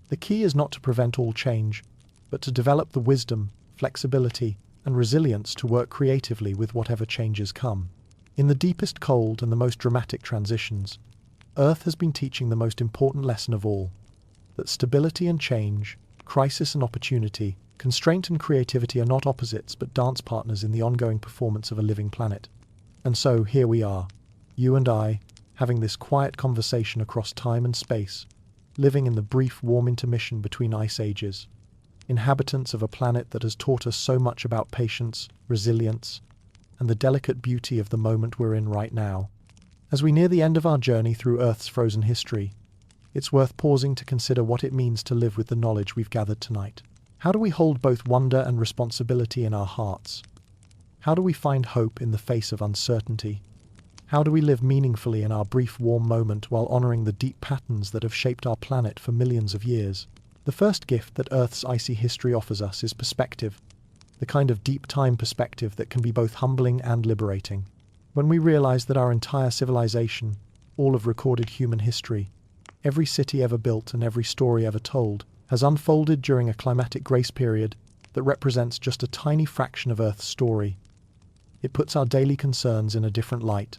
S1: The key is not to prevent all change, but to develop the wisdom, flexibility, and resilience to work creatively with whatever changes come. In the deepest cold and the most dramatic transitions, Earth has been teaching the most important lesson of all, that stability and change, crisis and opportunity, constraint and creativity are not opposites but dance partners in the ongoing performance of a living planet. And so here we are, you and I, having this quiet conversation across time and space, living in the brief warm intermission between ice ages, inhabitants of a planet that has taught us so much about patience, resilience, and the delicate beauty of the moment we're in right now. As we near the end of our journey through Earth's frozen history, it's worth pausing to consider what it means to live with the knowledge we've gathered tonight. How do we hold both wonder and responsibility in our hearts? How do we find hope in the face of uncertainty? How do we live meaningfully in our brief warm moment while honoring the deep patterns that have shaped our planet for millions of years? The first gift that Earth's icy history offers us is perspective, the kind of deep time perspective that can be both humbling and liberating. When we realize that our entire civilization, all of recorded human history, every city ever built and every story ever told, has unfolded during a climatic grace period that represents just a tiny fraction of Earth's story, it puts our daily concerns in a different light.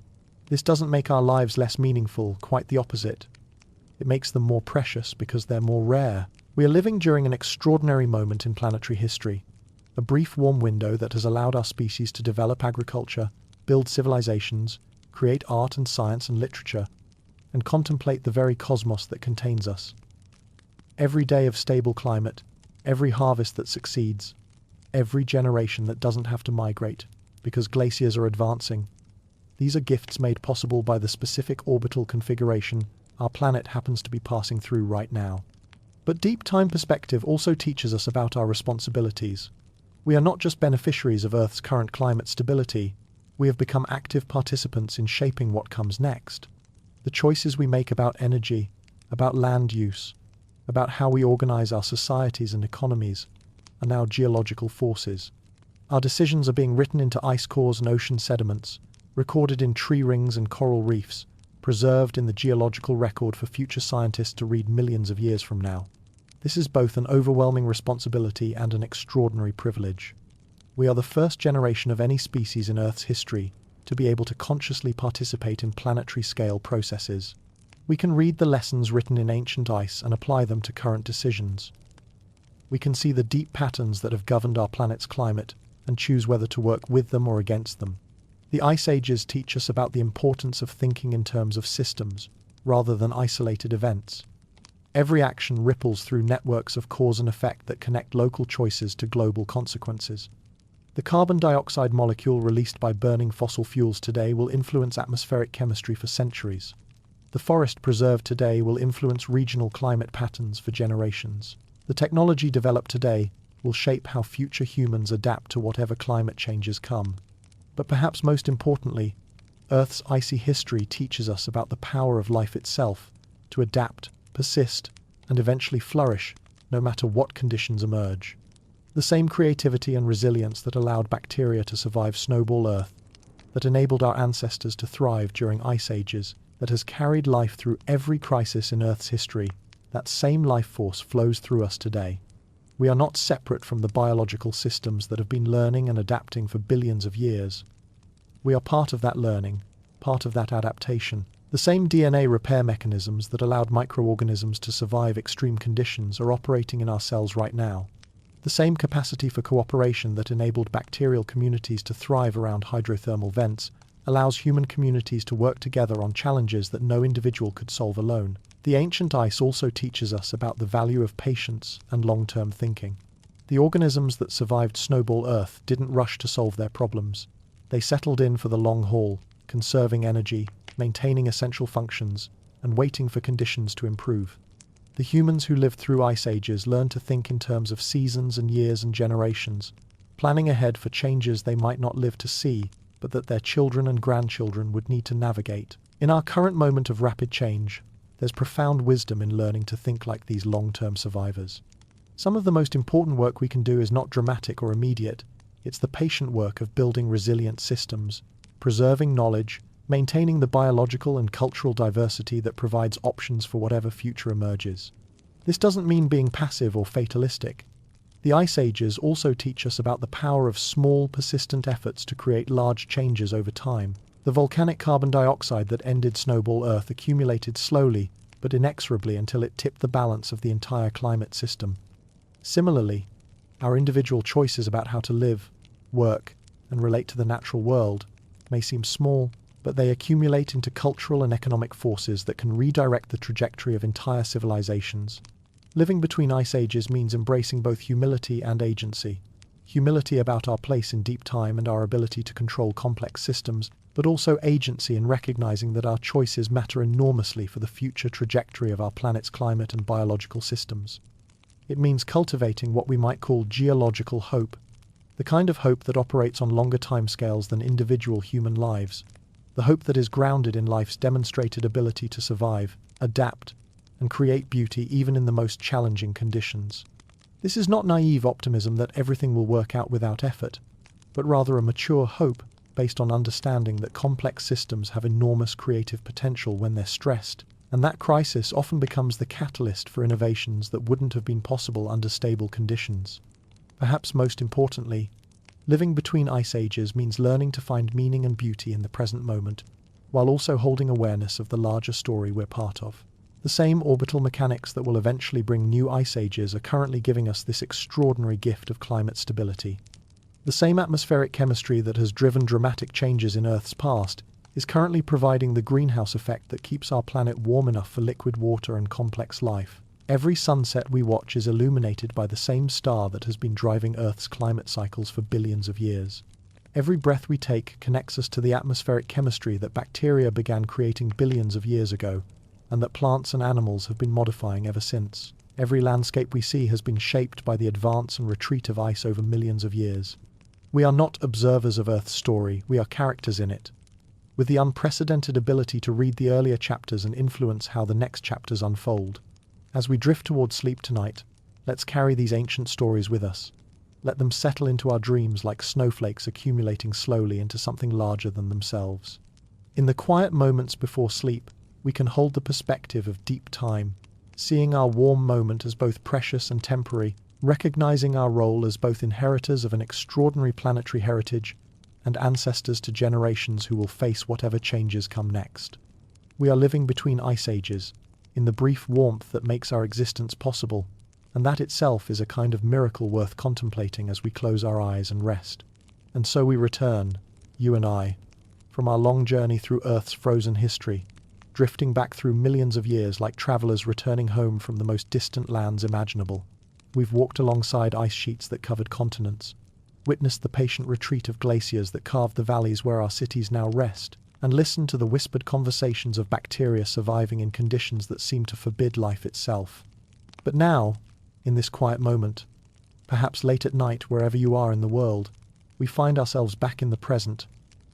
S1: This doesn't make our lives less meaningful, quite the opposite. It makes them more precious because they're more rare. We are living during an extraordinary moment in planetary history, a brief warm window that has allowed our species to develop agriculture, build civilizations, create art and science and literature, and contemplate the very cosmos that contains us. Every day of stable climate, every harvest that succeeds, every generation that doesn't have to migrate because glaciers are advancing. These are gifts made possible by the specific orbital configuration our planet happens to be passing through right now. But deep time perspective also teaches us about our responsibilities. We are not just beneficiaries of Earth's current climate stability, we have become active participants in shaping what comes next. The choices we make about energy, about land use, about how we organize our societies and economies, are now geological forces. Our decisions are being written into ice cores and ocean sediments, recorded in tree rings and coral reefs, preserved in the geological record for future scientists to read millions of years from now. This is both an overwhelming responsibility and an extraordinary privilege. We are the first generation of any species in Earth's history to be able to consciously participate in planetary-scale processes. We can read the lessons written in ancient ice and apply them to current decisions. We can see the deep patterns that have governed our planet's climate and choose whether to work with them or against them. The Ice Ages teach us about the importance of thinking in terms of systems, rather than isolated events. Every action ripples through networks of cause and effect that connect local choices to global consequences. The carbon dioxide molecule released by burning fossil fuels today will influence atmospheric chemistry for centuries. The forest preserved today will influence regional climate patterns for generations. The technology developed today will shape how future humans adapt to whatever climate changes come. But perhaps most importantly, Earth's icy history teaches us about the power of life itself to adapt, persist, and eventually flourish, no matter what conditions emerge. The same creativity and resilience that allowed bacteria to survive snowball Earth, that enabled our ancestors to thrive during ice ages, that has carried life through every crisis in Earth's history, that same life force flows through us today. We are not separate from the biological systems that have been learning and adapting for billions of years. We are part of that learning, part of that adaptation. The same DNA repair mechanisms that allowed microorganisms to survive extreme conditions are operating in our cells right now. The same capacity for cooperation that enabled bacterial communities to thrive around hydrothermal vents allows human communities to work together on challenges that no individual could solve alone. The ancient ice also teaches us about the value of patience and long-term thinking. The organisms that survived snowball Earth didn't rush to solve their problems. They settled in for the long haul, conserving energy, maintaining essential functions, and waiting for conditions to improve. The humans who lived through ice ages learned to think in terms of seasons and years and generations, planning ahead for changes they might not live to see, but that their children and grandchildren would need to navigate. In our current moment of rapid change, there's profound wisdom in learning to think like these long-term survivors. Some of the most important work we can do is not dramatic or immediate. It's the patient work of building resilient systems, preserving knowledge, maintaining the biological and cultural diversity that provides options for whatever future emerges. This doesn't mean being passive or fatalistic. The Ice Ages also teach us about the power of small, persistent efforts to create large changes over time. The volcanic carbon dioxide that ended snowball Earth accumulated slowly but inexorably until it tipped the balance of the entire climate system. Similarly, our individual choices about how to live, work, and relate to the natural world may seem small, but they accumulate into cultural and economic forces that can redirect the trajectory of entire civilizations. Living between ice ages means embracing both humility and agency. Humility about our place in deep time and our ability to control complex systems, but also agency in recognizing that our choices matter enormously for the future trajectory of our planet's climate and biological systems. It means cultivating what we might call geological hope, the kind of hope that operates on longer timescales than individual human lives, the hope that is grounded in life's demonstrated ability to survive, adapt, and create beauty even in the most challenging conditions. This is not naive optimism that everything will work out without effort, but rather a mature hope based on understanding that complex systems have enormous creative potential when they're stressed, and that crisis often becomes the catalyst for innovations that wouldn't have been possible under stable conditions. Perhaps most importantly, living between ice ages means learning to find meaning and beauty in the present moment, while also holding awareness of the larger story we're part of. The same orbital mechanics that will eventually bring new ice ages are currently giving us this extraordinary gift of climate stability. The same atmospheric chemistry that has driven dramatic changes in Earth's past is currently providing the greenhouse effect that keeps our planet warm enough for liquid water and complex life. Every sunset we watch is illuminated by the same star that has been driving Earth's climate cycles for billions of years. Every breath we take connects us to the atmospheric chemistry that bacteria began creating billions of years ago, and that plants and animals have been modifying ever since. Every landscape we see has been shaped by the advance and retreat of ice over millions of years. We are not observers of Earth's story, we are characters in it, with the unprecedented ability to read the earlier chapters and influence how the next chapters unfold. As we drift towards sleep tonight, let's carry these ancient stories with us. Let them settle into our dreams like snowflakes accumulating slowly into something larger than themselves. In the quiet moments before sleep, we can hold the perspective of deep time, seeing our warm moment as both precious and temporary, recognizing our role as both inheritors of an extraordinary planetary heritage and ancestors to generations who will face whatever changes come next. We are living between ice ages, in the brief warmth that makes our existence possible, and that itself is a kind of miracle worth contemplating as we close our eyes and rest. And so we return, you and I, from our long journey through Earth's frozen history, drifting back through millions of years like travelers returning home from the most distant lands imaginable. We've walked alongside ice sheets that covered continents, witnessed the patient retreat of glaciers that carved the valleys where our cities now rest, and listened to the whispered conversations of bacteria surviving in conditions that seem to forbid life itself. But now, in this quiet moment, perhaps late at night wherever you are in the world, we find ourselves back in the present,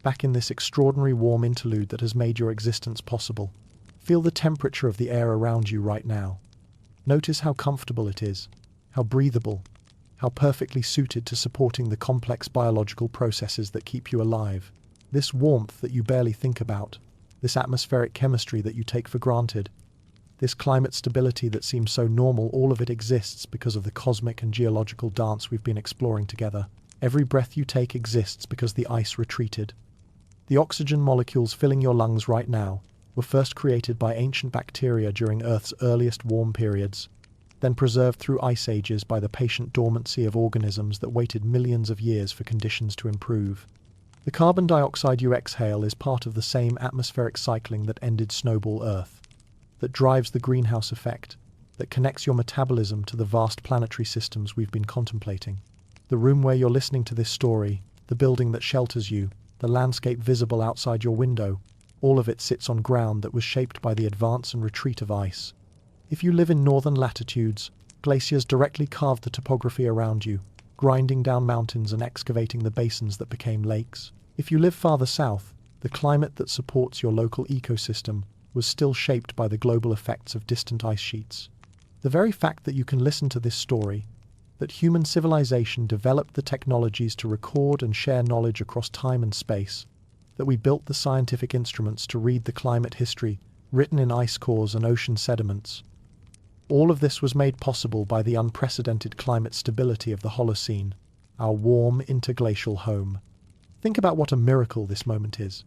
S1: back in this extraordinary warm interlude that has made your existence possible. Feel the temperature of the air around you right now. Notice how comfortable it is, how breathable, how perfectly suited to supporting the complex biological processes that keep you alive. This warmth that you barely think about, this atmospheric chemistry that you take for granted, this climate stability that seems so normal, all of it exists because of the cosmic and geological dance we've been exploring together. Every breath you take exists because the ice retreated. The oxygen molecules filling your lungs right now were first created by ancient bacteria during Earth's earliest warm periods, then preserved through ice ages by the patient dormancy of organisms that waited millions of years for conditions to improve. The carbon dioxide you exhale is part of the same atmospheric cycling that ended snowball Earth, that drives the greenhouse effect, that connects your metabolism to the vast planetary systems we've been contemplating. The room where you're listening to this story, the building that shelters you, the landscape visible outside your window, all of it sits on ground that was shaped by the advance and retreat of ice. If you live in northern latitudes, glaciers directly carved the topography around you, grinding down mountains and excavating the basins that became lakes. If you live farther south, the climate that supports your local ecosystem was still shaped by the global effects of distant ice sheets. The very fact that you can listen to this story, that human civilization developed the technologies to record and share knowledge across time and space, that we built the scientific instruments to read the climate history written in ice cores and ocean sediments, all of this was made possible by the unprecedented climate stability of the Holocene, our warm interglacial home. Think about what a miracle this moment is.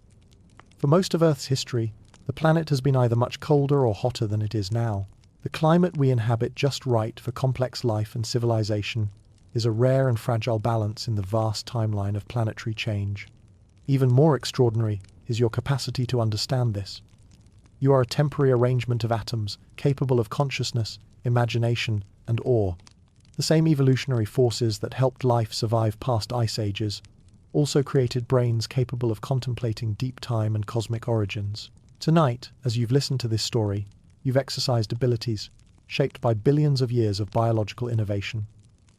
S1: For most of Earth's history, the planet has been either much colder or hotter than it is now. The climate we inhabit just right for complex life and civilization is a rare and fragile balance in the vast timeline of planetary change. Even more extraordinary is your capacity to understand this. You are a temporary arrangement of atoms capable of consciousness, imagination, and awe. The same evolutionary forces that helped life survive past ice ages also created brains capable of contemplating deep time and cosmic origins. Tonight, as you've listened to this story, you've exercised abilities shaped by billions of years of biological innovation.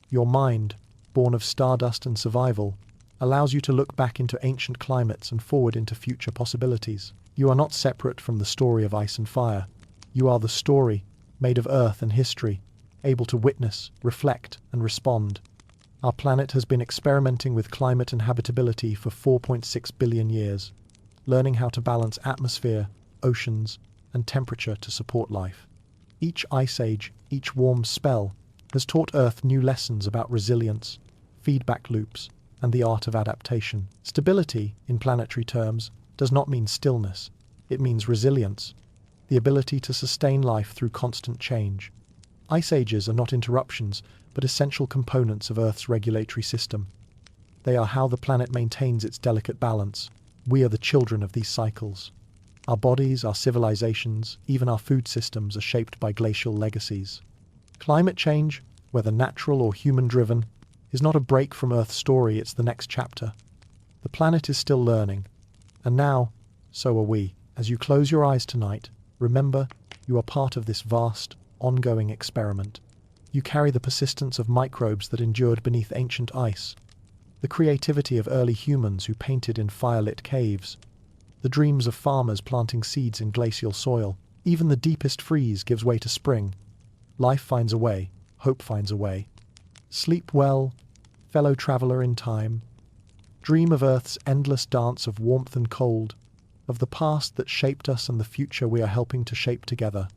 S1: Your mind, born of stardust and survival, allows you to look back into ancient climates and forward into future possibilities. You are not separate from the story of ice and fire. You are the story, made of earth and history, able to witness, reflect, and respond. Our planet has been experimenting with climate and habitability for 4.6 billion years, learning how to balance atmosphere, oceans, and temperature to support life. Each ice age, each warm spell, has taught Earth new lessons about resilience, feedback loops, and the art of adaptation. Stability, in planetary terms, does not mean stillness. It means resilience, the ability to sustain life through constant change. Ice ages are not interruptions, but essential components of Earth's regulatory system. They are how the planet maintains its delicate balance. We are the children of these cycles. Our bodies, our civilizations, even our food systems are shaped by glacial legacies. Climate change, whether natural or human-driven, is not a break from Earth's story, it's the next chapter. The planet is still learning, and now, so are we. As you close your eyes tonight, remember, you are part of this vast, ongoing experiment. You carry the persistence of microbes that endured beneath ancient ice, the creativity of early humans who painted in firelit caves, the dreams of farmers planting seeds in glacial soil. Even the deepest freeze gives way to spring, Life finds a way, hope finds a way. Sleep well, fellow traveller in time. Dream of Earth's endless dance of warmth and cold, of the past that shaped us and the future we are helping to shape together.